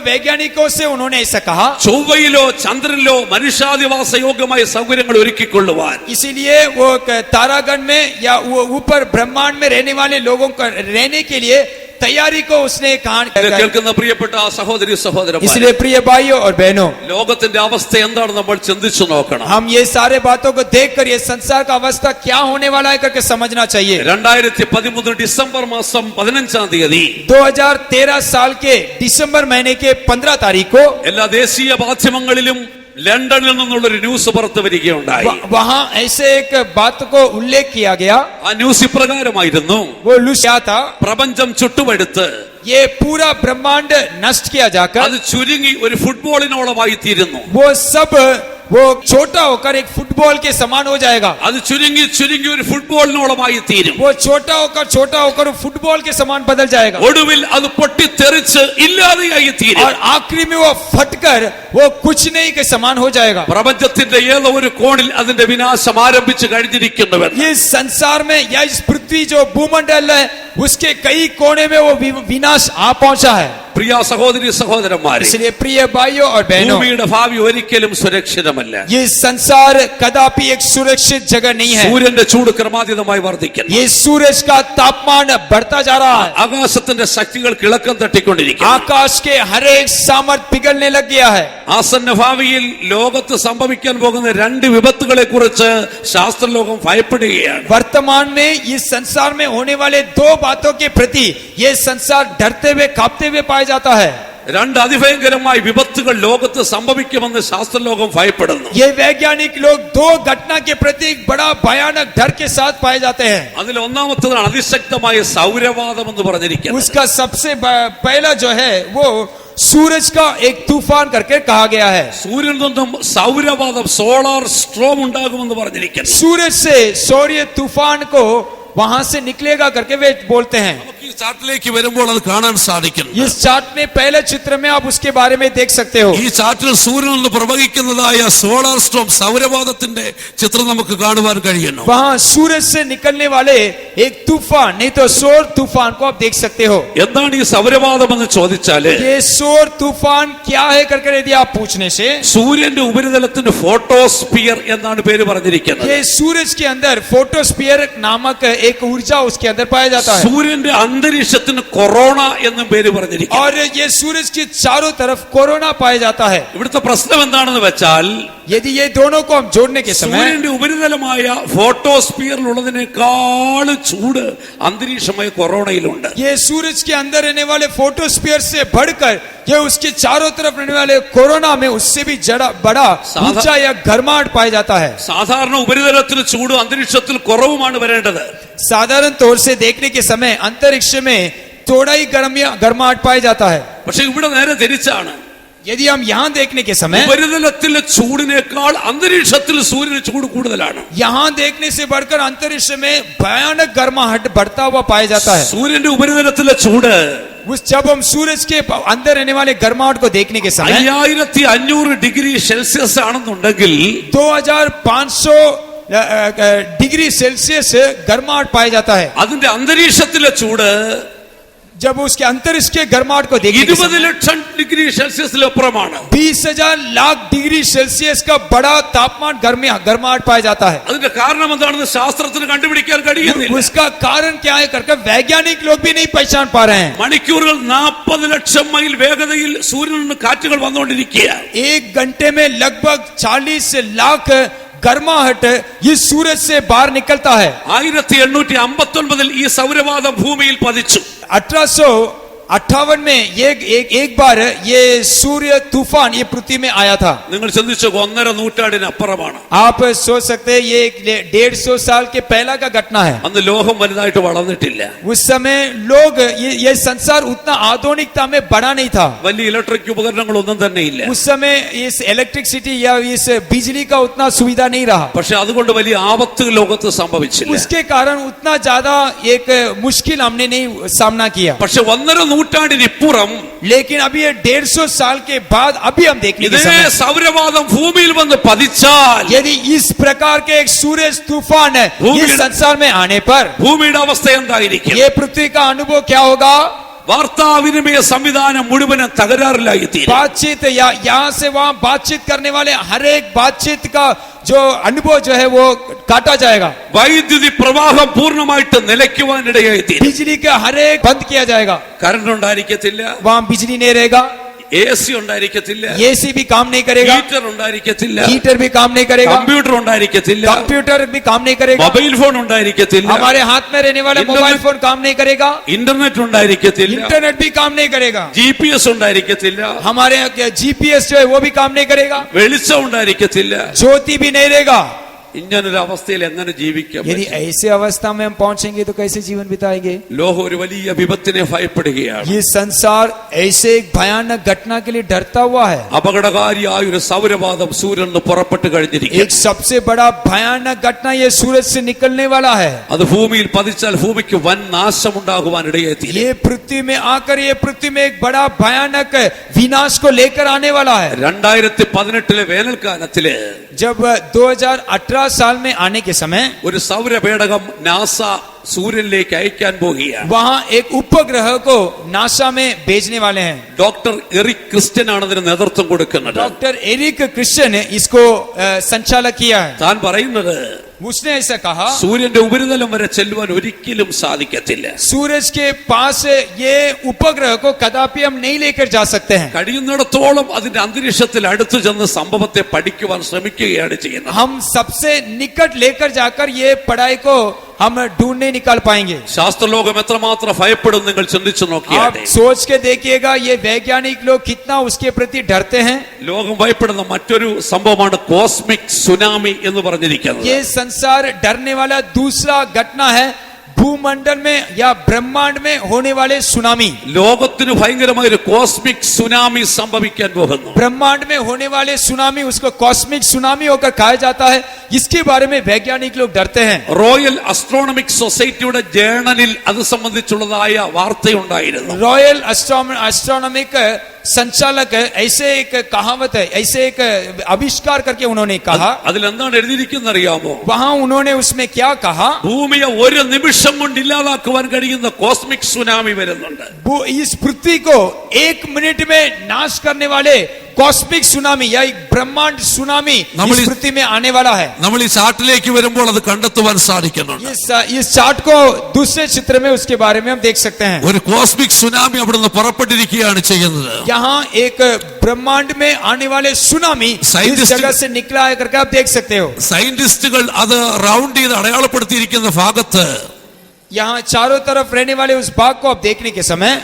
वैज्ञानिकों से उन्होंने ऐसा कहा. ചൊവ്വയിലോ ചന്ദ്രനിലോ മനുഷ്യാധിവാസ യോഗ്യമായ സൗകര്യങ്ങൾ ഒരുക്കിക്കൊള്ളുവാൻ. इसीलिए वो तारागण में या वो ऊपर ब्रह्मांड में रहने वाले लोगों का रहने के लिए तैयारी को उसने कहा. കേൾക്കുന്ന പ്രിയപ്പെട്ട സഹോദരി സഹോദരന്മാരെ, इसलिए प्रिय भाइयों और बहनों, ലോകത്തിന്റെ അവസ്ഥ എന്താണ് നമ്മൾ ചിന്തിച്ചു നോക്കണം. हम ये सारे बातों को देखकर ये संसार का अवस्था क्या होने वाला है करके समझना चाहिए. 2013 ഡിസംബർ മാസം 15 തീയതി 2013 साल के दिसंबर महीने के 15 तारीख को എല്ലാ ദേശീയ മാധ്യമങ്ങളിലും ലണ്ടനിൽ നിന്നുള്ളൊരു ന്യൂസ് പുറത്തു വരികയുണ്ടായി. वहां ऐसे एक बात को उल्लेख किया गया. ആ ന്യൂസ് ഇപ്രകാരമായിരുന്നു, वो क्या था? പ്രപഞ്ചം ചുട്ടുപഴുത്ത് ये पूरा ब्रह्मांड नष्ट किया जाकर അത് ചുരുങ്ങി ഒരു ഫുട്ബോളിനോളമായി തീരുന്നു. वो छोटा होकर एक फुटबॉल के समान हो जाएगा. അത് ചുരുങ്ങി ചുരുങ്ങി ഒരു ഫുട്ബോളിനോളമായി തീരും. वो छोटा होकर फुटबॉल के समान बदल जाएगा. ഒടുവിൽ അത് പൊട്ടിത്തെറിച്ച് ഇല്ലാതെയായി തീരും. और आखिरी में वो फटकर वो कुछ नहीं के समान हो जाएगा. പ്രപഞ്ചത്തിന്റെ ഏതോ ഒരു കോണിൽ അതിന്റെ വിനാശം ആരംഭിച്ചു കഴിഞ്ഞിരിക്കുന്നുവെന്ന്. ये संसार में या इस पृथ्वी जो भूमंडल है उसके कई कोने में वो विनाश आ पहुंचा है. പ്രിയ സഹോദരി സഹോദരന്മാരെ, इसलिए प्रिय भाइयों और बहनों, ഭൂമിയുടെ ഭാവി ഒരിക്കലും സുരക്ഷിതമല്ല. ये संसार कदापि एक सुरक्षित जगह नहीं है. സൂര്യന്റെ ചൂട് ക്രമാതീതമായി വർദ്ധിക്കുന്നു. ये सूरज का तापमान बढ़ता जा रहा है. ആകാശത്തിന്റെ ശക്തികൾ കിളക്കം തട്ടിക്കൊണ്ടിരിക്കുന്നു. आकाश के हर एक सामर्थ्य पिघलने लग गया है. ആസന്ന ഭാവിയിൽ ലോകത്ത് സംഭവിക്കാൻ പോകുന്ന 2 വിപത്തുകളെ കുറിച്ച് ശാസ്ത്രലോകം ഭയപ്പെടുകയാണ്. वर्तमान में इस संसार में होने वाले 2 बातों के प्रति ये संसार डरते हुए कांपते हुए पाया जाता है. 2 അതിഭയങ്കരമായ വിപത്തുകൾ ലോകത്ത് സംഭവിക്കുമെന്ന് ശാസ്ത്രലോകം ഭയപ്പെടുന്നു. ये वैज्ञानिक लोग 2 घटना के प्रति बड़ा भयानक डर के साथ पाए जाते हैं. അതിൽ ഒന്നാമത്തേതാണ് അതിശക്തമായ സൗരവാദം എന്ന് പറഞ്ഞിരിക്കുന്നത്. उसका सबसे पहला जो है वो सूरज का एक तूफान करके कहा गया है. സൂര്യനിൽ നിന്നും സൗരവാദം സോളാർ സ്ട്രോം ഉണ്ടാകുമെന്ന് പറഞ്ഞിരിക്കുന്നു. सूरज से सौर्य तूफान को वहां से निकलेगा करके वे बोलते हैं. നമുക്ക് ഈ ചാർട്ടിലേക്ക് വരുമ്പോൾ അത് കാണാൻ സാധിക്കും. इस चार्ट में पहले चित्र में आप उसके बारे में देख सकते हो. ഈ ചാർട്ടിൽ സൂര്യനിൽ നിന്ന് പ്രവഹിക്കുന്നതായ സോളാർ സ്ട്രോം സൗരവാദത്തിന്റെ ചിത്രം നമുക്ക് കാണുവാൻ കഴിയുന്നു. वहां सूरज से निकलने वाले एक तूफान नहीं तो सौर तूफान को आप देख सकते हो. എന്താണ് ഈ സൗരവാദം എന്ന് ചോദിച്ചാല്, ये सौर तूफान क्या है करके यदि आप पूछने से, സൂര്യന്റെ ഉപരിതലത്തിന് ഫോട്ടോസ്ഫിയർ എന്നാണ് പേര് പറഞ്ഞിരിക്കുന്നത്. ये सूरज के अंदर फोटोस्फीयर नामक एक ऊर्जा उसके अंदर पाया जाता है. സൂര്യന്റെ അന്തരീക്ഷത്തിന് കൊറോണ എന്നും പേര് പറഞ്ഞിരിക്കുന്നു. और ये सूरज के चारों तरफ कोरोना पाया जाता है. ഇവിടുത്തെ പ്രശ്നം എന്താണെന്ന് വെച്ചാൽ, यदि ये दोनों को हम जोड़ने के समय സൂര്യന്റെ ഉപരിതലമായ ഫോട്ടോസ്ഫിയറിലുള്ളതിനേക്കാൾ ചൂട് അന്തരീക്ഷമായ കൊറോണയിലുണ്ട്. ये सूरज के अंदर रहने वाले फोटोस्फीयर से बढ़कर ये उसके चारों तरफ रहने वाले कोरोना में उससे भी बड़ा ऊंचा या गर्माहट पाया जाता है. സാധാരണ ഉപരിതലത്തിൽ ചൂടും അന്തരീക്ഷത്തിൽ കുറവുമാണ് വരേണ്ടത്. साधारण तौर से देखने के समय अंतरिक्ष में थोड़ा ही गर्माहट पाया जाता है. പക്ഷെ ഇവിടെ നേരെ തിരിച്ചാണ്. यदि हम यहाँ देखने के समय ഉപരിതലത്തിലെ ചൂടിനേക്കാൾ അന്തരീക്ഷത്തിൽ സൂര്യന് ചൂട് കൂടുതലാണ്. यहाँ देखने से बढ़कर अंतरिक्ष में भयानक गर्माहट बढ़ता हुआ पाया जाता है. സൂര്യന്റെ ഉപരിതലത്തിലെ ചൂട് जब हम सूरज के अंदर रहने वाले गर्माहट को देखने के समय 5500 ഡിഗ്രി സെൽഷ്യസ് ആണെന്നുണ്ടെങ്കിൽ 2500 डिग्री सेल्सियस गर्माहट पाया जाता है. അതിന്റെ അന്തരീക്ഷത്തിലെ ചൂട് जब उसके अंतरिक्ष के गर्माहट को देखने के 20 समय ലക്ഷം ഡിഗ്രി സെൽഷ്യസിലപ്പുറമാണ്. 20,000 लाख डिग्री सेल्सियस का बड़ा तापमान गर्माहट पाया जाता है. അതിന്റെ കാരണം എന്താണെന്ന് ശാസ്ത്രത്തിന് കണ്ടുപിടിക്കാൻ കഴിയുന്നില്ല. उसका कारण क्या है करके वैज्ञानिक लोग भी नहीं पहचान पा रहे हैं. മണിക്കൂറുകൾ 40 ലക്ഷം മൈൽ വേഗതയിൽ സൂര്യനിൽ നിന്ന് കാറ്റുകൾ വന്നുകൊണ്ടിരിക്കുകയാണ്. 1 घंटे में लगभग 40 लाख गर्माहट इस सूरज से बाहर निकलता है. 1859 ഈ സൗരവാദം ഭൂമിയിൽ പതിച്ചു. 1859 58 में एक बार ये सूर्य तूफान ये पृथ्वी में आया था। നിങ്ങൾ ചിന്തിച്ചു 1.5 നൂറ്റാണ്ടിനപ്പുറമാണ്. आप सोच सकते हैं ये 150 साल के पहला का घटना है। അന്ന് ലോകം വലുതായിട്ട് വളർന്നിട്ടില്ല. उस समय लोग ये संसार उतना आधुनिकता में बड़ा नहीं था। വലിയ ഇലക്ട്രിക് ഉപകരണങ്ങളൊന്നും തന്നെ ഇല്ല. उस समय इस इलेक्ट्रिसिटी या इस बिजली का उतना सुविधा नहीं रहा। പക്ഷെ അതുകൊണ്ട് വലിയ ആപത്ത് ലോകത്ത് സംഭവിച്ചില്ല. उसके कारण उतना ज्यादा एक मुश्किल हमने नहीं सामना किया। പക്ഷെ 1.5 നൂറ്റാണ്ടിനിപ്പുറം लेकिन अभी ये 150 साल के बाद अभी हम देखने के ഇതേ समय സൗരവാദം ഭൂമിയിൽ വന്ന് പതിച്ചാൽ यदि इस प्रकार के एक सूर्य तूफान है भूमि- इस संसार में आने पर ഭൂമിയുടെ അവസ്ഥ എന്തായിരിക്കും? ये पृथ्वी का अनुभव क्या होगा? വാർത്താവിനിമയ സംവിധാനം മുഴുവനും തകരാറിലായി തീരും. बातचीत या यहाँ से वहाँ बातचीत करने वाले हर एक बातचीत का जो अनुभव जो है वो काटा जाएगा। വൈദ്യുതി പ്രവാഹം പൂർണ്ണമായിട്ട് നിലയ്ക്കുവാനിടയായി തീരും. बिजली का हर एक बंद किया जाएगा। കറണ്ട് ഉണ്ടായിരിക്കത്തില്ല, वहाँ बिजली नहीं रहेगा, AC ഉണ്ടായിരിക്കത്തില്ല, एसी भी काम नहीं करेगा, ഹീറ്റർ ഉണ്ടായിരിക്കത്തില്ല, हीटर भी काम नहीं करेगा, കമ്പ്യൂട്ടർ ഉണ്ടായിരിക്കത്തില്ല, कंप्यूटर भी काम नहीं करेगा, മൊബൈൽ ഫോൺ ഉണ്ടായിരിക്കത്തില്ല, हमारे हाथ में रहने वाला इंटरनेट- मोबाइल फोन काम नहीं करेगा, ഇന്റർനെറ്റ് ഉണ്ടായിരിക്കത്തില്ല, इंटरनेट भी काम नहीं करेगा, GPS ഉണ്ടായിരിക്കത്തില്ല, हमारे GPS जो है वो भी काम नहीं करेगा, വെളിച്ചം ഉണ്ടായിരിക്കത്തില്ല. ज्योति भी नहीं रहेगा। ഇങ്ങനൊരു അവസ്ഥയിൽ എങ്ങനെ ജീവിക്കാം? यदि ऐसे अवस्था में हम पहुंचेंगे तो कैसे जीवन बिताएंगे? ലോകം ഒരു വലിയ വിപത്തിനെ ഭയപ്പെടുകയാണ്. ये संसार ऐसे एक भयानक घटना के लिए डरता हुआ है। അപകടകാരിയായ ഒരു സൗരവാദം സൂര്യന് പുറപ്പെട്ടു കഴിഞ്ഞിരിക്കുന്നു. एक सबसे बड़ा भयानक घटना ये सूरज से निकलने वाला है। അത് ഭൂമിയിൽ പതിച്ചാൽ ഭൂമിക്ക് വൻ നാശമുണ്ടാകുവാൻ ഇടയായിത്തീരും. ये पृथ्वी में आकर ये पृथ्वी में एक बड़ा भयानक विनाश को लेकर आने वाला है। 2018 വേനൽക്കാലത്തില് जब 2018 साल में आने के समय ഒരു സൗരപേടകം നാസ സൂര്യനിലേക്ക് അയക്കാൻ പോകുകയാണ്. वहाँ एक उपग्रह को नासा में भेजने वाले हैं। ഡോക്ടർ എറിക് ക്രിസ്റ്റ്യൻ ആണ് അതിന് നേതൃത്വം കൊടുക്കുന്നത്. डॉक्टर एरिक क्रिश्चियन ने इसको संचालक किया है। താൻ പറയുന്നത് उसने ऐसा कहा, സൂര്യന്റെ ഉപരിതലം വരെ ചെല്ലുവാൻ ഒരിക്കലും സാധിക്കത്തില്ല. सूरज के पास ये उपग्रह को कदापि हम नहीं लेकर जा सकते हैं। കഴിയുന്നിടത്തോളം അതിന്റെ അന്തരീക്ഷത്തിൽ അടുത്തു ചെന്ന് സംഭവത്തെ പഠിക്കുവാൻ ശ്രമിക്കുകയാണ് ചെയ്യുന്നത്. हम सबसे निकट लेकर जाकर ये पढ़ाई को हम ढूंढने निकाल पाएंगे। ശാസ്ത്രലോകം എത്രമാത്രം ഭയപ്പെടും നിങ്ങൾ ചിന്തിച്ചു आप നോക്കിയാട്ടെ. सोच के देखिएगा ये वैज्ञानिक लोग कितना उसके प्रति डरते हैं। ലോകം ഭയപ്പെടുന്ന മറ്റൊരു സംഭവമാണ് കോസ്മിക് സുനാമി എന്ന് പറഞ്ഞിരിക്കുന്നത്. ये संसार डरने वाला दूसरा घटना है भूमंडल में या ब्रह्मांड में होने वाले सुनामी। ലോകത്തിന് ഭയങ്കരമായ ഒരു കോസ്മിക് സുനാമി സംഭവിക്കാൻ പോകുന്നു. ब्रह्मांड में होने वाले सुनामी उसको कॉस्मिक सुनामी होकर कहा जाता है। इसके बारे में वैज्ञानिक लोग डरते हैं। റോയൽ അസ്ട്രോണമിക് സൊസൈറ്റിയുടെ ജേണലിൽ അത് സംബന്ധിച്ചുള്ളതായ വാർത്തയുണ്ടായിരുന്നു. रॉयल एस्ट्रोनॉमिक संचालक ऐसे एक कहावत है, ऐसे एक आविष्कार करके उन्होंने कहा। അതിലെന്താണ് എഴുതിയിരിക്കുന്നത് അറിയാമോ? वहां उन्होंने उसमें क्या कहा? ഭൂമിയെ ഒരു നിമിഷം കൊണ്ട് ഇല്ലാതാക്കുവാൻ കഴിയുന്ന കോസ്മിക് സുനാമി വരുന്നുണ്ട്. वो इस पृथ्वी को 1 मिनट में नाश करने वाले कॉस्मिक सुनामी या एक ब्रह्मांड सुनामी इस पृथ्वी में आने वाला है। നമ്മൾ ഈ ചാർട്ടിലേക്ക് വരുമ്പോൾ അത് കണ്ടെത്തുവാൻ സാധിക്കുന്നുണ്ട്. इस चार्ट को दूसरे चित्र में उसके बारे में हम देख सकते हैं। ഒരു കോസ്മിക് സുനാമി അവിടുന്ന് പുറപ്പെട്ടിരിക്കുകയാണ് ചെയ്യുന്നത്. यहाँ एक ब्रह्मांड में आने वाले सुनामी इस जगह से निकला है करके आप देख सकते हो। സയന്റിസ്റ്റുകൾ അത് റൗണ്ട് ചെയ്ത് അടയാളപ്പെടുത്തിയിരിക്കുന്ന ഭാഗത്ത് यहाँ चारों तरफ रहने वाले उस भाग को आप देखने के समय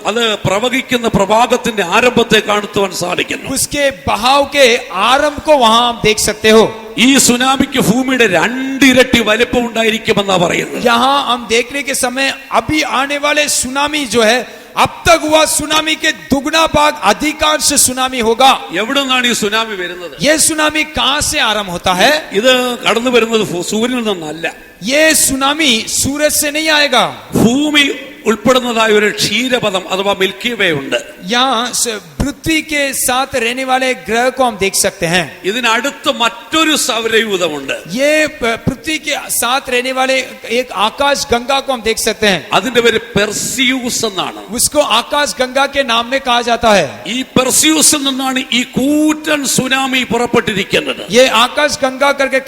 അത് പ്രവഹിക്കുന്ന പ്രവാഹത്തിന്റെ ആരംഭത്തെ കാണുവാൻ സാധിക്കുന്നു. उसके बहाव के आरंभ को वहां आप देख सकते हो। ഈ സുനാമിക്ക് ഭൂമിയുടെ 2 ഇരട്ടി വലിപ്പം ഉണ്ടായിരിക്കുമെന്നാ പറയുന്നത്. यहाँ हम देखने के समय अभी आने वाले सुनामी जो है अब तक हुआ सुनामी के दुगना भाग अधिकांश सुनामी होगा। എവിടെ നിന്നാണ് ഈ സുനാമി വരുന്നത്? ये सुनामी कहां से आरंभ होता है? ഇത് കടന്നു വരുന്നത് സൂര്യനിൽ നിന്നല്ല. ये सुनामी सूरज से नहीं आएगा। ഭൂമി ഉൾപ്പെടുന്നതായ ഒരു ക്ഷീരപഥം അഥവാ മിൽക്കി വേ ഉണ്ട്. यहाँ पृथ्वी के साथ रहने वाले ग्रह को हम देख सकते हैं। ഇതിനടുത്ത് മറ്റൊരു സൗരയൂഥമുണ്ട്. ये पृथ्वी के साथ रहने वाले एक आकाश गंगा को हम देख सकते हैं। അതിന്റെ പേര് പെർസിയൂസ് എന്നാണ്. उसको आकाश गंगा के नाम में कहा जाता है। ഈ പെർസിയൂസിൽ നിന്നാണ് ഈ കൂറ്റൻ സുനാമി പുറപ്പെട്ടിരിക്കുന്നത്. ये आकाश गंगा करके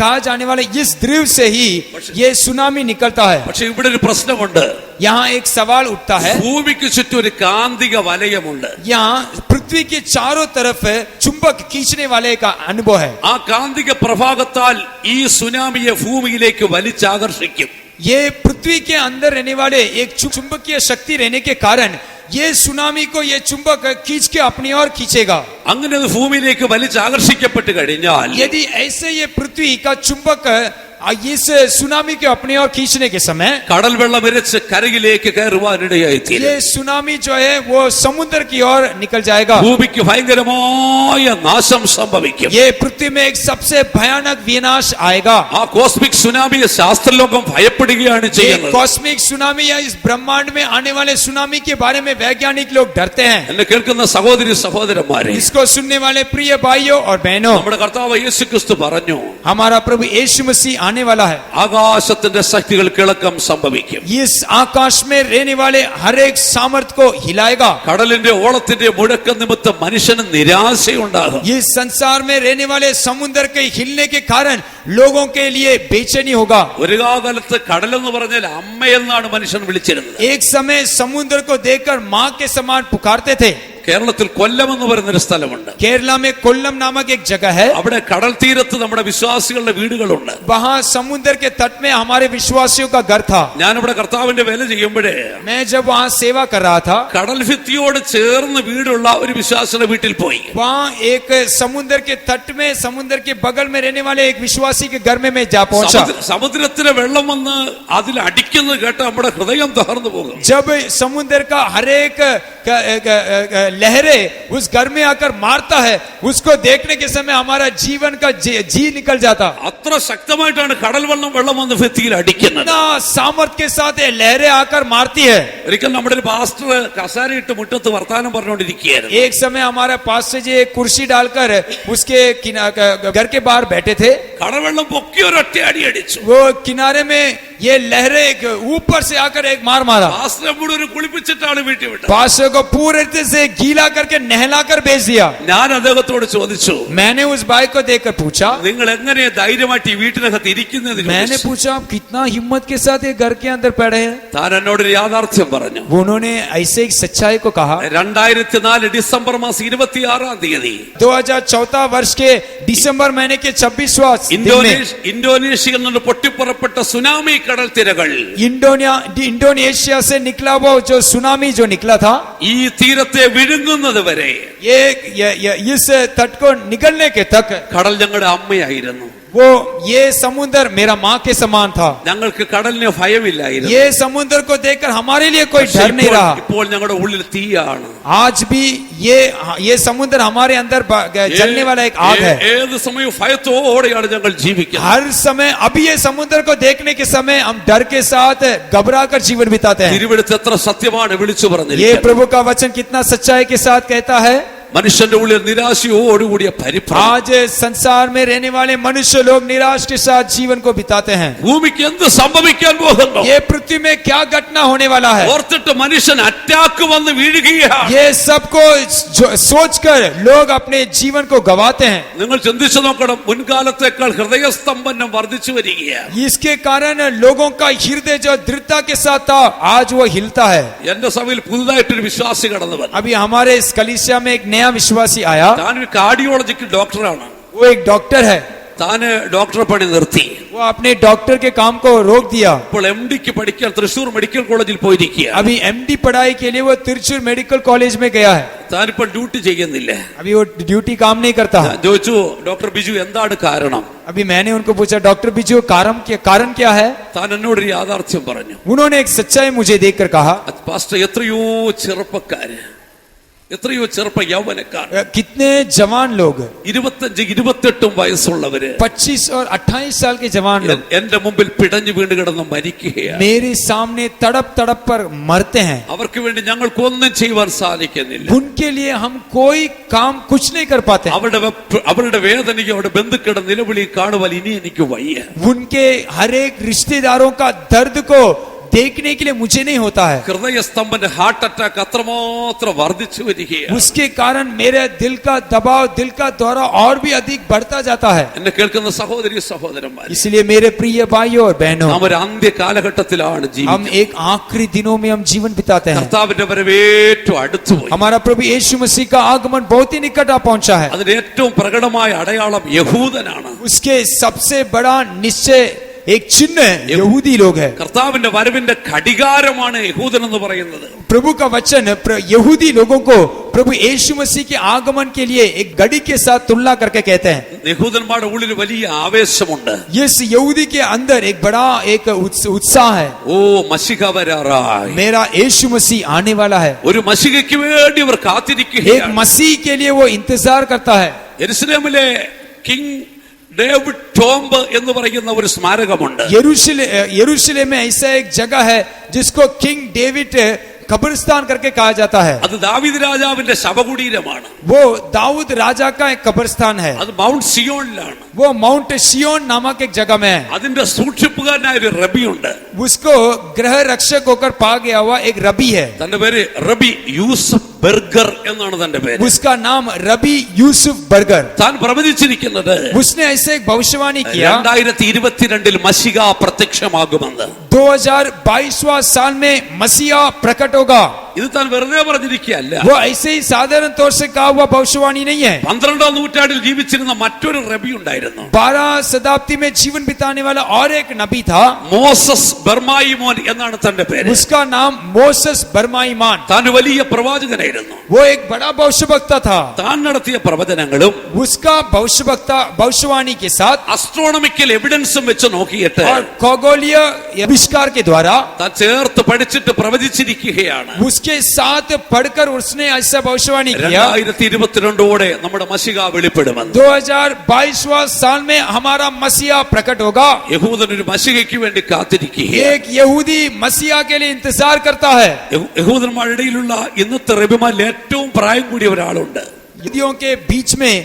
कहा जाने वाले इस द्वीप से ही ये सुनामी निकलता है। പക്ഷെ ഇവിടെ ഒരു പ്രശ്നമുണ്ട്. यहाँ एक सवाल उठता है। ഭൂമിക്ക് ചുറ്റും ഒരു കാന്തിക വലയമുണ്ട്. यहाँ पृथ्वी के चारों तरफ चुंबक खींचने वाले का अनुभव है। ആ കാന്തിക പ്രഭാഗത്താൽ ഈ സുനാമിയെ ഭൂമിയിലേക്ക് വലിച്ചാകർഷിക്കും. ये पृथ्वी के अंदर रहने वाले एक चुंबकीय शक्ति रहने के कारण ये सुनामी को ये चुंबक खींच के अपनी ओर खींचेगा। അങ്ങനെ അത് ഭൂമിയിലേക്ക് വലിച്ചാകർഷിക്കപ്പെട്ട് കഴിഞ്ഞാൽ यदि ऐसे ये पृथ्वी का चुंबक इस सुनामी के अपनी ओर खींचने के समय കടൽ വെള്ളം ഇരച്ച് കരയിലേക്ക് കയറുവാനിടയായി തീരും. ये सुनामी जो है वो समुद्र की ओर निकल जाएगा। ഭൂമിക്ക് ഭയങ്കരമായ നാശം സംഭവിക്കും. ये पृथ्वी में एक सबसे भयानक विनाश आएगा। ആ കോസ്മിക് സുനാമിയെ ശാസ്ത്രലോകം ഭയപ്പെടുകയാണ് ये ചെയ്യുന്നത്. कॉस्मिक सुनामी या इस ब्रह्मांड में आने वाले सुनामी के बारे में वैज्ञानिक लोग डरते हैं। എന്നെ കേൾക്കുന്ന സഹോദരി സഹോദരന്മാരെ, इसको सुनने वाले प्रिय भाइयों और बहनों, നമ്മുടെ കർത്താവ് യേശുക്രിസ്തു പറഞ്ഞു, हमारा प्रभु यीशु मसीह आने वाला है। ആകാശത്തിന്റെ ശക്തികൾ കിളക്കം സംഭവിക്കും. इस आकाश में रहने वाले हर एक सामर्थ को हिलाएगा। കടലിന്റെ ഓളത്തിന്റെ മുഴക്കം നിമിത്തം മനുഷ്യന് നിരാശയുണ്ടാകും. इस संसार में रहने वाले समुद्र के हिलने के कारण लोगों के लिए बेचैनी होगा। ഒരു കാലത്ത് കടലെന്ന് പറഞ്ഞാൽ അമ്മയെന്നാണ് മനുഷ്യൻ വിളിച്ചിരുന്നത്. एक समय समुद्र को देखकर माँ के समान पुकारते थे। കേരളത്തിൽ കൊല്ലം എന്ന് പറയുന്നൊരു സ്ഥലമുണ്ട്. केरला में कोल्लम नामक एक जगह है। അവിടെ കടൽ തീരത്ത് നമ്മുടെ വിശ്വാസികളുടെ വീടുകളുണ്ട്. वहाँ समुद्र के तट में हमारे विश्वासियों का घर था। ഞാനിവിടെ കർത്താവിന്റെ വേല ചെയ്യുമ്പോഴേ मैं जब वहाँ सेवा कर रहा था, കടൽ ഭിത്തിയോട് ചേർന്ന് വീടുള്ള ഒരു വിശ്വാസിയുടെ വീട്ടിൽ പോയി. वहाँ एक समुद्र के तट में समुद्र के बगल में रहने वाले एक विश्वासी के घर में मैं जा पहुंचा। സമുദ്രത്തിലെ വെള്ളം വന്ന് അതിൽ അടിക്കുന്നത് കേട്ട് നമ്മുടെ ഹൃദയം തകർന്നു പോകും. जब समुद्र का हर एक लहरे उस घर में आकर मारता है, उसको देखने के समय हमारा जीवन का जी निकल जाता। അത്ര ശക്തമായിട്ടാണ് കടൽ വെള്ളം വന്ന് ഭിത്തിയിൽ അടിക്കുന്നത്. इतना सामर्थ्य के साथ ये लहरें आकर मारती है। ഒരിക്കൽ നമ്മുടെ ഒരു പാസ്റ്റർ കസാരയിട്ട് മുറ്റത്ത് വർത്താനം പറഞ്ഞുകൊണ്ടിരിക്കുകയായിരുന്നു. एक समय हमारा पास्टर जी एक कुर्सी डालकर उसके घर के बाहर बैठे थे। കടൽവെള്ളം പൊക്കി ഒരൊറ്റ അടി അടിച്ചു. वो किनारे में ये लहरें ऊपर से आकर एक मार मारा। പാസ്റ്ററെ മുഴുവൻ കുളിപ്പിച്ചിട്ടാണ് വീട്ടിൽ വിട്ടത്. पास्टर को पूरे तरह से गीला करके नहलाकर भेज दिया। ഞാൻ അദ്ദേഹത്തോട് ചോദിച്ചു, मैंने उस भाई को देखकर पूछा, നിങ്ങൾ എങ്ങനെ ധൈര്യമായിട്ട് ഈ വീട്ടിനകത്ത് ഇരിക്കുന്നത്? मैंने पूछा आप कितना हिम्मत के साथ ये घर के अंदर पड़े हैं। താൻ എന്നോടൊരു യാഥാർത്ഥ്യം പറഞ്ഞു. उन्होंने ऐसे एक सच्चाई को कहा। 2004 ഡിസംബർ മാസം 26 തീയതി 2014 वर्ष के दिसंबर महीने के 26वां दिन में ഇന്തോനേഷ്യയിൽ നിന്ന് പൊട്ടിപ്പുറപ്പെട്ട സുനാമി കടൽ തിരകൾ इंडोनेशिया से निकला वो जो सुनामी जो निकला था, ഈ തീരത്തെ വിഴുങ്ങുന്നത് വരെ ये इस तट को निकलने के तक കടൽ ഞങ്ങളുടെ അമ്മയായിരുന്നു. वो ये समुद्र मेरा माँ के समान था। ഞങ്ങൾക്ക് കടലിന് ഭയമില്ലായിരുന്നു. ये समुद्र को देखकर हमारे लिए कोई डर नहीं रहा। ഇപ്പോൾ ഞങ്ങളുടെ ഉള്ളിൽ തീയാണ്. आज भी ये समुद्र हमारे अंदर जलने वाला एक आग है। ഏത് സമയവും ഭയത്തോടെയാണ് ഞങ്ങൾ ജീവിക്കുന്നത്. हर समय अभी ये समुद्र को देखने के समय हम डर के साथ घबरा कर जीवन बिताते हैं। തിരുവെടുത്ത് എത്ര സത്യമാണ് വിളിച്ചു ये പറഞ്ഞിരിക്കുന്നത്. प्रभु का वचन कितना सच्चाई के साथ कहता है। മനുഷ്യന്റെ ഉള്ളിൽ നിരാശയോടുകൂടിയ പരിഭ്രമം. आज संसार में रहने वाले मनुष्य लोग निराश के साथ जीवन को बिताते हैं। ഭൂമിക്ക് എന്ത് സംഭവിക്കാൻ പോകുന്നു? ये पृथ्वी में क्या घटना होने वाला है, ഓർത്തിട്ട് മനുഷ്യൻ അറ്റാക്ക് വന്ന് വീഴുകയാണ്. ये सबको सोचकर लोग अपने जीवन को गवाते हैं। നിങ്ങൾ ചിന്തിച്ചു നോക്കണം, മുൻകാലത്തേക്കാൾ ഹൃദയസ്തംഭനം വർദ്ധിച്ചു വരികയാണ്. इसके कारण लोगों का हृदय जो दृढ़ता के साथ था आज वो हिलता है। എന്റെ സഭയിൽ പുതുതായിട്ടൊരു വിശ്വാസി കടന്നു വന്നു. अभी हमारे इस कलीसिया में एक नया विश्वासी आया। താൻ ഒരു കാർഡിയോളജിക്കൽ ഡോക്ടറാണ്. वो एक डॉक्टर है। താന് ഡോക്ടർ പണി നിർത്തി. वो अपने डॉक्टर के काम को रोक दिया। ഇപ്പോൾ MD-ക്ക് പഠിക്കാൻ തൃശൂർ മെഡിക്കൽ കോളേജിൽ പോയിരിക്കുക. अभी MD पढ़ाई के लिए वो तिरुचुर मेडिकल कॉलेज में गया है। താനിപ്പോൾ ഡ്യൂട്ടി ചെയ്യുന്നില്ല. अभी वो ड्यूटी काम नहीं करता। ഞാൻ ചോദിച്ചു, ഡോക്ടർ ബിജു എന്താണ് കാരണം? अभी मैंने उनको पूछा डॉक्टर बिजू कारण क्या है। താൻ എന്നോടൊരു യാഥാർത്ഥ്യം പറഞ്ഞു. उन्होंने एक सच्चाई मुझे देखकर कहा, പാസ്റ്റർ എത്രയോ ചെറുപ്പക്കാര്, എത്രയോ ചെറുപ്പ യൗവനക്കാർ, कितने जवान लोग 25-28 വയസ്സുള്ളവര് 25 और 28 साल के जवान लोग എന്റെ മുമ്പിൽ പിടഞ്ഞു വീണ് കിടന്ന് മരിക്കുകയാണ്. मेरे सामने तड़प तड़प पर मरते हैं। അവർക്ക് വേണ്ടി ഞങ്ങൾക്കൊന്നും ചെയ്യുവാൻ സാധിക്കുന്നില്ല. उनके लिए हम कोई काम कुछ नहीं कर पाते। അവരുടെ വേദനയ്ക്ക് അവരുടെ ബന്ധുക്കളുടെ നിലവിളി കാണുവാൻ ഇനി എനിക്ക് വയ്യ. उनके हर एक रिश्तेदारों का दर्द को देखने के लिए मुझे नहीं होता है। ഹൃദയസ്തംഭന്റെ ഹാർട്ട് അറ്റാക്ക് അത്രമാത്രം വർദ്ധിച്ചു വരികയാണ്. उसके कारण मेरे दिल का दबाव, दिल का दौरा और भी अधिक बढ़ता जाता है। എന്നെ കേൾക്കുന്ന സഹോദരി സഹോദരന്മാർ, इसलिए मेरे प्रिय भाइयों और बहनों, നാം ഒരു അന്ത്യ കാലഘട്ടത്തിലാണ് हम ജീവിക്കുന്നത്. एक आखिरी दिनों में हम जीवन बिताते हैं। കർത്താവിന്റെ വരവേറ്റവും അടുത്തുപോയി. हमारा प्रभु यीशु मसीह का आगमन बहुत ही निकट आ पहुंचा है। അതിന്റെ ഏറ്റവും പ്രകടമായ അടയാളം യഹൂദനാണ്. उसके सबसे बड़ा निश्चय एक चिन्ह यहूदी लोग है। കർത്താവിന്റെ വരവിന്റെ ഘടികാരമാണ് യഹൂദൻ എന്ന് പറയുന്നത്. प्रभु का वचन यहूदी लोगों को प्रभु यीशु मसीह के आगमन के लिए एक घड़ी के साथ तुलना करके कहते हैं। യഹൂദന്മാരുടെ ഉള്ളിൽ വലിയ ആവേശമുണ്ട്. इस यहूदी के अंदर एक बड़ा एक उत्साह है। ഓ മശിഹ വരാറായി, मेरा यीशु मसीह आने वाला है। ഒരു മശിഹയ്ക്ക് വേണ്ടി അവർ एक കാത്തിരിക്കുകയാണ്. मसीह के लिए वो इंतजार करता है। യെരുശലേമിലെ കിങ് ഡേവിഡ് ടോംബ് എന്ന് പറയുന്ന ഒരു സ്മാരകമുണ്ട്. यरूशलेम में ऐसा एक जगह है जिसको किंग डेविड कब्रिस्तान करके कहा जाता है। അത് ദാവീദ് രാജാവിന്റെ ശവകുടീരമാണ്. वो दाऊद राजा का एक कब्रिस्तान है। അത് മൗണ്ട് സിയോണിലാണ്. वो माउंट सियोन नामक एक जगह में है। അതിന്റെ സൂക്ഷിപ്പുകാരനായ ഒരു റബിയുണ്ട്. उसको गृह रक्षक होकर पा गया हुआ एक रबी है। തന്റെ പേര് റബി യൂസഫ് ബർഗർ എന്നാണ് തന്റെ പേര്. उसका नाम रबी यूसुफ बर्गर। താൻ പ്രവചിച്ചിരിക്കുന്നത് उसने ऐसे एक भविष्यवाणी किया 2022 മശിഹ പ്രത്യക്ഷമാകുമെന്ന്. 2022वां साल में मसीहा प्रकट होगा। ഇത് താൻ വെറുതെ പറഞ്ഞിരിക്കുകയല്ല. वो ऐसे ही साधारण तौर से कहा हुआ भविष्यवाणी नहीं है। 12ാം നൂറ്റാണ്ടിൽ ജീവിച്ചിരുന്ന മറ്റൊരു റബി ഉണ്ടായിരുന്നു. 12 शताब्दी में जीवन बिताने वाला और एक नबी था। മോസസ് ബർമായിമോൻ എന്നാണ് തന്റെ പേര്. उसका नाम मोसेस बर्माईमान। താൻ വലിയ പ്രവാചകനായിരുന്നു. वो एक बड़ा भविष्यवक्ता था। താൻ നടത്തിയ പ്രവചനങ്ങളും उसका भविष्यवाणी के साथ അസ്ട്രോണമിക്കൽ എവിഡൻസും വെച്ച് നോക്കിയിട്ട് और खगोलीय आविष्कार के द्वारा താൻ ചേർത്ത് പഠിച്ചിട്ട് പ്രവചിച്ചിരിക്കുകയാണ്. उसके साथ पढ़कर उसने ऐसा भविष्यवाणी किया 2022 നമ്മുടെ മശിഹ വെളിപ്പെടുമെന്ന്. 2022वां साल में हमारा मसीहा प्रकट होगा। യഹൂദൻ ഒരു മശിഹയ്ക്ക് വേണ്ടി കാത്തിരിക്കുകയാണ്. एक यहूदी मसीहा के लिए इंतजार करता है। യഹൂദന്മാരുടെ ഇടയിലുള്ള ഇന്നത്തെ റബിമാരിൽ ഏറ്റവും പ്രായം കൂടിയ ഒരാളുണ്ട്. यहूदियों के बीच में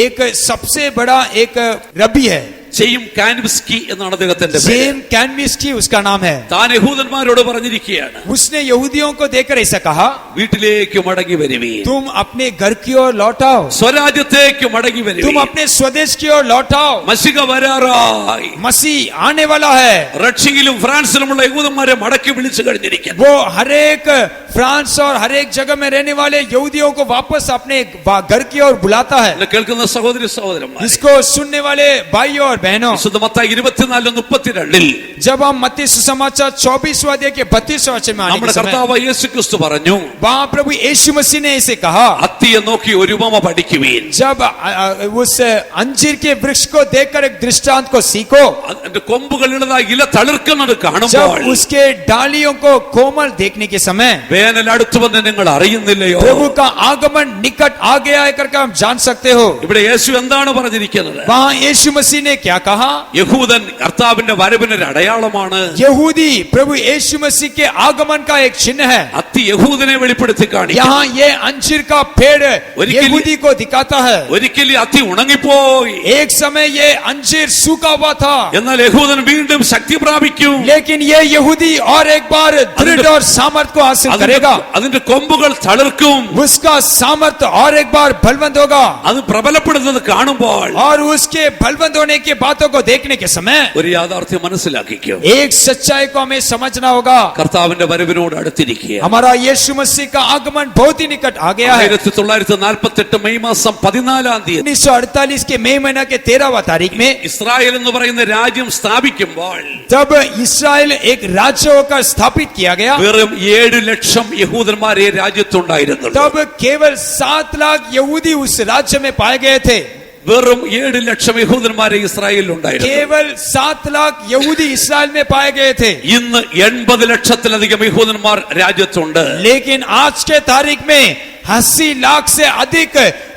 एक सबसे बड़ा एक रबी है। ജെയിം കാൻവിസ്കി എന്നാണ് അദ്ദേഹത്തിന്റെ പേര്. जेम कैनविस्की उसका नाम है। താൻ യഹൂദന്മാരോട് പറഞ്ഞിരിക്കുകയാണ്, उसने यहूदियों को देखकर ऐसा कहा, വീട്ടിലേക്ക് മടങ്ങി വരുവീൻ, तुम अपने घर की ओर लौटाओ, സ്വരാജ്യത്തേക്ക് മടങ്ങി तुम വരുവീൻ, अपने स्वदेश की ओर लौटाओ, മശിഹ വരാറായി. मसीह आने वाला है। റഷ്യയിലും ഫ്രാൻസിലുമുള്ള യഹൂദന്മാരെ മടക്കി വിളിച്ചു കഴിഞ്ഞിരിക്കുന്നു. वो हर एक फ्रांस और हर एक जगह में रहने वाले यहूदियों को वापस अपने घर की ओर बुलाता है। എന്നെ കേൾക്കുന്ന സഹോദരി സഹോദരന്മാർ, इसको सुनने वाले भाई और बहनों, വിശുദ്ധ മത്തായി 24:32 जब हम मत्ती सुसमाचार 24वां अध्याय के 32वें वचन में आने നമ്മുടെ के समय കർത്താവ് യേശു ക്രിസ്തു പറഞ്ഞു, वहां प्रभु यीशु मसीह ने ऐसे कहा, അത്തിയെ നോക്കി ഒരു ഉപമ പഠിക്കുവീൻ, जब उस अंजीर के वृक्ष को देखकर एक दृष्टांत को सीखो, അതിന്റെ കൊമ്പുകളുള്ളതായി ഇല തളിർക്കുന്നത് जब കാണുമ്പോൾ उसके डालियों को कोमल देखने के समय വേനൽ അടുത്തു വന്ന് നിങ്ങൾ അറിയുന്നില്ലയോ? प्रभु का आगमन निकट आ गया है करके हम जान सकते हो। ഇവിടെ യേശു എന്താണ് പറഞ്ഞിരിക്കുന്നത്? वहां यीशु मसीह ने क्या कहा? യഹൂദൻ കർത്താവിന്റെ വരവിനൊരു അടയാളമാണ്. यहूदी प्रभु यीशु मसीह के आगमन का एक चिन्ह है। അത്തി യഹൂദനെ വെളിപ്പെടുത്തി കാണിക്കും. यहाँ ये अंजीर का पेड़ यहूदी को दिखाता है। ഒരിക്കലും അത്തി ഉണങ്ങിപ്പോയി, एक समय ये अंजीर सूखा हुआ था, എന്നാൽ യഹൂദൻ വീണ്ടും ശക്തി പ്രാപിക്കും. लेकिन ये यहूदी और एक बार दृढ़ और सामर्थ को हासिल करेगा। അതിന്റെ കൊമ്പുകൾ തളിർക്കും, उसका सामर्थ और एक बार बलवंत होगा। അത് പ്രബലപ്പെടുന്നത് കാണുമ്പോൾ और उसके बलवंत होने की बातों को देखने के समय ഒരു യാഥാർത്ഥ്യം മനസ്സിലാക്കിക്കും. एक सच्चाई को हमें समझना होगा, കർത്താവിന്റെ വരവിനോട് അടുത്തിരിക്കുക. हमारा यीशु मसीह का आगमन बहुत ही निकट आ गया है। 1948 മെയ് മാസം 14 തീയതി 1948 के मई महीना के 13वां तारीख में ഇസ്രായേൽ എന്ന് പറയുന്ന രാജ്യം സ്ഥാപിക്കുമ്പോൾ जब इस्राएल एक राज्य होकर स्थापित किया गया, വെറും 7 ലക്ഷം യഹൂദന്മാരെ രാജ്യത്തുണ്ടായിരുന്നു. तब केवल 7 लाख यहूदी उस राज्य में पाए गए थे। വെറും 7 ലക്ഷം യഹൂദന്മാരെ ഇസ്രായേലിൽ ഉണ്ടായിരുന്നു. केवल 7 लाख यहूदी इस्राएल में पाए गए थे। ഇന്ന് 80 ലക്ഷത്തിലധികം യഹൂദന്മാർ രാജ്യത്തുണ്ട്. लेकिन आज के तारीख में 80 लाख से अधिक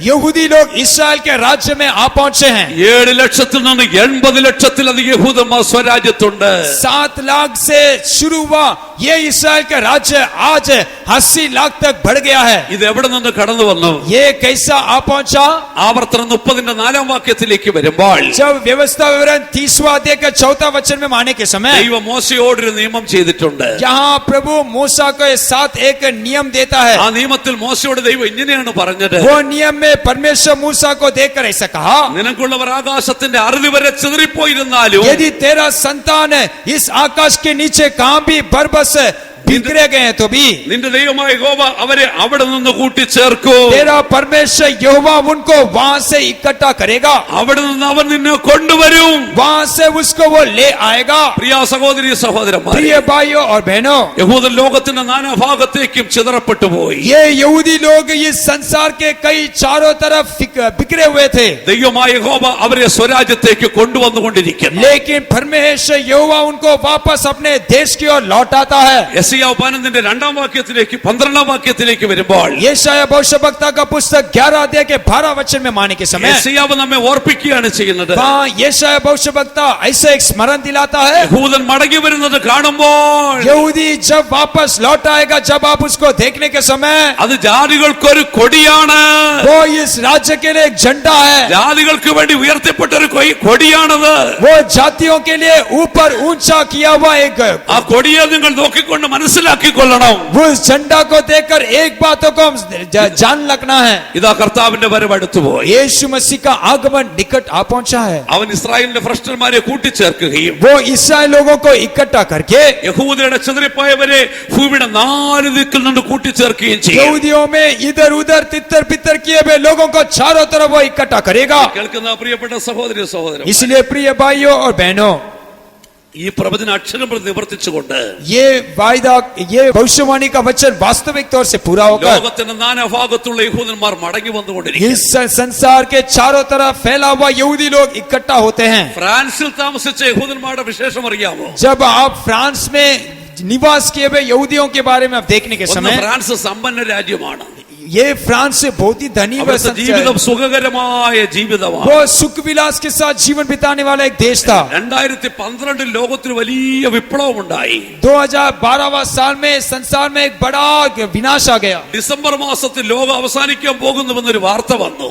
यहूदी लोग इस्राएल के राज्य में आ पहुंचे हैं। 7 ലക്ഷത്തിൽ നിന്ന് 80 ലക്ഷത്തിലധികം യഹൂദന്മാർ സ്വരാജ്യത്തുണ്ട്. 7 लाख से शुरू हुआ ये इस्राएल का राज्य आज 80 लाख तक बढ़ गया है। ഇത് എവിടെ നിന്ന് കടന്നു വന്നു? ये कैसा आ पहुंचा? ആവർത്തനം 30-4 വാക്യത്തിലേക്ക് വരുമ്പോൾ जब व्यवस्था विवरण 30वां अध्याय का 4वां वचन में आने के समय ദൈവം മോശയോട് ഒരു നിയമം ചെയ്തിട്ടുണ്ട്. यहाँ प्रभु मूसा के साथ एक नियम देता है। ആ നിയമത്തിൽ മോശയോട് ദൈവം ഇങ്ങനെയാണ് പറഞ്ഞത്, वो नियम में परमेश्वर मूसा को देखकर ऐसा कहा, നിനക്കുള്ളവർ ആകാശത്തിന്റെ അറുതി വരെ ചിതറിപ്പോയിരുന്നാലും यदि तेरा संतान इस आकाश के नीचे कहां भी बरबस बिखरे गए हैं तो भी നിന്റെ ദൈവമായ യഹോവ അവരെ അവിടെ നിന്ന് കൂട്ടിച്ചേർക്കും. तेरा परमेश्वर यहोवा उनको वहां से इकट्ठा करेगा, അവിടെ നിന്ന് അവൻ നിന്നെ കൊണ്ടുവരും. वहां से उसको वो ले आएगा। പ്രിയ സഹോദരി സഹോദരന്മാരെ, प्रिय भाइयों और बहनों, യഹൂദൻ ലോകത്തിന്റെ നാനാഭാഗത്തേക്കും ചിതറപ്പെട്ടു പോയി. ये यहूदी लोग इस संसार के कई चारों तरफ बिखरे हुए थे, ദൈവമായ യഹോവ അവരെ സ്വരാജ്യത്തേക്ക് കൊണ്ടുവന്നുകൊണ്ടിരിക്കുന്നു. लेकिन परमेश्वर यहोवा उनको वापस अपने देश की ओर लौटाता है। യെശയ്യാവ് 12 2 വാക്യത്തിലേക്ക് 12 വാക്യത്തിലേക്ക് വരുമ്പോൾ यशायाह भविष्यवक्ता का पुस्तक 11 अध्याय के 12 वचन में माने के समय യെശയ്യാവ് നമ്മെ ഓർപ്പിക്കുകയാണ് ചെയ്യുന്നത്. वहाँ यशायाह भविष्यवक्ता ऐसे एक स्मरण दिलाता है, യഹൂദൻ മടങ്ങി വരുന്നത് കാണുമ്പോൾ यहूदी जब वापस लौट आएगा, जब आप उसको देखने के समय, അത് ജാതികൾക്കൊരു കൊടിയാണ്. वो इस राज्य के लिए एक झंडा है, ജാതികൾക്ക് വേണ്ടി ഉയർത്തപ്പെട്ട ഒരു കൊടിയാണത്. वो जातियों के लिए ऊपर ऊंचा किया हुआ एक, ആ കൊടിയെ നിങ്ങൾ നോക്കിക്കൊണ്ട് മനസ്സിലാക്കിക്കൊള്ളണം. उस झंडा को देखकर एक बातों को हम जान लगना है, ഇതാ കർത്താവിന്റെ വരവ് അടുത്തുപോയി. यीशु मसीह का आगमन निकट आ पहुंचा है। അവൻ ഇസ്രായേലിന്റെ ഭ്രഷ്ടന്മാരെ കൂട്ടിച്ചേർക്കുകയും वो इस्राएल लोगों को इकट्ठा करके യഹൂദരുടെ ചിതറിപ്പോയവരെ ഭൂമിയുടെ 4 ദിക്കിൽ നിന്ന് കൂട്ടിച്ചേർക്കുകയും ചെയ്യും. यहूदियों में इधर उधर तितर बितर किए हुए लोगों को चारों तरफ वो इकट्ठा करेगा। കേൾക്കുന്ന പ്രിയപ്പെട്ട സഹോദരി സഹോദരൻ, इसलिए प्रिय भाइयों और बहनों, ഈ പ്രവചന അക്ഷരം പ്രതി നിവർത്തിച്ചുകൊണ്ട് ये वायदा, ये भविष्यवाणी का वचन वास्तविक तौर से पूरा होकर ലോകത്തിന്റെ നാനാഭാഗത്തുള്ള യഹൂദന്മാർ മടങ്ങി വന്നുകൊണ്ടിരിക്കും. इस संसार के चारों तरफ फैला हुआ यहूदी लोग इकट्ठा होते हैं। ഫ്രാൻസിൽ താമസിച്ച യഹൂദന്മാരുടെ വിശേഷം അറിയാമോ? जब आप फ्रांस में निवास किए हुए यहूदियों के बारे में आप देखने के ഒന്ന് समय, ഫ്രാൻസ് സമ്പന്ന രാജ്യമാണ്. ये फ्रांस से बहुत ही धनी व അവിടുത്തെ ജീവിതം സുഖകരമായ ജീവിതമാണ്. वो सुख विलास के साथ जीवन बिताने वाला एक देश था। 2012 ലോകത്തിൽ വലിയ വിപ്ലവം ഉണ്ടായി. 2012 साल में संसार में एक बड़ा विनाश आ गया। ഡിസംബർ മാസത്തിൽ ലോകം അവസാനിക്കാൻ പോകുന്നുവെന്നൊരു വാർത്ത വന്നു.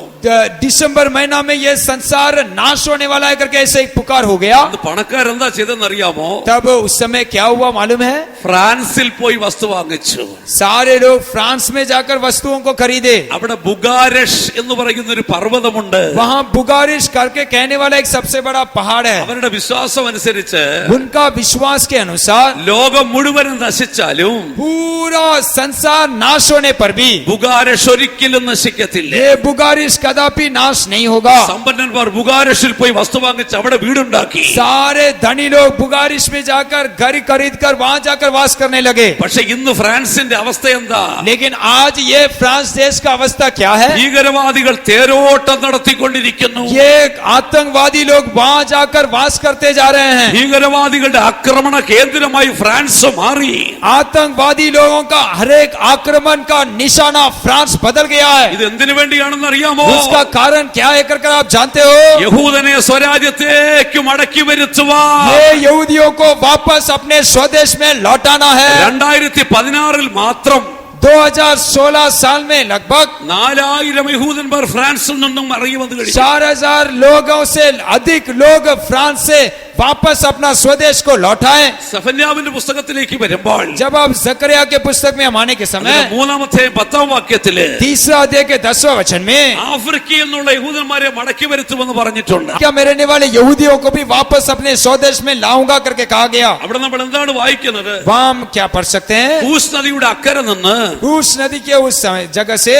दिसंबर महीना में ये संसार नाश होने वाला है करके ऐसे एक पुकार हो गया। അത് പണക്കാരെന്താ ചെയ്തെന്നറിയാമോ? तब उस समय क्या हुआ मालूम है? ഫ്രാൻസിൽ പോയി വസ്തു വാങ്ങിച്ചു. सारे लोग फ्रांस में जाकर वस्तुओं को खरीदे। അവിടെ ബുഗാരഷ് എന്ന് പറയുന്ന ഒരു പർവ്വതമുണ്ട്. वहाँ बुगारिश करके कहने वाला एक सबसे बड़ा पहाड़ है। അവരുടെ വിശ്വാസം അനുസരിച്ച് उनका विश्वास के अनुसार ലോകം മുഴുവനും നശിച്ചാലും पूरा संसार नाश होने पर भी ബുഗാരഷ് ഒരിക്കലും നശിക്കത്തില്ല. ये बुगारिश कदापि नाश नहीं होगा। സമ്പന്നന്മാർ ബുഗാരഷിൽ പോയി വസ്തു വാങ്ങിച്ച് അവിടെ വീടുണ്ടാക്കി. सारे धनी लोग बुगारिश में जाकर घर खरीद कर वहाँ जाकर वास करने लगे। പക്ഷെ ഇന്ന് ഫ്രാൻസിന്റെ അവസ്ഥ എന്താ? लेकिन आज ये फ्रांस देश का अवस्था क्या है? ഭീകരവാദികൾ തേരോട്ടം നടത്തിക്കൊണ്ടിരിക്കുന്നു. ये आतंकवादी लोग वहाँ जाकर वास करते जा रहे हैं। ഭീകരവാദികളുടെ ആക്രമണ കേന്ദ്രമായി ഫ്രാൻസ് മാറി. आतंकवादी लोगों का हर एक आक्रमण का निशाना फ्रांस बदल गया है। ഇത് എന്തിനു വേണ്ടിയാണെന്ന് അറിയാമോ? उसका कारण क्या है कर आप जानते हो? യഹൂദനെ സ്വരാജ്യത്തേക്ക് മടക്കി വരുത്തുവാൻ ये यहूदियों को वापस अपने स्वदेश में लौटाना है। 2016 മാത്രം 2016 साल में लगभग 4000 യഹൂദന്മാർ ഫ്രാൻസിൽ നിന്നും ഇറങ്ങി വന്നു കഴിഞ്ഞു. 4000 लोगों से अधिक लोग फ्रांस से वापस अपना स्वदेश को लौटाए। സെഫന്യാവിന്റെ പുസ്തകത്തിലേക്ക് വരുമ്പോൾ जब आप जकरिया के पुस्तक में हम आने के समय 3-ാമത്തെ 10-ാം വാക്യത്തില് 3 अध्याय के 10वें वचन में, ആഫ്രിക്കയിൽ നിന്നുള്ള യഹൂദന്മാരെ മടക്കി വരുത്തുമെന്ന് പറഞ്ഞിട്ടുണ്ട്. क्या मैं रहने वाले यहूदियों को भी वापस अपने स्वदेश में लाऊंगा करके कहा गया। അവിടെ നമ്മൾ എന്താണ് വായിക്കുന്നത്? वहाँ हम क्या पढ़ सकते हैं? ഊസ് നദിയുടെ അക്കരെ നിന്ന് उस नदी के उस जगह से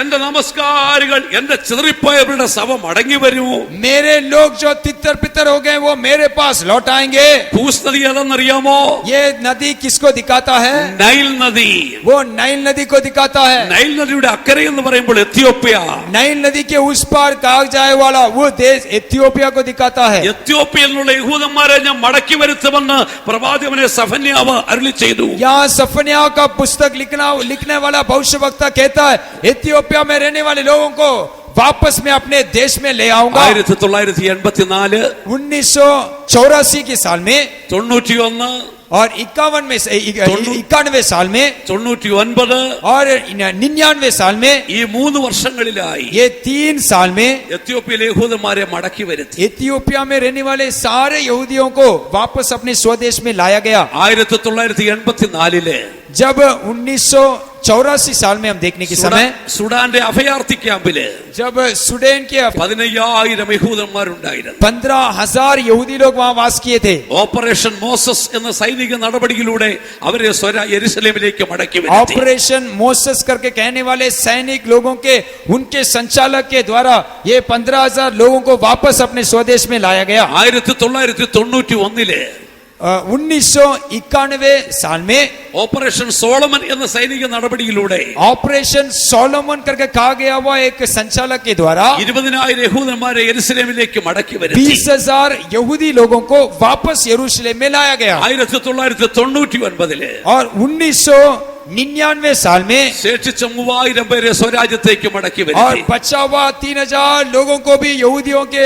എന്റെ നമസ്കാരികൾ എന്റെ ചിതറിപ്പോയവരുടെ ശവ മടങ്ങി വരൂ. मेरे लोग जो तितर पितर हो गए वो मेरे पास लौट आएंगे। ഊസ് നദി ഏതെന്നറിയാമോ? ये नदी किसको दिखाता है? നൈൽ നദി. वो नाइल नदी को दिखाता है। നൈൽ നദിയുടെ അക്കരെ എന്ന് പറയുമ്പോൾ എത്യോപ്യ. नाइल नदी के उस पार कहा जाए वाला वो देश इथियोपिया को दिखाता है। എത്യോപ്യയിൽ നിന്നുള്ള യഹൂദന്മാരെ ഞാൻ മടക്കി വരുത്തുമെന്ന് പ്രവാചകനെ സഫന്യാവ് അരുളി ചെയ്തു. यहाँ सफन्या का पुस्तक लिखने वाला भविष्यवक्ता कहता है, इथियोपिया में रहने वाले लोगों को वापस मैं अपने देश में ले आऊंगा। 1984 1984 के साल में 91 और 91वें साल में 99 और 99वें साल में, ഈ 3 വർഷങ്ങളിലായി ये 3 साल में എത്യോപ്യയിലെ യഹൂദന്മാരെ മടക്കി വരുത്തി. इथियोपिया में रहने वाले सारे यहूदियों को वापस अपने स्वदेश में लाया गया। 1984 जब 1984 साल में हम देखने के समय സുഡാന്റെ അഭയാർത്ഥി ക്യാമ്പില് जब सुडेन के 15,000 യഹൂദന്മാരുണ്ടായിരുന്നു. 15,000 यहूदी लोग वहां वास किए थे। ഓപ്പറേഷൻ മോസസ് എന്ന സൈനിക നടപടിയിലൂടെ അവരെ യെരുശലേമിലേക്ക് മടക്കി വരുത്തി. ऑपरेशन मोसेस करके कहने वाले सैनिक लोगों के उनके संचालक के द्वारा ये 15,000 लोगों को वापस अपने स्वदेश में लाया गया। 1991 1991 साल में ഓപ്പറേഷൻ സോളമൻ എന്ന സൈനിക നടപടിയിലൂടെ ऑपरेशन सोलोमन करके कहा गया हुआ एक संचालक के द्वारा 20,000 യഹൂദന്മാരെ യെരുശലേമിലേക്ക് മടക്കി വരുത്തി. 20,000 यहूदी लोगों को वापस यरूशलेम में लाया गया। 1999 और 1999 साल में ശേഷിച്ച 3,000 പേരെ സ്വരാജ്യത്തേക്ക് മടക്കി और വരുത്തി. बचा हुआ 3,000 लोगों को भी यहूदियों के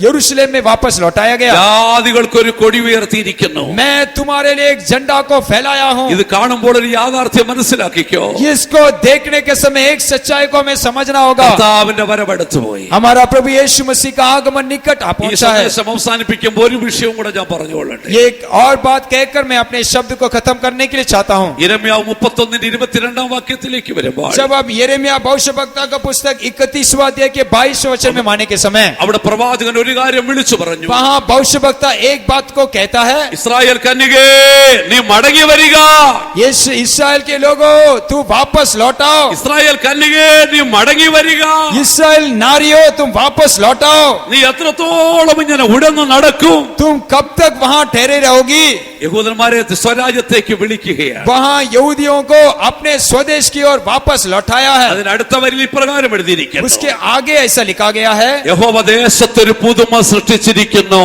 यरूशलेम में वापस लौटाया गया। ജാതികൾക്കൊരു കൊടി ഉയർത്തിയിരിക്കുന്നു. मैं तुम्हारे लिए एक झंडा को फैलाया हूँ। ഇത് കാണുമ്പോൾ ഒരു യാഥാർത്ഥ്യം മനസ്സിലാക്കിക്കോ. इसको देखने के समय एक सच्चाई को हमें समझना होगा। കർത്താവിന്റെ വരവടുത്തു പോയി. हमारा प्रभु यीशु मसीह का आगमन निकट आ ഈ पहुंचा है। സന്ദേശം അവസാനിപ്പിക്കുമ്പോൾ ഒരു വിഷയം കൂടെ ഞാൻ പറഞ്ഞുകൊള്ളട്ടെ. ये एक और बात कहकर मैं अपने शब्द को खत्म करने के लिए चाहता हूँ। യിരെമ്യാവ് 31:22 വാക്യത്തിലേക്ക് വരുമ്പോൾ जब आप यिर्मयाह भविष्यवक्ता का पुस्तक 31वां अध्याय के 22वें वचन में माने के समय അവിടെ പ്രവാചകൻ ഒരു കാര്യം വിളിച്ചു പറഞ്ഞു. वहाँ भविष्यवक्ता एक बात को कहता है, ഇസ്രായേൽ കന്യകേ നീ മടങ്ങി വരിക. ये इस्राएल के लोगों तू वापस लौटाओ। ഇസ്രായേൽ കന്യകേ നീ മടങ്ങി വരിക. इस्राएल नारियों तुम वापस लौटाओ। നീ എത്രത്തോളം ഇങ്ങനെ ഉടന്നു നടക്കും? तुम कब तक वहाँ ठहरे रहोगी? യഹൂദന്മാരെ സ്വരാജ്യത്തേക്ക് വിളിക്കുകയാണ്. वहाँ यहूदियों को अपने स्वदेश की ओर वापस लौटाया है। അതിനടുത്ത വരിയിൽ ഇപ്രകാരം എഴുതിയിരിക്കുന്നു. उसके आगे ऐसा लिखा गया है, യഹോവ ദേശത്തൊരു പുതുമ സൃഷ്ടിച്ചിരിക്കുന്നു.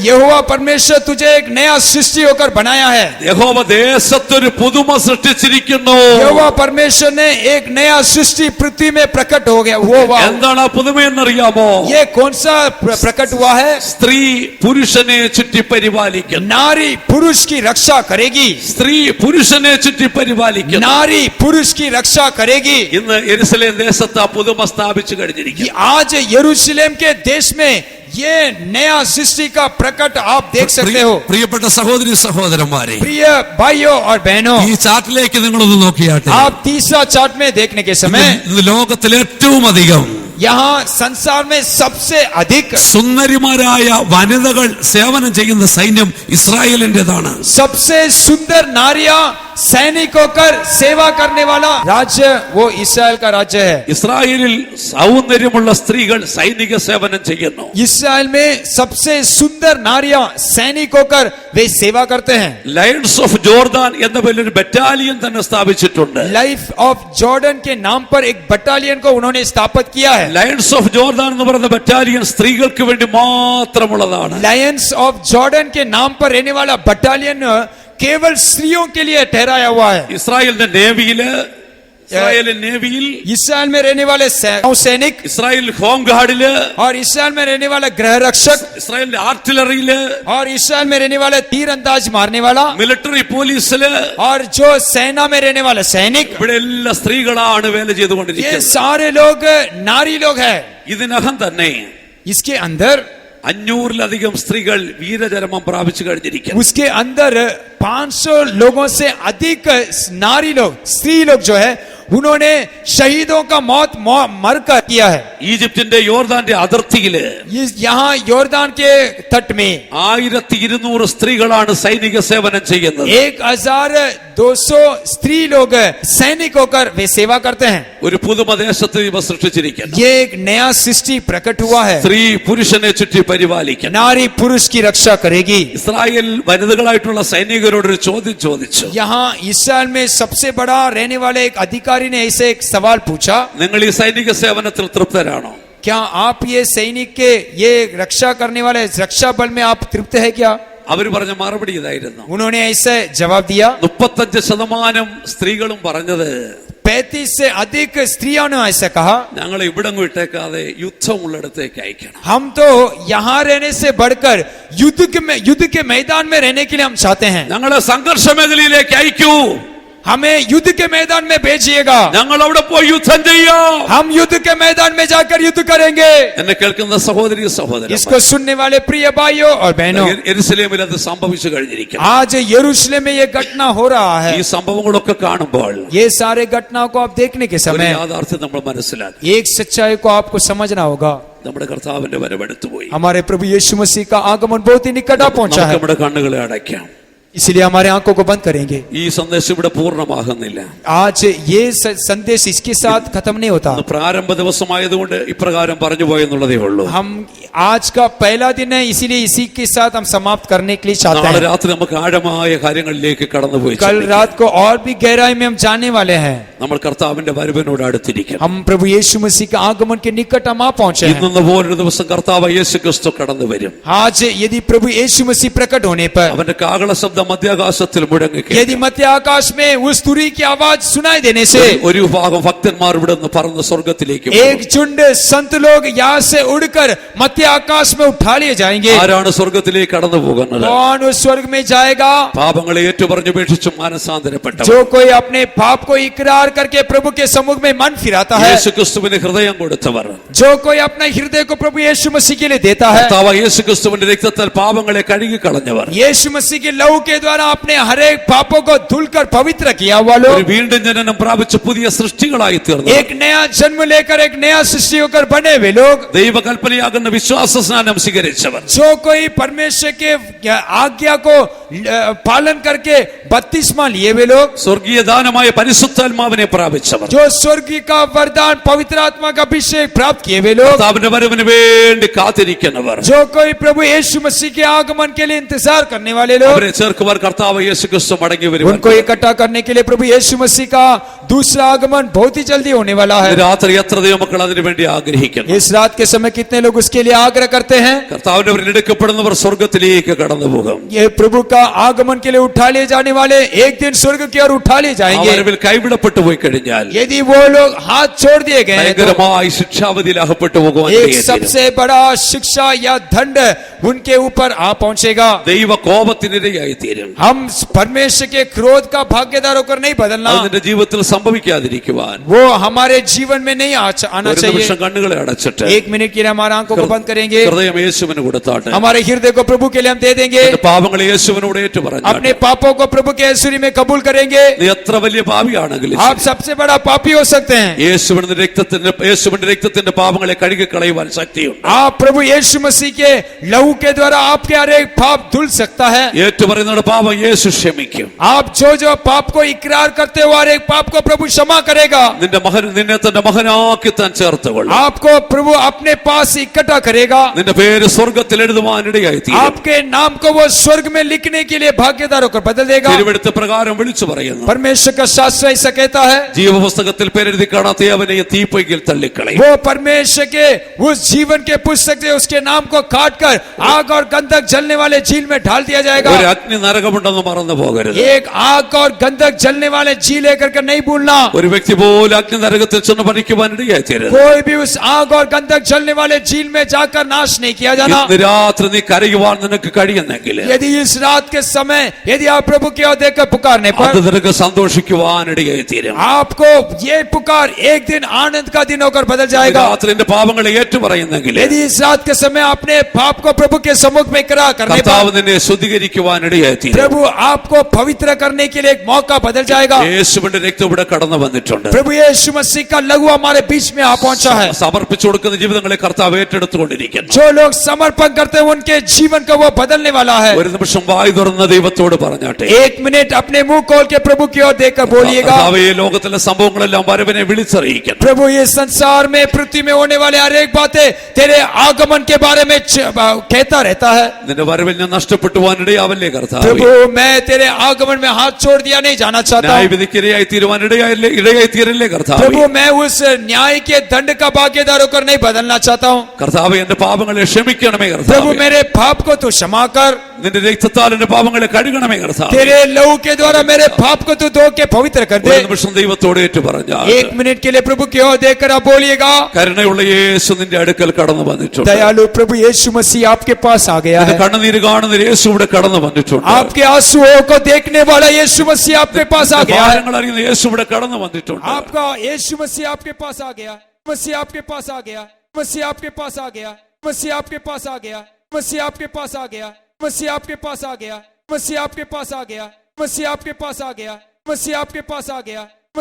यहोवा परमेश्वर तुझे एक नया सृष्टि होकर बनाया है। യഹോവ ദേശത്തൊരു പുതുമ സൃഷ്ടിച്ചിരിക്കുന്നു. यहोवा परमेश्वर ने एक नया सृष्टि पृथ्वी में प्रकट हो गया हुआ। എന്താണ് ആ പുതുമയെന്നറിയാമോ? ये कौन सा प्रकट हुआ है? സ്ത്രീ പുരുഷനെ ചുറ്റി പരിപാലിക്കുന്നു. नारी पुरुष की रक्षा करेगी। സ്ത്രീ പുരുഷനെ ചുറ്റി പരിപാലിക്കുന്നു. नारी पुरुष की रक्षा करेगी। ഇന്ന് യെരുശലേം ദേശത്ത് ആ പുതുമ സ്ഥാപിച്ചു കഴിഞ്ഞിരിക്കുന്നു. आज यरूशलेम के देश में ये नया सृष्टि का प्रकट आप देख सकते हो। പ്രിയപ്പെട്ട സഹോദരി സഹോദരന്മാരെ, प्रिय भाइयों और बहनों, ഈ ചാർട്ടിലേക്ക് നിങ്ങളൊന്ന് നോക്കിയാട്ടെ. आप तीसरा चार्ट में देखने के समय ഇന്ന് ലോകത്തിൽ ഏറ്റവും അധികം यहाँ संसार में सबसे अधिक സുന്ദരിമാരായ വനിതകൾ സേവനം ചെയ്യുന്ന സൈന്യം ഇസ്രായേലിന്റേതാണ്. सबसे सुंदर नारियां सैनिक होकर सेवा करने वाला राज्य वो इस्राएल का राज्य है। ഇസ്രായേലിൽ സൗന്ദര്യമുള്ള സ്ത്രീകൾ സൈനിക സേവനം ചെയ്യുന്നു. इस्राएल में सबसे सुंदर नारियां सैनिक होकर वे सेवा करते हैं। ലയൺസ് ഓഫ് ജോർദാൻ എന്ന പേരിൽ ഒരു ബറ്റാലിയൻ തന്നെ സ്ഥാപിച്ചിട്ടുണ്ട്. लाइफ ऑफ जॉर्डन के नाम पर एक बटालियन को उन्होंने स्थापित किया है। ലയൺസ് ഓഫ് ജോർദാൻ എന്ന് പറയുന്ന ബറ്റാലിയൻ സ്ത്രീകൾക്ക് വേണ്ടി മാത്രമുള്ളതാണ്. लायंस ऑफ जॉर्डन के नाम पर रहने वाला बटालियन केवल स्त्रियों के लिए ठहराया हुआ है। ഇസ്രായേലിന്റെ നേവിയില് इसराइल में रहने वाले सैनिक, ഇസ്രായേൽ ഹോം ഗാർഡില്, और इसराइल में रहने वाला गृह रक्षक, ഇസ്രായേലിന്റെ ആർട്ടിലറിയില്, और इसराइल में रहने वाला तीरंदाज मारने वाला, മിലിറ്ററി പോലീസില്, और जो सेना में रहने वाला सैनिक, ഇവിടെ എല്ലാ സ്ത്രീകളാണ് വേല ये ചെയ്തുകൊണ്ടിരിക്കുന്നത്. सारे लोग नारी लोग हैं। ഇതിനകം തന്നെ इसके अंदर 500-ലധികം സ്ത്രീകൾ വീരചരമം പ്രാപിച്ചു കഴിഞ്ഞിരിക്കുന്നു. उसके अंदर 500 लोगों से अधिक नारी लोग, स्त्री लोग जो है उन्होंने शहीदों का मौत मरकर किया है। ഈജിപ്തിന്റെ യോർദാന്റെ അതിർത്തിയില് यहाँ योर्दान के तट में 1200 സ്ത്രീകളാണ് സൈനിക സേവനം ചെയ്യുന്നത്. 1200 स्त्री लोग सैनिक होकर वे सेवा करते हैं। ഒരു പുതുമ ദേശത്ത് ഇവ സൃഷ്ടിച്ചിരിക്കുന്നു. ये एक नया सृष्टि प्रकट हुआ है। സ്ത്രീ പുരുഷനെ ചുറ്റി പരിപാലിക്കുന്നു. नारी पुरुष की रक्षा करेगी। ഇസ്രായേൽ വനിതകളായിട്ടുള്ള സൈനികരോടൊരു ചോദ്യം ചോദിച്ചു. यहाँ इसराइल में सबसे बड़ा रहने वाले एक अधिकारी ने ऐसे एक सवाल पूछा, നിങ്ങൾ ഈ സൈനിക സേവനത്തിൽ തൃപ്തരാണോ? क्या आप ये सैनिक के ये रक्षा करने वाले रक्षा बल में आप तृप्त है क्या? അവർ പറഞ്ഞ മറുപടി ഇതായിരുന്നു. उन्होंने ऐसे जवाब दिया, 35% സ്ത്രീകളും പറഞ്ഞത് 35 से अधिक स्त्रियों ने ऐसा कहा, ഞങ്ങളെ ഇവിടങ്ങ് വിട്ടേക്കാതെ യുദ്ധമുള്ളിടത്തേക്ക് അയക്കണം. हम तो यहाँ रहने से बढ़कर युद्ध के मैदान में रहने के लिए हम चाहते हैं। ഞങ്ങളെ സംഘർഷ മേഖലയിലേക്ക് അയക്കൂ. हमें युद्ध के मैदान में भेजिएगा, ഞങ്ങൾ അവിടെ പോയി യുദ്ധം ചെയ്യാം. हम युद्ध के मैदान में जाकर युद्ध करेंगे। എന്നെ കേൾക്കുന്ന സഹോദരി സഹോദരൻ, इसको सुनने वाले प्रिय भाइयों और बहनों, യെരൂശലേമിൽ അത് സംഭവിച്ചു കഴിഞ്ഞിരിക്കുന്നു. आज यरूशलेम में ये घटना हो रहा है। ഈ സംഭവങ്ങളൊക്കെ കാണുമ്പോൾ ये सारे घटनाओं को आप देखने के ഒരു समय യാഥാർത്ഥ്യം നമ്മൾ മനസ്സിലാക്കി. एक सच्चाई को आपको समझना होगा, നമ്മുടെ കർത്താവിന്റെ വരവെടുത്തു പോയി. हमारे प्रभु यीशु मसीह का आगमन बहुत ही निकट आ पहुंचा നമുക്ക് है, നമ്മുടെ കണ്ണുകളെ അടയ്ക്കാം. इसलिए हमारे आंखों को बंद करेंगे। ഈ സന്ദേശം ഇവിടെ പൂർണ്ണമാകുന്നില്ല. आज ये संदेश इसके साथ खत्म नहीं होता। ഇന്ന് പ്രാരംഭ ദിവസമായതുകൊണ്ട് ഇപ്രകാരം പറഞ്ഞു പോയെന്നുള്ളതേ ഉള്ളൂ. हम आज का पहला दिन है, इसीलिए इसी के साथ हम समाप्त करने के लिए चाहते നാളെ हैं। രാത്രി നമുക്ക് ആഴമായ കാര്യങ്ങളിലേക്ക് കടന്നുപോയി कल रात को और भी गहराई में हम जाने वाले हैं। നമ്മൾ കർത്താവിന്റെ വരവിനോട് അടുത്തിരിക്കണം. हम प्रभु यीशु मसीह के आगमन के निकट हम आ पहुंचे हैं। ഇന്ന് പോലൊരു ദിവസം കർത്താവ് യേശു ക്രിസ്തു കടന്നു വരും. आज यदि प्रभु यीशु मसीह प्रकट होने पर, അവന്റെ കാഹള ശബ്ദം മധ്യാകാശത്തിൽ മുഴങ്ങി यदि मध्य आकाश में उस तुरी की आवाज सुनाई देने से ഒരു വിഭാഗം ഭക്തന്മാർ ഇവിടെ നിന്ന് പറന്ന് സ്വർഗത്തിലേക്ക് एक झुंड संत लोग यहाँ से उड़कर मध्य आकाश में उठा लिए जाएंगे। ആരാണ് സ്വർഗത്തിലേക്ക് കടന്നു പോകുന്നത്? कौन उस स्वर्ग में जाएगा? പാപങ്ങളെ ഏറ്റുപറഞ്ഞുപേക്ഷിച്ച് മാനസാന്തരപ്പെട്ടവർ, जो कोई अपने पाप को इकरार करके प्रभु के सम्मुख में मन फिराता है, യേശു ക്രിസ്തുവിന് ഹൃദയം കൊടുത്തവർ, जो कोई अपना हृदय को प्रभु यीशु मसीह के लिए देता है, കർത്താവ് യേശു ക്രിസ്തുവിന്റെ രക്തത്താൽ പാപങ്ങളെ കഴുകി കളഞ്ഞവർ, यीशु मसीह के लहू के द्वारा अपने हर एक पापों को धुलकर पवित्र किया हुआ ഒരു लोग, വീണ്ടും ജനനം പ്രാപിച്ച് പുതിയ സൃഷ്ടികളായി തീർന്നു. एक नया जन्म लेकर एक नया सृष्टि होकर बने हुए लोग, ദൈവകൽപ്പനയാകുന്ന വിശ്വാസ സ്നാനം സ്വീകരിച്ചവർ, जो कोई परमेश्वर के आज्ञा को पालन करके बत्तीसवां लिए हुए लोग, സ്വർഗീയ ദാനമായ പരിശുദ്ധാത്മാവിനെ പ്രാപിച്ചവർ, जो स्वर्ग का वरदान पवित्र आत्मा का अभिषेक प्राप्त किए हुए लोग, കർത്താവിന്റെ വരവിന് വേണ്ടി കാത്തിരിക്കുന്നവർ, जो कोई प्रभु यीशु मसीह के आगमन के लिए इंतजार करने वाले लोग, അവരെ ചേർക്കുവാൻ കർത്താവ് യേശു ക്രിസ്തു മടങ്ങി വരും. उनको इकट्ठा करने के लिए प्रभु यीशु मसीह का दूसरा आगमन बहुत ही जल्दी होने वाला है। രാത്രി എത്ര ദൈവമക്കൾ അതിനു വേണ്ടി ആഗ്രഹിക്കുന്നു? इस रात के समय कितने लोग उसके लिए आग्रह करते हैं? കർത്താവിന്റെ വരവിൽ എടുക്കപ്പെടുന്നവർ സ്വർഗത്തിലേക്ക് കടന്നു പോകും. ये प्रभु का आगमन के लिए उठा लिए जाने वाले एक दिन स्वर्ग की ओर उठा लिए ആ जाएंगे। വരവിൽ കൈവിടപ്പെട്ടു പോയി കഴിഞ്ഞാൽ यदि वो लोग हाथ छोड़ दिए गए हैं तो ഭയങ്കരമായി ശിക്ഷാവധിയിൽ അകപ്പെട്ടു പോകുവാൻ एक ഇടയായിത്തീരും. सबसे बड़ा शिक्षा या दंड उनके ऊपर आ पहुंचेगा। ദൈവ കോപത്തിനിരയായി തീരും. हम परमेश्वर के क्रोध का भागीदार होकर नहीं बदलना, അത് നിന്റെ ജീവിതത്തിൽ സംഭവിക്കാതിരിക്കുവാൻ वो हमारे जीवन में नहीं आना ഒരു चाहिए। നിമിഷം കണ്ണുകളെ അടച്ചിട്ട് एक मिनट के लिए हमारे आंखों को बंद करेंगे, ഹൃദയം യേശുവിന് കൊടുത്താട്ടെ. हमारे हृदय को प्रभु के लिए हम दे देंगे, നിന്റെ പാപങ്ങളെ യേശുവിനോട് ഏറ്റു अपने പറഞ്ഞു. पापों को प्रभु के ऐश्वर्य में कबूल करेंगे। നീ എത്ര വലിയ പാപിയാണെങ്കിലും आप सबसे बड़ा पापी हो सकते हैं, യേശുവിന്റെ രക്തത്തിന്റെ പാപങ്ങളെ കഴുകി കളയുവാൻ ശക്തിയുണ്ട്. आप प्रभु यीशु मसीह के लहू के द्वारा आपके हर एक पाप धुल सकता है। ഏറ്റുപറയുന്നവരുടെ പാപം യേശു ക്ഷമിക്കും. आप जो पाप को इकरार करते हो हर एक पाप को प्रभु क्षमा करेगा। നിന്നെ തന്റെ മകനാക്കി താൻ ചേർത്തുകൊള്ളും. आपको प्रभु अपने पास इकट्ठा करेगा। നിന്റെ പേര് സ്വർഗത്തിൽ എഴുതുവാനിടയായി തീരും. आपके नाम को वो स्वर्ग में लिखने के लिए भाग्यदार होकर बदल देगा। തിരുവെടുത്ത പ്രകാരം വിളിച്ചു പറയുന്നു, परमेश्वर का शास्त्र ऐसा कहता है, ജീവപുസ്തകത്തിൽ പേരെഴുതി കാണാത്ത അവനെ തീപ്പൊയ്യിൽ തള്ളിക്കളയും. वो परमेश्वर के उस जीवन के पुस्तक से उसके नाम को काट कर आग और गंधक जलने वाले झील में ढाल दिया जाएगा। ഒരു അഗ്നി നരകമുണ്ടെന്ന് മറന്നു പോകരുത്. एक आग और गंधक जलने वाले झील लेकर के नहीं भूलना। ഒരു വ്യക്തി പോലും അഗ്നി നരകത്തിൽ ചെന്ന് ഭരിക്കുവാനിടയായി തീരരുത്. कोई भी उस आग और गंधक जलने वाले झील में जाकर नाश नहीं किया जाना। ഇന്ന് രാത്രി നീ കരയുവാൻ നിനക്ക് കഴിയുന്നെങ്കിൽ यदि इस रात के समय यदि आप प्रभु की ओर देखकर पुकारने पर അത് നിനക്ക് സന്തോഷിക്കുവാനിടയായി തീരും. आपको ये पुकार एक दिन आनंद का दिन होकर बदल जाएगा। രാത്രി നിന്റെ പാപങ്ങളെ ഏറ്റുപറയുന്നെങ്കിൽ यदि इस रात के समय अपने पाप को प्रभु के सम्मुख में इकरार करने കർത്താവ് पर നിന്നെ ശുദ്ധീകരിക്കുവാനിടയായി തീരും. प्रभु आपको पवित्र करने के लिए एक मौका बदल जाएगा। യേശുവിന്റെ രക്തം ഇവിടെ കടന്നു വന്നിട്ടുണ്ട്. प्रभु यीशु मसीह का लहू हमारे बीच में आ पहुंचा है। സമർപ്പിച്ചു കൊടുക്കുന്ന ജീവിതങ്ങളെ കർത്താവ് ഏറ്റെടുത്തുകൊണ്ടിരിക്കുന്നു. जो लोग समर्पण करते हैं उनके जीवन को वो बदलने वाला है। ഒരു നിമിഷം വായ് തുറന്ന ദൈവത്തോട് പറഞ്ഞാട്ടെ, एक मिनट अपने मुंह खोल के प्रभु की ओर देखकर बोलिएगा, കർത്താവേ, ഈ ലോകത്തിലെ സംഭവങ്ങളെല്ലാം വരവിനെ വിളിച്ചറിയിക്കുന്നു. प्रभु ये संसार में पृथ्वी में होने वाले हर एक बातें तेरे आगमन के बारे में कहता रहता है। നിന്റെ വരവിൽ ഞാൻ നഷ്ടപ്പെട്ടു പോകാനിടയാവല്ലേ കർത്താവേ. प्रभु मैं तेरे आगमन में हाथ छोड़ दिया नहीं जाना चाहता हूं। ന്യായവിധിക്കിരയായി തീരുവാനിടയായി തീരല്ലേ കർത്താവേ. प्रभु मैं उस न्याय के दंड का भागीदार होकर नहीं बदलना चाहता हूं। കർത്താവേ, എന്റെ പാപങ്ങളെ ക്ഷമിക്കണമേ प्रभु കർത്താവേ. मेरे पाप को तो क्षमा कर, നിന്റെ രക്തത്താൽ എന്റെ പാപങ്ങളെ കഴുകണമേ കർത്താവേ. तेरे लहू के द्वारा मेरे पाप को तो धो के पवित्र कर ഒരു दे। നിമിഷം ദൈവത്തോട് ഏറ്റു പറഞ്ഞാൽ 1 मिनट के लिए प्रभु की ओर देखकर आप बोलिएगा, കരുണയുള്ള യേശു നിന്റെ അടുക്കൽ കടന്നു വന്നിട്ടുണ്ട്. दयालु प्रभु यीशु मसीह आपके पास आ गया നിന്റെ है। കണ്ണുനീര് കാണുന്ന യേശു ഇവിടെ കടന്നു വന്നിട്ടുണ്ട്. आपके आंसुओं को देखने वाला यीशु मसीह आपके पास आ गया है। ഭാരങ്ങൾ അറിയുന്ന യേശു ഇവിടെ കടന്നു വന്നിട്ടുണ്ട്. आपका यीशु मसीह आपके पास आ गया, मसीह आपके पास आ गया, मसीह आपके पास आ गया, मसीह आपके पास आ गया, मसीह आपके पास आ गया, मसीह आपके पास आ गया, मसीह आपके पास आ गया, मसीह आपके पास आ गया, मसीह आपके पास आ गया,